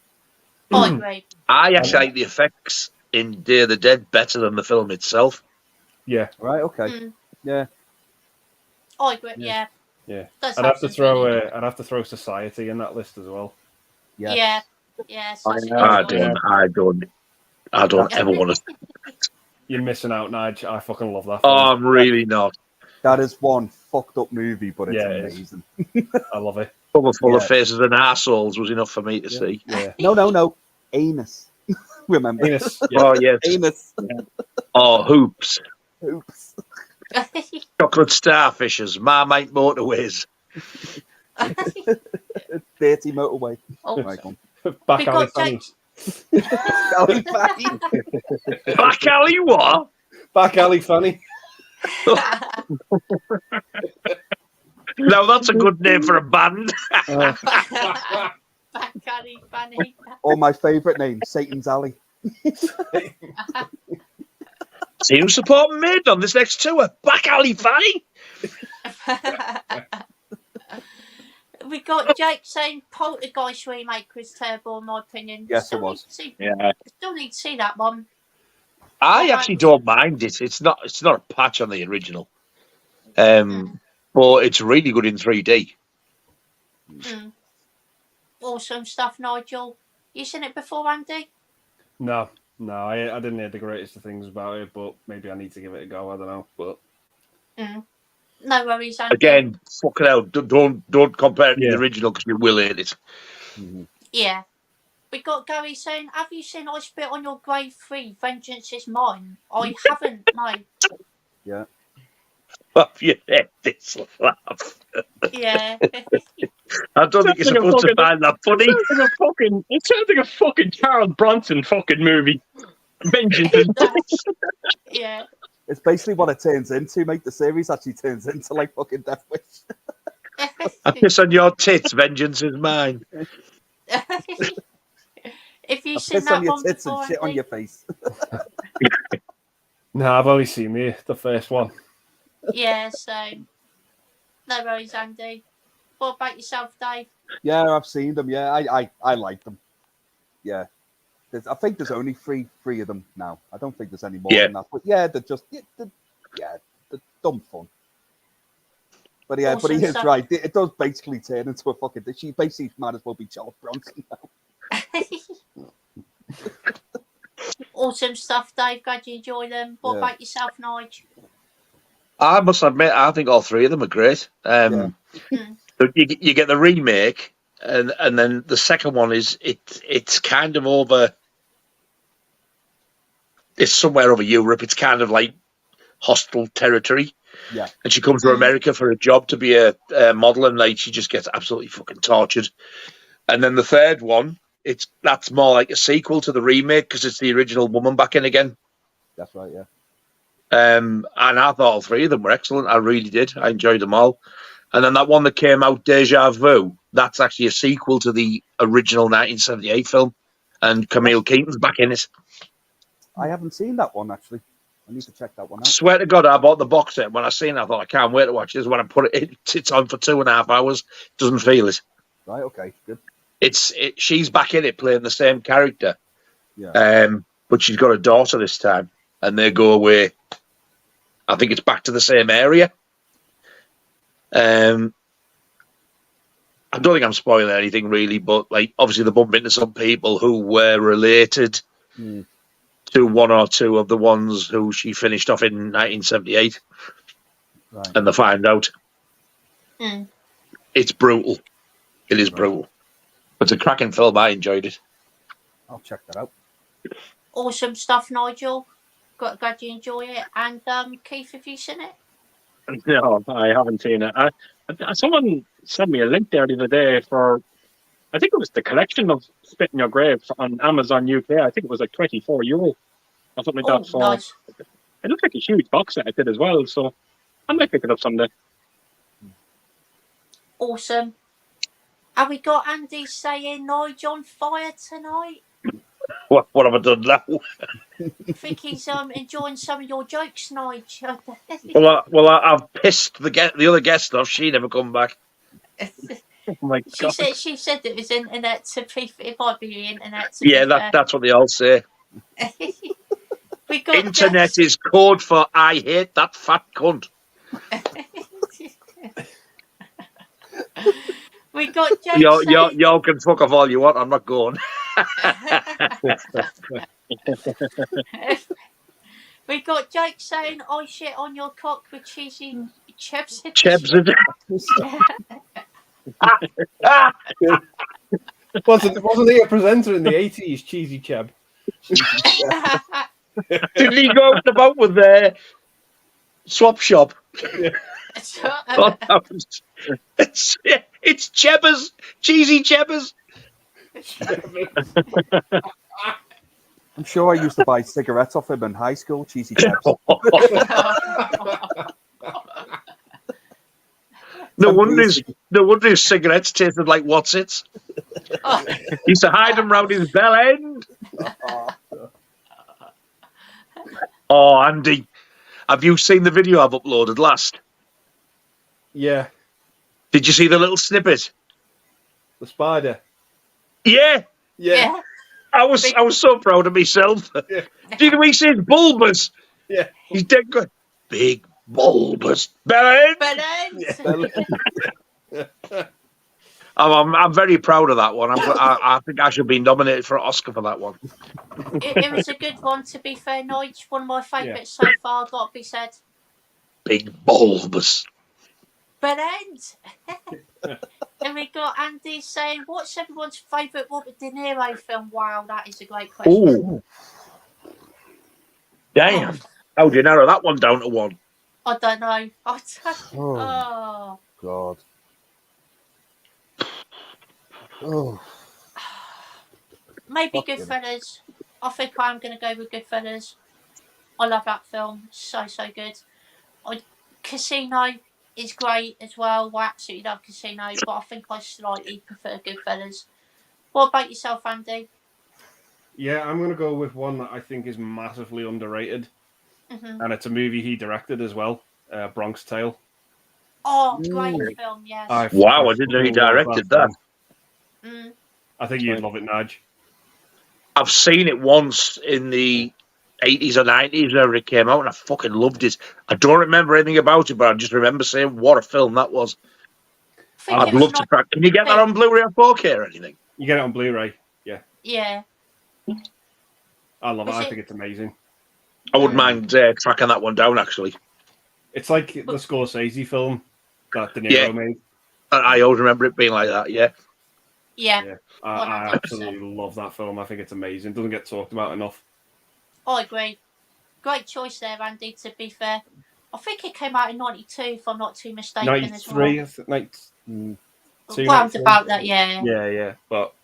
I agree. I actually like the effects in Day of the Dead better than the film itself. Yeah. Right. Okay. Yeah. I agree. Yeah. I'd have to throw Society in that list as well. Yeah. I don't ever want to. You're missing out, Nigel. I fucking love that film. Oh, I'm really not. That is one fucked up movie, but it's amazing. I love it. Full of faces and assholes was enough for me to see. Yeah. No. Anus. Remember? Anus. Yeah. Oh, yes. Anus. Oh, hoops. Oops. Chocolate starfishes. Marmite motorways. Dirty motorway. Oh. Michael. Back alley funny. Back alley what? Back alley funny. Now that's a good name for a band. Back alley funny. Or my favourite name, Satan's Alley. See who's supporting Maiden on this next tour. Back alley Fanny. We got Jake saying Poltergeist remake was terrible, in my opinion. Yes, it was. Yeah. Still need to see that one. I actually don't mind it. It's not a patch on the original. But it's really good in 3D. Awesome stuff, Nigel. You seen it before, Andy? No, I didn't hear the greatest of things about it, but maybe I need to give it a go. I don't know, but no worries, Andy. Again, fuck it out. Don't compare it to the original because you will hate it. Yeah. We got Gary saying, have you seen I Spit on Your Grave 3, Vengeance is Mine? I haven't, no. Yeah. Have you heard this laugh? Yeah. I don't think you're supposed to find that funny. It sounds like a fucking Charles Bronson fucking movie. Vengeance is Yeah. It's basically what it turns into, mate. The series actually turns into like fucking Death Wish. I piss on your tits, vengeance is mine. If you've I seen piss that on your one tits before, and shit on Andy? your face. no, I've only seen the first one. Yeah, so no worries, Andy. What about yourself, Dave? Yeah, I've seen them. Yeah, I like them. Yeah. I think there's only three of them now. I don't think there's any more than that. But yeah, they're just they're dumb fun. But yeah, Awesome but he is stuff. right. It does basically turn into a fucking. She basically might as well be Charles Bronson now. Awesome stuff, Dave. Glad you enjoy them. What about yourself, Nigel? I must admit, I think all three of them are great. You get the remake, and then the second one is it's kind of over. It's somewhere over Europe. It's kind of like hostile territory. Yeah. And she comes to America for a job to be a model, and like she just gets absolutely fucking tortured. And then the third one, that's more like a sequel to the remake because it's the original woman back in again. That's right, yeah. And I thought all three of them were excellent. I really did. I enjoyed them all. And then that one that came out, Deja Vu, that's actually a sequel to the original 1978 film. And Camille Keaton's back in it. I haven't seen that one, actually. I need to check that one out. Swear to God, I bought the box set. When I seen it, I thought, I can't wait to watch this. When I put it in, it's on for 2.5 hours. Doesn't feel it. Right, okay, good. She's back in it playing the same character. Yeah. But she's got a daughter this time. And they go away. I think it's back to the same area. I don't think I'm spoiling anything really, but like obviously they bump into some people who were related to one or two of the ones who she finished off in 1978, and they find out. It's brutal. It is brutal. It's a cracking film. I enjoyed it. I'll check that out. Awesome stuff, Nigel. Glad you enjoy it. And Keith, have you seen it? No, I haven't seen it. Someone sent me a link there the other day for, I think it was the collection of Spit in Your Grave on Amazon UK. I think it was like €24 or something like that. So nice. It looks like a huge box set it did as well. So I might pick it up someday. Awesome. Have we got Andy saying Nigel on fire tonight? What have I done now? I think he's enjoying some of your jokes, Nigel. Well, I've pissed the other guest off. She never come back. Oh my God. She said it was internet to be. It might be the internet. That's what they all say. We got Internet is code for I hate that fat cunt. We got Jake y'all can fuck off all you want. I'm not going. We got Jake saying, "I shit on your cock with cheesy chebs." Wasn't he a presenter in the 80s, Cheesy Cheb? Didn't he go about with their swap shop? Yeah. It's Chebbers, Cheesy Chebbers. I'm sure I used to buy cigarettes off him in high school, cheesy chaps. No wonder his cigarettes tasted like What's-Its. He used to hide them round his bell end. Oh, Andy, have you seen the video I've uploaded last? Yeah, Did you see the little snippet? the spider. Yeah, Yeah. I was so proud of myself. Yeah. Do you know he says bulbous? Yeah. He's dead good. Big bulbous bell end. I'm very proud of that one. I think I should be nominated for an Oscar for that one. It was a good one, to be fair, Nigel. One of my favourites so far, got to be said. Big bulbous. But and we got Andy saying, what's everyone's favourite Robert De Niro film? Wow, that is a great question. Ooh. Damn. How do you narrow that one down to one? I don't know. Oh, God. Oh. Maybe Fucking- Goodfellas. I think I'm going to go with Goodfellas. I love that film. So good. Casino is great as well. I absolutely love Casino, but I think I slightly prefer Goodfellas. What about yourself, Andy? Yeah, I'm going to go with one that I think is massively underrated. Mm-hmm. And it's a movie he directed as well, Bronx Tale. Oh, great film, yes. Wow, I didn't know he directed that. Mm. I think you'd love it, Nige. I've seen it once in the 80s or 90s whenever it came out, and I fucking loved it. I don't remember anything about it, but I just remember saying, what a film that was. I'd love to crack. Can you get that on Blu-ray or 4K or anything? You get it on Blu-ray, yeah. Yeah. I love it. I think it's amazing. I wouldn't mind tracking that one down, actually. It's like the Scorsese film that De Niro made. I always remember it being like that, yeah. Yeah. I absolutely love that film. I think it's amazing. It doesn't get talked about enough. I agree. Great choice there, Andy, to be fair. I think it came out in 92, if I'm not too mistaken. 93, as well. 92, Round about that, yeah. Yeah. But,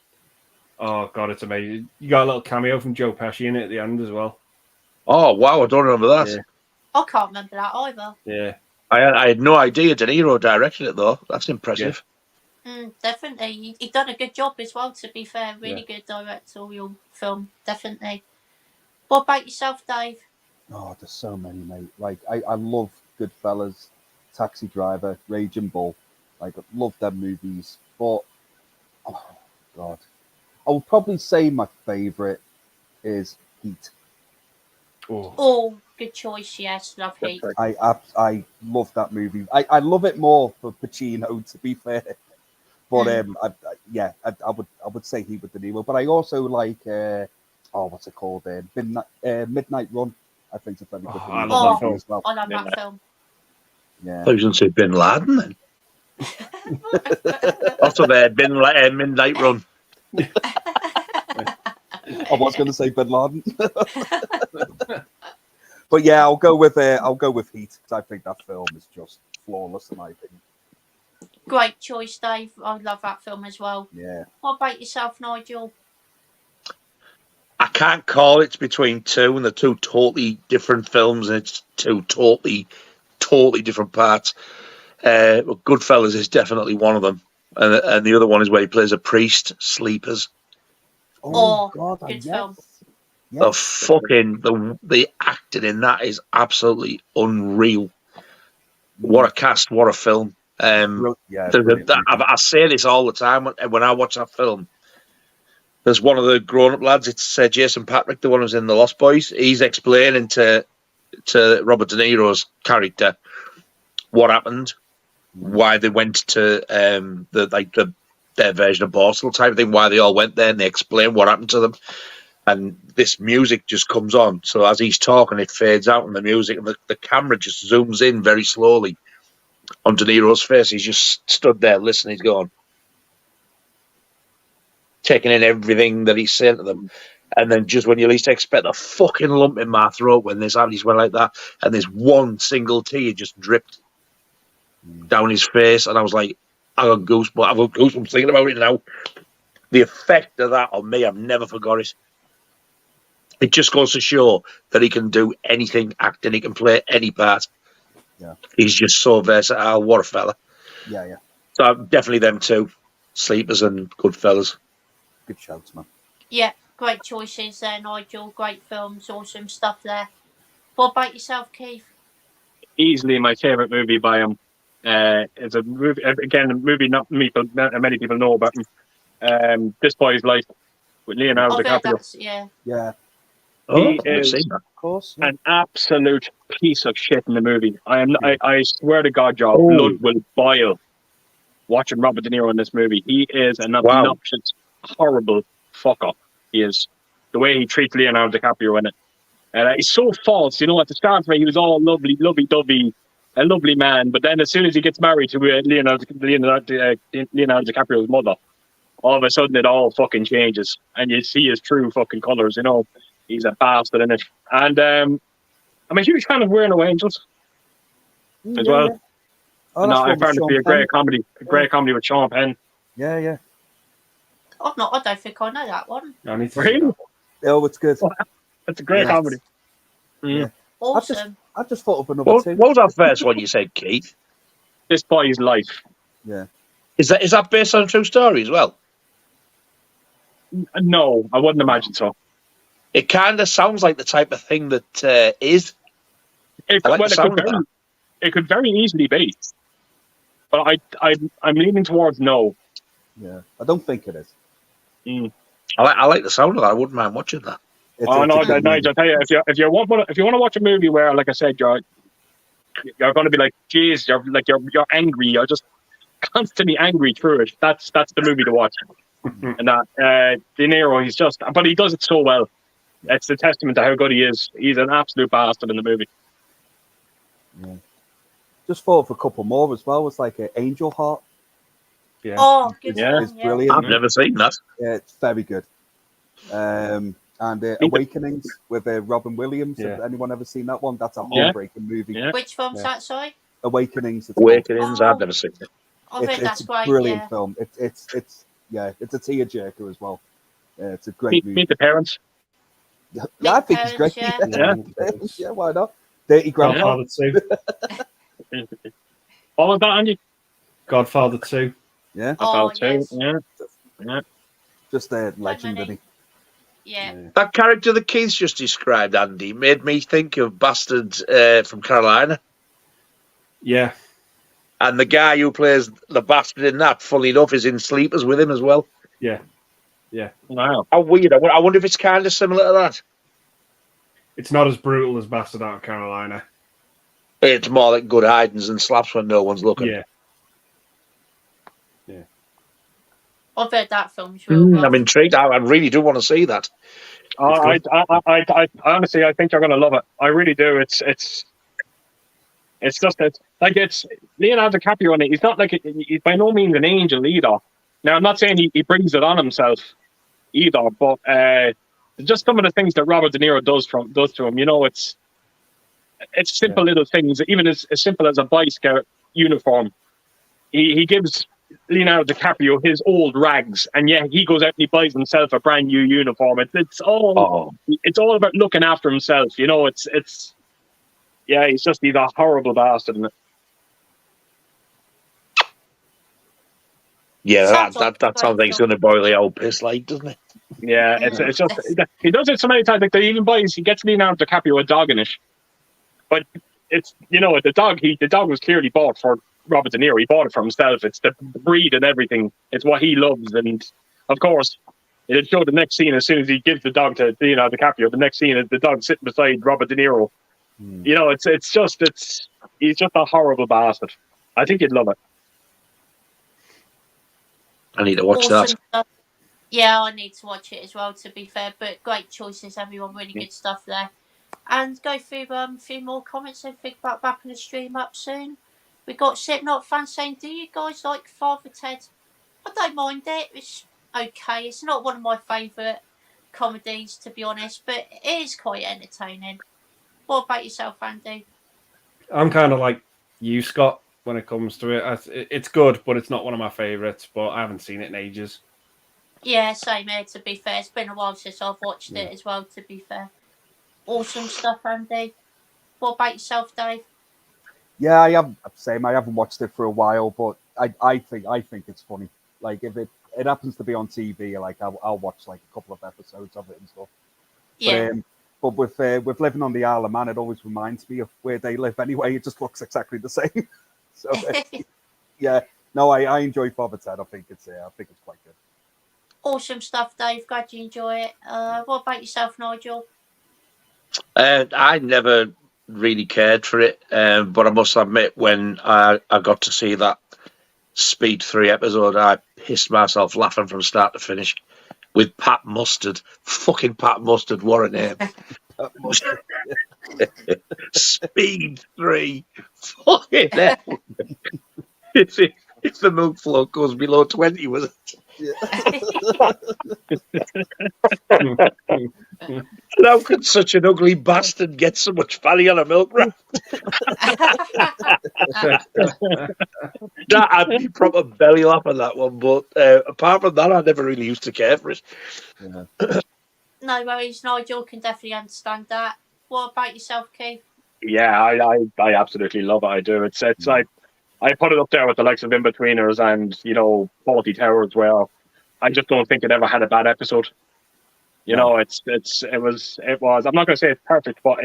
oh, God, it's amazing. You got a little cameo from Joe Pesci in it at the end as well. Oh, wow, I don't remember that. Yeah. I can't remember that either. Yeah. I had no idea De Niro directed it, though. That's impressive. Definitely. He done a good job as well, to be fair. Really good directorial film, definitely. What about yourself, Dave? Oh, there's so many, mate. Like, I love Goodfellas, Taxi Driver, Raging Bull. Like, I love them movies. But, oh, God. I would probably say my favourite is Heat. Oh, good choice, yes. Love Heat. I love that movie. I love it more for Pacino, to be fair. But I would say he with De Niro. But I also like what's it called? Midnight Run. I think it's a very good movie. I love that film as well. I love that film. Yeah. I was going to say Bin Laden then. Also there, Midnight Run. I was going to say Bin Laden. But yeah, I'll go with Heat, because I think that film is just flawless in my opinion. Great choice, Dave. I love that film as well. Yeah. What about yourself, Nigel? I can't call it between two, and they're two totally different films, and it's two totally different parts. Goodfellas is definitely one of them, and the other one is where he plays a priest, Sleepers. Oh God, good film. Yes. The acting in that is absolutely unreal. What a cast, what a film. I say this all the time when I watch that film. There's one of the grown-up lads, it's Jason Patrick, the one who's in The Lost Boys. He's explaining to Robert De Niro's character what happened, why they went to their version of Borstal type of thing, why they all went there, and they explain what happened to them. And this music just comes on. So as he's talking, it fades out, and the music and the camera just zooms in very slowly on De Niro's face. He's just stood there listening. He's going, taking in everything that he's saying to them. And then just when you least expect a fucking lump in my throat when this happened, went like that, and there's one single tear just dripped down his face, and I was like, I've got goosebumps thinking about it now. The effect of that on me, I've never forgot it. It just goes to show that he can do anything acting. He can play any part. Yeah. He's just so versatile. What a fella. Yeah. So definitely them two, Sleepers and Goodfellas. Good shouts, man. Yeah, great choices there, Nigel. Great films, awesome stuff there. What about yourself, Keith? Easily my favorite movie by him. It's a movie again, a movie not many people know about him. This Boy's Life with Leonardo I bet DiCaprio. that's yeah. Yeah, Oh, He I've is seen that. of course. Yeah. an absolute piece of shit in the movie. I swear to God, your Oh. blood will boil watching Robert De Niro in this movie. He is an Wow. obnoxious, horrible fuck up. He is. The way he treats Leonardo DiCaprio in it. And he's so false. You know, at the start of it, he was all lovely, lovey-dovey, a lovely man. But then as soon as he gets married to Leonardo DiCaprio's mother, all of a sudden it all fucking changes. And you see his true fucking colours, you know. He's a bastard in it. And I'm a huge fan of We're No Angels as well. Yeah. Oh, No, that's I one with found it to be Sean a great Penn. comedy with Sean Penn. Yeah. I don't think I know that one. I need to see Really? that. Oh, it's good. It's a great Yeah. comedy. Yeah. Awesome. I just thought of another What two. was that first one you said, Keith? This Boy's Life. Yeah. Is that based on a true story as well? No, I wouldn't imagine so. It kind of sounds like the type of thing that is. It I like could, the sound of that. it could very easily be. But I'm leaning towards no. Yeah. I don't think it is. I like the sound of that. I wouldn't mind watching that. It's Oh a no, good movie. Nigel, I tell you, if you want to watch a movie where, like I said, you're going to be like, geez, you're angry, you're just constantly angry through it. That's the movie to watch. And that De Niro, but he does it so well. It's a testament to how good he is. He's an absolute bastard in the movie. Yeah. Just thought of a couple more as well. It's like Angel Heart. Yeah. Oh, good Yeah. one. It's Yeah. brilliant. I've never seen that. Yeah, it's very good. And Awakenings with Robin Williams. Yeah. Have anyone ever seen that one? That's a Yeah. heartbreaking movie. Yeah. Which film's Yeah. that? Sorry. Awakenings. It's called. Awakenings, I've never seen it. I think It's that's a great. brilliant Yeah. film. It's a tearjerker as well. It's a great movie. Meet the Parents. Yeah, I think it's great. Parents, Yeah. Yeah, why not? Dirty Grandpa. Godfather 2. All of that, Andy? Godfather 2. Yeah, Oh, About two. yes. Yeah. just a legend, many. isn't Yeah. That character that Keith's just described, Andy, made me think of Bastard from Carolina. Yeah. And the guy who plays the bastard in that, funnily enough, is in Sleepers with him as well. Yeah. Wow. How weird. I wonder if it's kind of similar to that. It's not as brutal as Bastard Out of Carolina. It's more like good hidings and slaps when no one's looking. Yeah. I bet that film's real good. I'm intrigued. I really do want to see that. I honestly, I think you're going to love it. I really do. It's just that, like, it's Leonardo DiCaprio in it. He's not like he's by no means an angel either. Now, I'm not saying he brings it on himself either, but just some of the things that Robert De Niro does to him. You know, it's simple little things, even as simple as a Boy Scout uniform. He gives Leonardo DiCaprio his old rags, and yeah, he goes out and he buys himself a brand new uniform. It's all about looking after himself. You know, it's he's a horrible bastard in it. Yeah, that sounds like it's going to boil the old piss, like, doesn't it? Yeah, it's just he does it so many times. Like, he gets Leonardo DiCaprio a dog in it, but it's, you know, the dog was clearly bought for Robert De Niro. He bought it for himself. It's the breed and everything. It's what he loves, and of course, it'll show the next scene as soon as he gives the dog to Leonardo DiCaprio. The next scene is the dog sitting beside Robert De Niro. You know, he's just a horrible bastard. I think you'd love it. I need to watch that. Stuff. Yeah, I need to watch it as well, to be fair. But great choices, everyone. Really good stuff there. And go through a few more comments and think about wrapping the stream up soon. We got Slipknot fans saying, "Do you guys like Father Ted?" I don't mind it. It's okay. It's not one of my favourite comedies, to be honest, but it is quite entertaining. What about yourself, Andy? I'm kind of like you, Scott, when it comes to it. It's good, but it's not one of my favourites, but I haven't seen it in ages. Yeah, same here, to be fair. It's been a while since I've watched it as well, to be fair. Awesome stuff, Andy. What about yourself, Dave? Yeah, I have same. I haven't watched it for a while, but I think it's funny. Like if it happens to be on TV, like I'll watch like a couple of episodes of it and stuff. Yeah. But with living on the Isle of Man, it always reminds me of where they live anyway. It just looks exactly the same. So yeah, no, I enjoy Father Ted. I think it's quite good. Awesome stuff, Dave. Glad you enjoy it. What about yourself, Nigel? I never really cared for it, but I must admit, when I got to see that Speed 3 episode, I pissed myself laughing from start to finish with Pat Mustard. Fucking Pat Mustard, what a name. Speed 3. Fucking hell. If the milk flow goes below 20, was it? How could such an ugly bastard get so much fatty on a milk raft? I'd be proper belly laugh on that one, but apart from that, I never really used to care for it. Yeah. No worries, Nigel can definitely understand that. What about yourself, Keith? Yeah, I absolutely love it. I do. It's like I put it up there with the likes of In-Betweeners and Quality Towers, where I just don't think it ever had a bad episode. It was. I'm not going to say it's perfect, but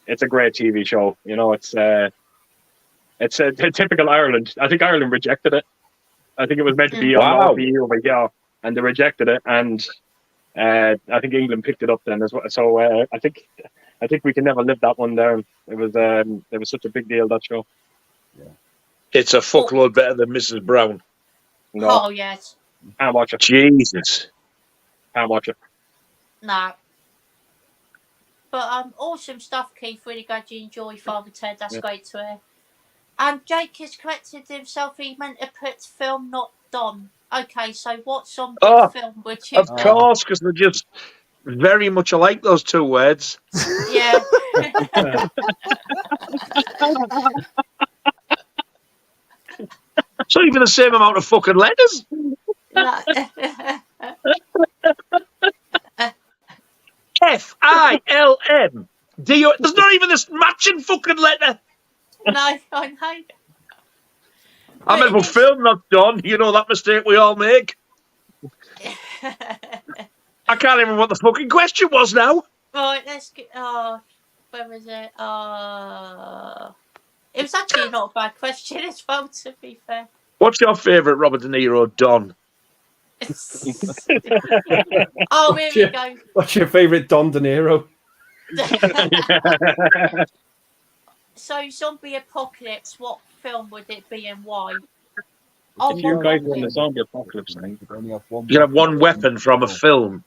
it's a great TV show. It's a typical Ireland. I think Ireland rejected it. I think it was meant to be on RTE over here, and they rejected it. And I think England picked it up then as well. So I think we can never live that one down. It was such a big deal, that show. Yeah. It's a fuckload better than Mrs. Brown. No, Oh yes. can't watch it. Jesus. Can't watch it. No. But awesome stuff, Keith. Really glad you enjoy Father Ted. That's great to hear. And Jake has corrected himself. He meant to put film, not Don. Okay, so what zombie film would you? Of course, because they're just very much alike, those two words. Yeah. It's not even the same amount of fucking letters. FILM. There's not even this matching fucking letter. No, I know. I meant for film, not Don. You know that mistake we all make. I can't even remember what the fucking question was now. Right, let's get. Where was it? It was actually not a bad question as well, to be fair. What's your favourite Robert De Niro Don? Oh, here we go. What's your favourite Don De Niro? So, zombie apocalypse, what film would it be and why? If you guys were in the zombie apocalypse, you can have one weapon from a film.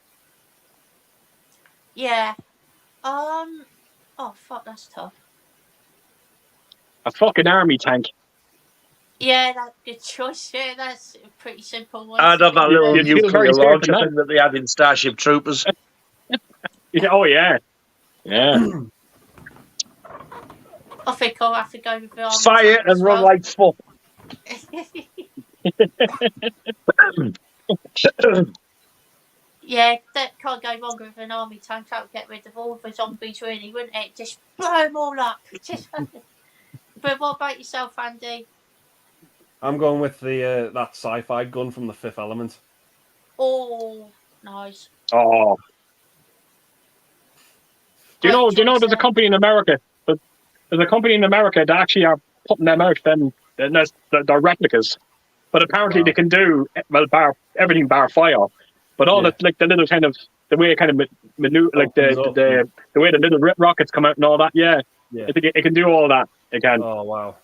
Yeah. Oh, fuck, that's tough. a fucking army tank. Yeah, that's a good choice. Yeah, that's a pretty simple one. I'd have that little You'd feel very nuclear safe in launcher that. thing that they had in Starship Troopers. Oh yeah, yeah. I think I'll have to go with the army Fire tank and as run well. like fuck. Yeah, that can't go wrong with an army tank. That would get rid of all the zombies, really, wouldn't it? Just blow them all up. But what about yourself, Andy? I'm going with the that sci-fi gun from The Fifth Element. Oh, nice. Oh. Do you know there's a company in America? There's a company in America that actually are putting them out. They're replicas, but apparently they can do everything bar fire. But all the little kind of the way it kind of maneuver, like the way the little rockets come out and all that. Yeah. It can do all that. It can. Oh wow.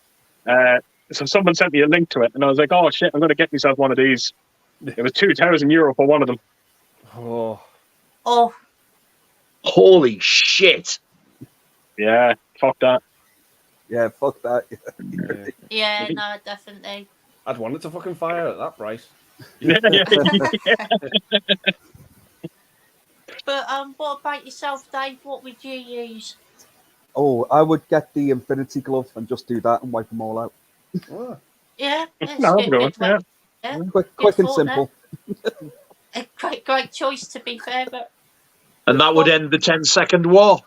So someone sent me a link to it, and I was like, "Oh shit, I'm going to get myself one of these." It was €2,000 for one of them. Oh. Holy shit! Yeah, fuck that. Yeah, fuck that. Yeah, no, definitely. I'd want it to fucking fire at that price. But what about yourself, Dave? What would you use? Oh, I would get the Infinity Glove and just do that and wipe them all out. Oh. Yeah, that's No, good. good. Yeah. Yeah. Quick and simple. A great choice, to be fair, but And that would end the 10-second war.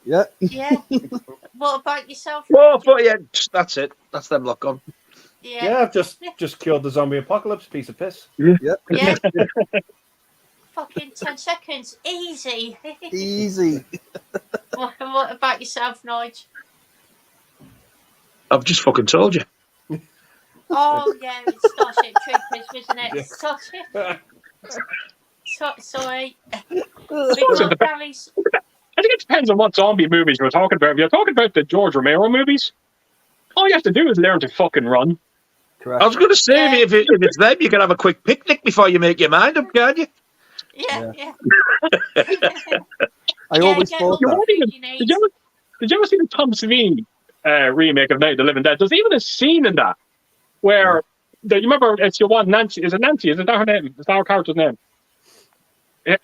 Yeah. Yeah. What about yourself? Oh, but yeah, that's it. That's them lot gone. Yeah, I've just killed the zombie apocalypse. Piece of piss. Yep. Yeah. Fucking 10 seconds. Easy. Easy. What about yourself, Nigel? I've just fucking told you. Oh, yeah, it's Starship Troopers, wasn't it? Yeah. Starship. Sorry. I We suppose got Gary's. I think it depends on what zombie movies we're talking about. If you're talking about the George Romero movies, all you have to do is learn to fucking run. Correct. I was going to say, Yeah. if it's them, you can have a quick picnic before you make your mind up, can't you? Yeah. I always get thought all the that. food you need. Did you ever see the Tom Savini remake of Night of the Living Dead? There's even a scene in that where you remember it's your one Nancy. Is it Nancy? Is it that her name? Is that her character's name?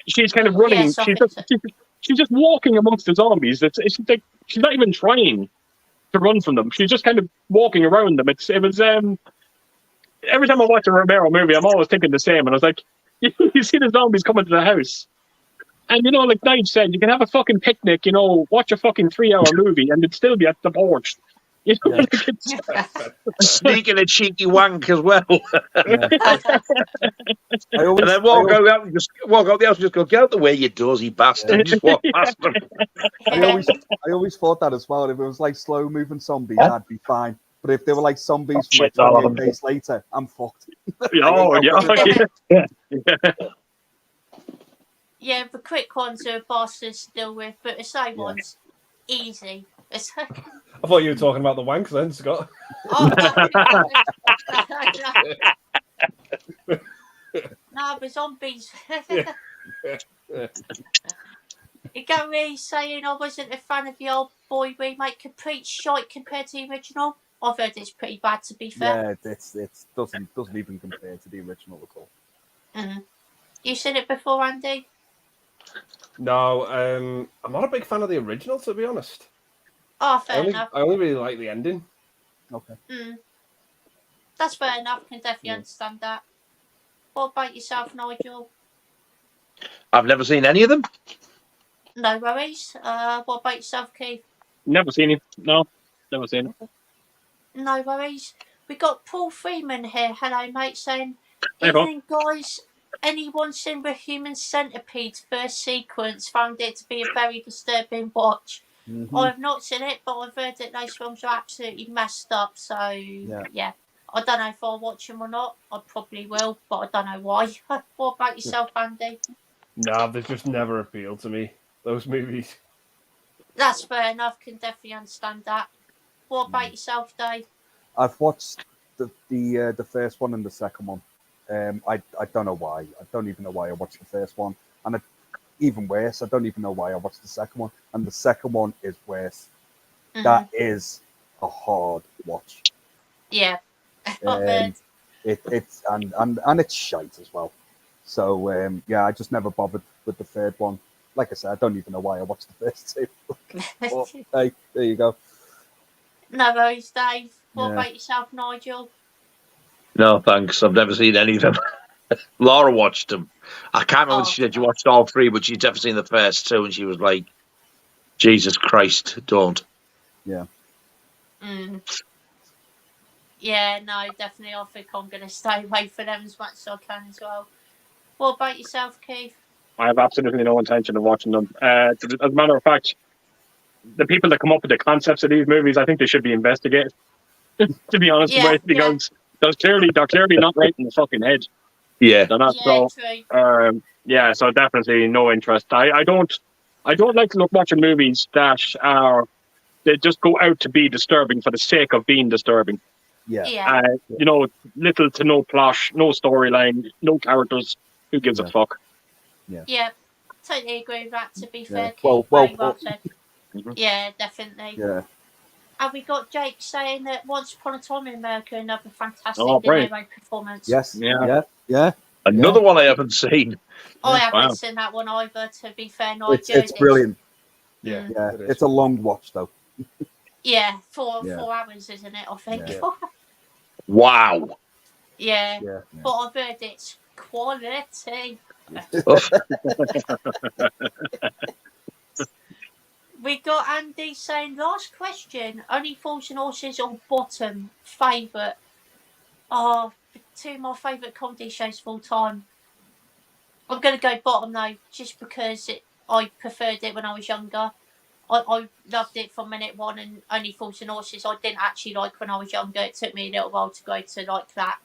She's kind of running. Yes, I think so. She's just walking amongst the zombies. It's like she's not even trying to run from them. She's just kind of walking around them. It was every time I watch a Romero movie, I'm always thinking the same. And I was like, you see the zombies coming to the house. And, like Nigel said, you can have a fucking picnic, watch a fucking 3-hour movie and it'd still be at the porch. Yeah. Like it's, Sneaking a cheeky wank as well. I always, And then walk out the house and just go, get out the way, you dozy bastard. And just walk past them. I always thought that as well. If it was like slow moving zombies, I'd be fine. But if they were like zombies from like 28 days later, I'm fucked. Yeah, the quick ones are bastards to deal with, but the same ones, easy. I thought you were talking about the wanks then, Scott. No, but zombies. Gary saying I wasn't a fan of the old boy remake, complete shite compared to the original. I've heard it's pretty bad, to be fair. Yeah, it doesn't even compare to the original at all. You seen it before, Andy? No, I'm not a big fan of the original, to be honest. Oh, fair enough. I only really like the ending. Okay. That's fair enough. Can definitely understand that. What about yourself, Nigel? I've never seen any of them. No worries. What about yourself, Keith? never seen him. No, never seen him. No worries. We got Paul Freeman here. Hello, mate. Saying, Hey, Paul. evening, guys. Anyone seen the Human Centipede's first sequence? Found it to be a very disturbing watch. I have not seen it, but I've heard that those films are absolutely messed up. So, yeah. I don't know if I'll watch them or not. I probably will, but I don't know why. What about yourself, Andy? Nah, they've just never appealed to me, those movies. That's fair enough. Can definitely understand that. What about yourself, Dave? I've watched the first one and the second one. I don't know why. I don't even know why I watched the first one. And even worse, I don't even know why I watched the second one. And the second one is worse. That is a hard watch. Yeah. It's and it's shite as well. So I just never bothered with the third one. Like I said, I don't even know why I watched the first two. But, hey, there you go. No worries, Dave. What about yourself, Nigel? No, thanks. I've never seen any of them. Laura watched them. I can't remember if she said you watched all three, but she'd never seen the first two, and she was like, Jesus Christ, don't. Yeah. Yeah, no, definitely. I think I'm going to stay away from them as much as I can as well. What about yourself, Keith? I have absolutely no intention of watching them. As a matter of fact, the people that come up with the concepts of these movies, I think they should be investigated. To be honest, because they're clearly not right in the fucking head. Yeah, they're not. True. So definitely no interest. I don't like to look watching movies that they just go out to be disturbing for the sake of being disturbing. Yeah. Little to no plot, no storyline, no characters. Who gives a fuck? Yeah, totally agree with that, to be fair, Keith. Well said. Yeah, definitely. Yeah. And we got Jake saying that Once Upon a Time in America, another fantastic performance. Yes. Yeah. Another one I haven't seen. I haven't seen that one either, to be fair. It's brilliant. Yeah. It's a long watch, though. Yeah, 4 hours, isn't it, I think? Yeah. Wow. Yeah. But I've heard it's quality. We got Andy saying, last question, only Fools and Horses or bottom favourite? Oh, two of my favourite comedy shows of all time. I'm going to go bottom though, just because I preferred it when I was younger. I loved it from minute one, and Only Fools and Horses I didn't actually like when I was younger. It took me a little while to go to like that.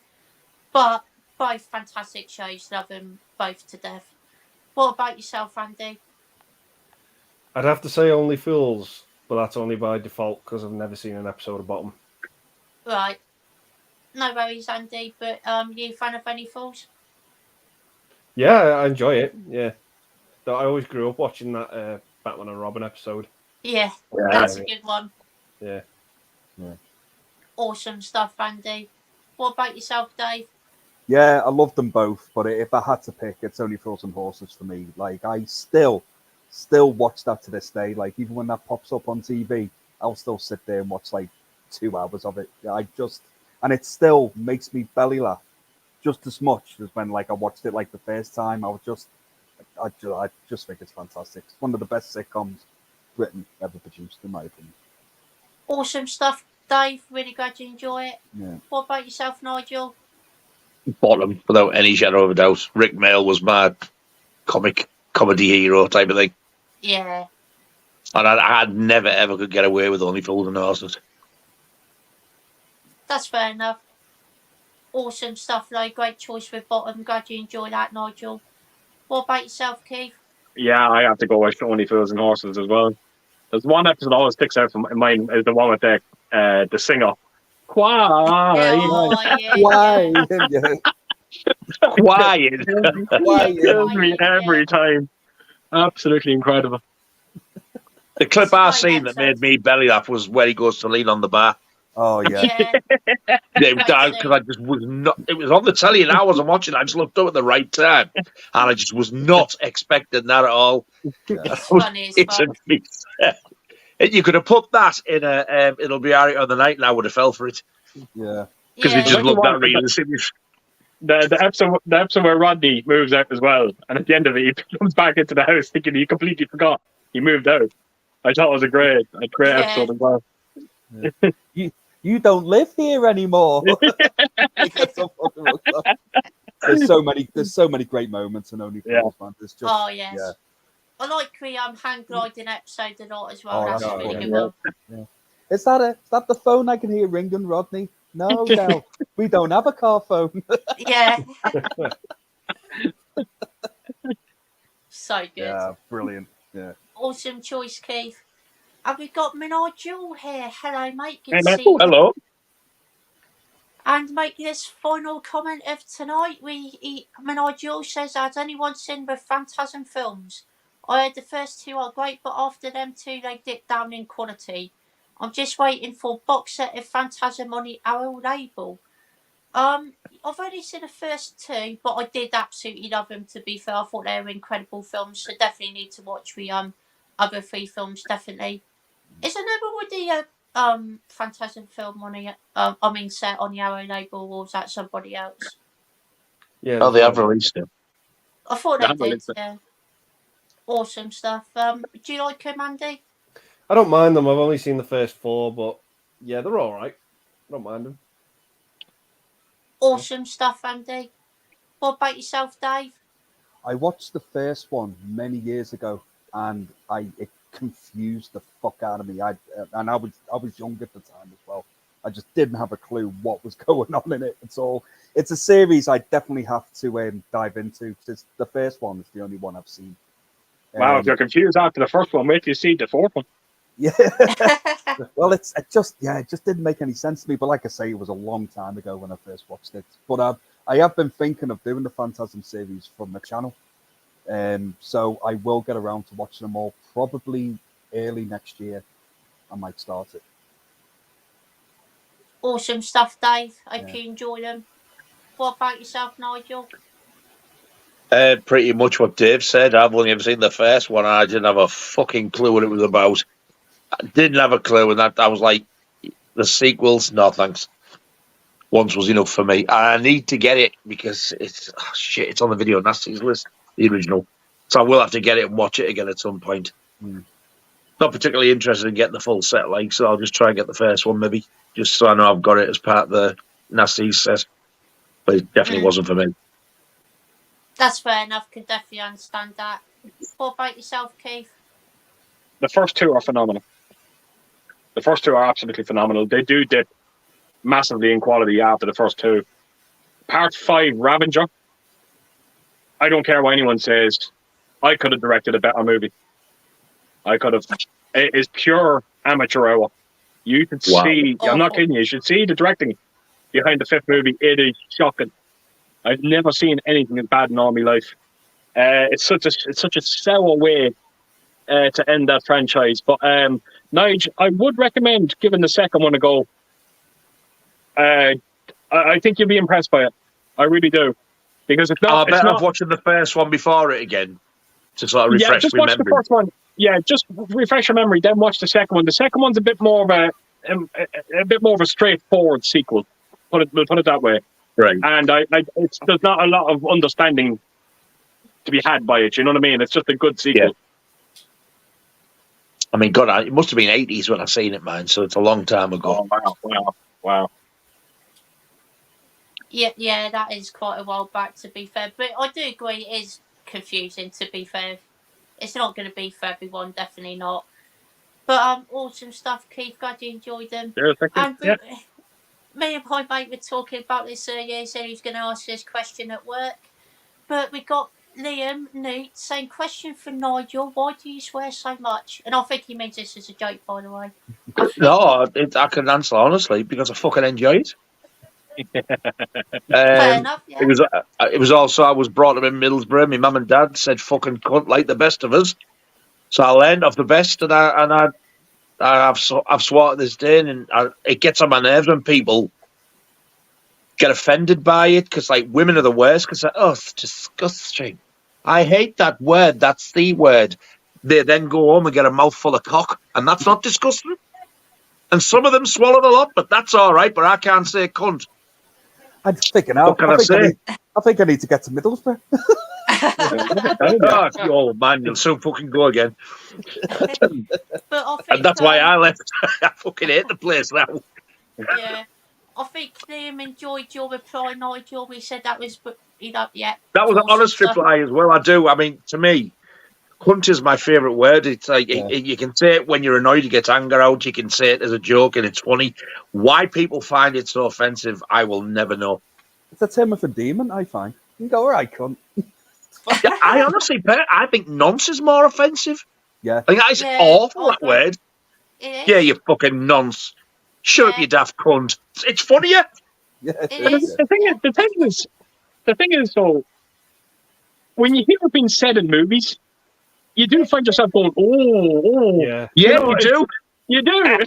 But both fantastic shows, love them both to death. What about yourself, Andy? I'd have to say Only Fools, but that's only by default because I've never seen an episode of Bottom. Right. No worries, Andy, but you a fan of Only Fools? Yeah, I enjoy it. Yeah. I always grew up watching that Batman and Robin episode. Yeah, that's a good one. Yeah. Awesome stuff, Andy. What about yourself, Dave? Yeah, I love them both, but if I had to pick, it's Only Fools and Horses for me. Like, I still watch that to this day. Like, even when that pops up on TV, I'll still sit there and watch like 2 hours of it. And it still makes me belly laugh just as much as when like I watched it like the first time. I just think it's fantastic. It's one of the best sitcoms written ever produced, in my opinion. Awesome stuff, Dave. Really glad you enjoy it. Yeah. What about yourself, Nigel? Bottom, without any shadow of a doubt. Rick Mail was my comedy hero type of thing. Yeah. And I never ever could get away with Only Fools and Horses. That's fair enough. Awesome stuff, though. Great choice with Bottom. Glad you enjoy that, Nigel. What about yourself, Keith? Yeah, I have to go with Only Fools and Horses as well. There's one episode that always sticks out from mine is the one with the singer. Why? Why? Quiet. Kills me every time. Absolutely incredible. The clip I seen that made me belly laugh was where he goes to lean on the bar. Oh yeah. Because I just was not. It was on the telly and I wasn't watching. I just looked up at the right time, and I just was not expecting that at all. It's funny as fuck. You could have put that in a It'll Be Alright on the Night, and I would have fell for it. Yeah. Because it just looked that realistic. The episode where Rodney moves out as well, and at the end of it, he comes back into the house thinking he completely forgot he moved out. I thought it was a great episode as well. Yeah. You don't live here anymore. There's so many great moments in Only Fools, man. There's just, yes. Yeah. I like the hang gliding episode a lot as well. That's a really good one. Yeah. Is that the phone I can hear ringing, Rodney? No, we don't have a car phone. Yeah. So good. Yeah, brilliant. Yeah. Awesome choice, Keith. And we've got Nigel here. Hello, mate. Good to see you. Hello. And make this final comment of tonight. Nigel says, has anyone seen the Phantasm films? I heard the first 2 are great, but after them 2, they dip down in quality. I'm just waiting for box set of Phantasm on the Arrow label. I've only seen the first 2, but I did absolutely love them, to be fair. I thought they were incredible films, so definitely need to watch the other 3 films, definitely. Is there never would the Phantasm film on the set on the Arrow label, or was that somebody else? Yeah. Oh, they have released it. I thought they did, yeah. Awesome stuff. Do you like them, Andy? I don't mind them. I've only seen the first 4, but yeah, they're all right. I don't mind them. Awesome stuff, Andy. What about yourself, Dave? I watched the first one many years ago, and it confused the fuck out of me. I was young at the time as well. I just didn't have a clue what was going on in it at all. It's a series I definitely have to dive into. The first one is the only one I've seen. Wow, if you're confused after the first one, wait till you see the fourth one. Yeah. Well, it just didn't make any sense to me. But like I say, it was a long time ago when I first watched it. But I have been thinking of doing the Phantasm series from the channel. So I will get around to watching them all probably early next year. I might start it. Awesome stuff, Dave. Hope you enjoy them. What about yourself, Nigel? Pretty much what Dave said. I've only ever seen the first one, and I didn't have a fucking clue what it was about. I didn't have a clue, and that I was like, the sequels, no thanks. Once was enough for me. I need to get it because it's on the Video Nasties list. the original. So I will have to get it and watch it again at some point. Not particularly interested in getting the full set, like, so I'll just try and get the first one, maybe, just so I know I've got it as part of the Nasty set. But it definitely wasn't for me. That's fair enough. Can definitely understand that. What about yourself, Keith? The first two are phenomenal. The first two are absolutely phenomenal. They do dip massively in quality after the first two. Part 5, Ravager. I don't care what anyone says. I could have directed a better movie. I could have. It is pure amateur hour. You can see. I'm not kidding you. You should see the directing behind the 5th movie. It is shocking. I've never seen anything as bad in all my life. It's such a sour way to end that franchise. But Nigel, I would recommend giving the second one a go. I think you'll be impressed by it. I really do, because it's not. I bet I'm watching the first one before it again to sort of refresh just my watch memory. The first one. Yeah, just refresh your memory, then watch the second one. The second one's a bit more of a straightforward sequel. We'll put it that way. Right. And there's not a lot of understanding to be had by it. You know what I mean? It's just a good sequel. Yeah. I mean, God, it must have been 80s when I seen it, man. So it's a long time ago. Oh, wow. Yeah, that is quite a while back, to be fair. But I do agree, it is confusing, to be fair. It's not going to be for everyone, definitely not. But awesome stuff, Keith. Glad you enjoyed them. And me and my mate were talking about this earlier. He said he was going to ask this question at work. But we got Liam Newt saying, question for Nigel, why do you swear so much? And I think he means this as a joke, by the way. No, I can answer honestly because I fucking enjoy it. Fair enough, yeah. It was also, I was brought up in Middlesbrough. My mum and dad said fucking cunt like the best of us. So I learned off the best, and I've swore to this day, and it gets on my nerves when people get offended by it, because like women are the worst, because it's disgusting. I hate that word. That's the word. They then go home and get a mouthful of cock, and that's not disgusting. And some of them swallowed a lot, but that's all right. But I can't say cunt. I'm thinking now. What can I say? I think I need to get to Middlesbrough. Oh, you old man, you'll soon fucking go again. And that's why I left. I fucking hate the place now. Yeah. I think Liam enjoyed your reply, Nigel. We said that was, yeah. That was an honest reply as well. I do. I mean, to me, cunt is my favourite word. It's like you can say it when you're annoyed, you get anger out. You can say it as a joke, and it's funny. Why people find it so offensive, I will never know. It's a term of endearment, I find. You can go, all right, cunt. Yeah, I honestly, I think nonce is more offensive. Yeah. I think that's awful, that word. Yeah, you fucking nonce. Shut up, you daft cunt. It's funnier. Yeah, the thing is, though, when you hear it being said in movies, you do find yourself going, oh. Yeah, you do. You do.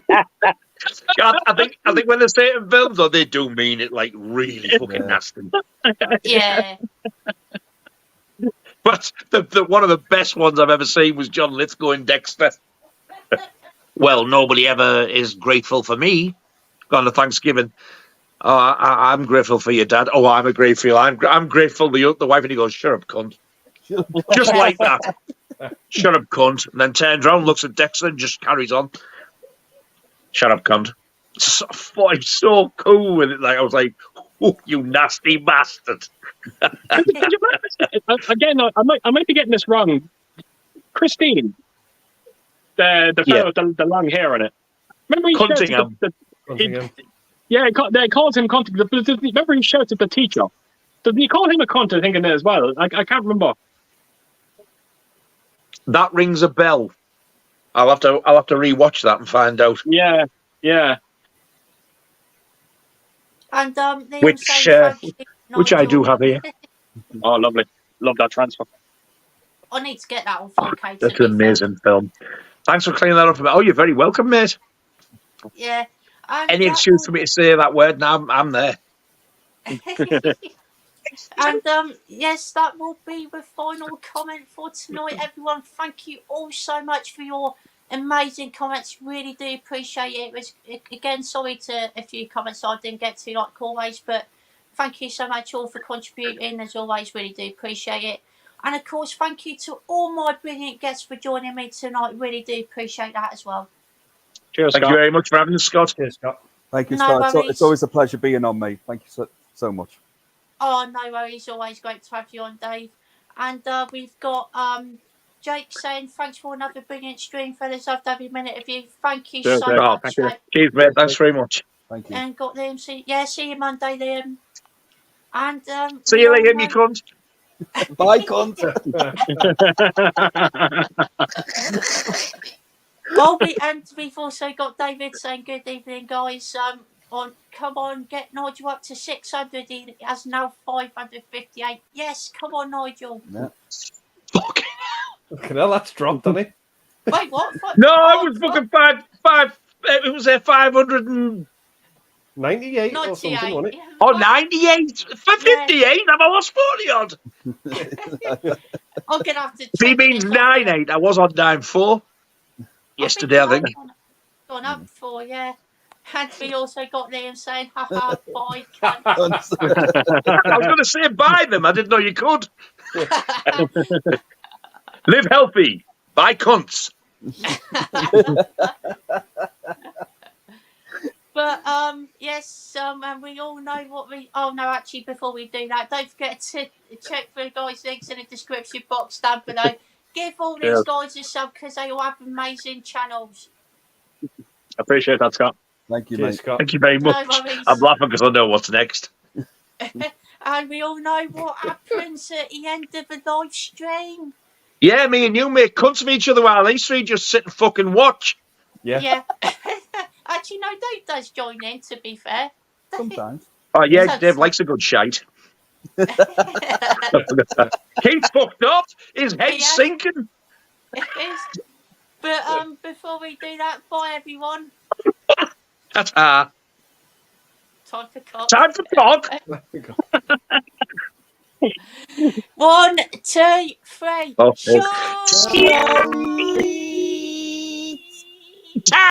I think when they say it in films, though, they do mean it like really fucking nasty. Yeah. But the one of the best ones I've ever seen was John Lithgow in Dexter. Well, nobody ever is grateful for me. Gone to Thanksgiving. Oh, I'm grateful for your dad. Oh, I'm grateful. I'm grateful for the wife, and he goes, "Shut up, cunt." Just like that. Shut up, cunt. And then turns around, looks at Dexter, and just carries on. Shut up, cunt. I'm so cool with it. Like I was like, "Oh, you nasty bastard." Again, I might be getting this wrong. Christine, the fellow with the long hair on it. Remember he Cuntingham. They called him Cuntingham. Remember he shouts at the teacher. Doesn't he call him a cunt? I think in there as well. I can't remember. That rings a bell. I'll have to rewatch that and find out. Yeah. And which I do have here. Oh, lovely. Love that transfer. I need to get that on 4K. That's an amazing film. Thanks for clearing that up. Oh, you're very welcome, mate. Yeah. Any excuse for me to say that word now, I'm there. And yes, that will be the final comment for tonight, everyone. Thank you all so much for your amazing comments. Really do appreciate it. It was, again, sorry to a few comments I didn't get to, like always, but thank you so much all for contributing. As always, really do appreciate it. And of course, thank you to all my brilliant guests for joining me tonight. Really do appreciate that as well. Cheers, Thank Scott. you very much for having us, Scott. Cheers, Scott. Thank you, No Scott. worries. It's always a pleasure being on, mate. Thank you so much. Oh, no worries. Always great to have you on, Dave. And we've got Jake saying, thanks for another brilliant stream, fellas. Loved every minute of you. Thank you Cheers, so mate. much, Thank you. mate. Cheers, mate. Thanks very much. Thank you. And got Liam. See you Monday, Liam. And See we you all later, know- you cunt. Bye, cunt. We've also got David saying good evening, guys. Come on, get Nigel up to 600. He has now 558. Yes, come on, Nigel. Yeah. Fuck. Fucking hell, that's dropped, hasn't it? Wait, what? No, I was fucking five. It was 500 and 98 or something, 98. wasn't it? oh, 98 for 58. I'm a lost 40 odd. I'm gonna have to. If he means 9-8, I was on 9-4 yesterday, I think. Gone up for, yeah. And we also got Liam saying, haha, bye, cunt. I was going to say buy them. I didn't know you could. Live healthy. Buy cunts. But yes, and we all know what we. Oh no, actually, before we do that, don't forget to check for the guys' links in the description box down below. Give all these guys a sub because they all have amazing channels. Appreciate that, Scott. Thank you, Cheers, mate. Scott. Thank you very much. No worries. I'm laughing because I know what's next. And we all know what happens at the end of a live stream. Yeah, me and you make cunts of each other while these three just sit and fucking watch. Yeah. Actually, no, Dave does join in, to be fair. Sometimes. Oh, yeah, So- Dave likes a good shite. He's fucked up. His head's Yeah. sinking. It is. But before we do that, bye everyone. Ta-ta. Time for cock. Time for talk. 1, 2, 3. Oh, Sure. Ta-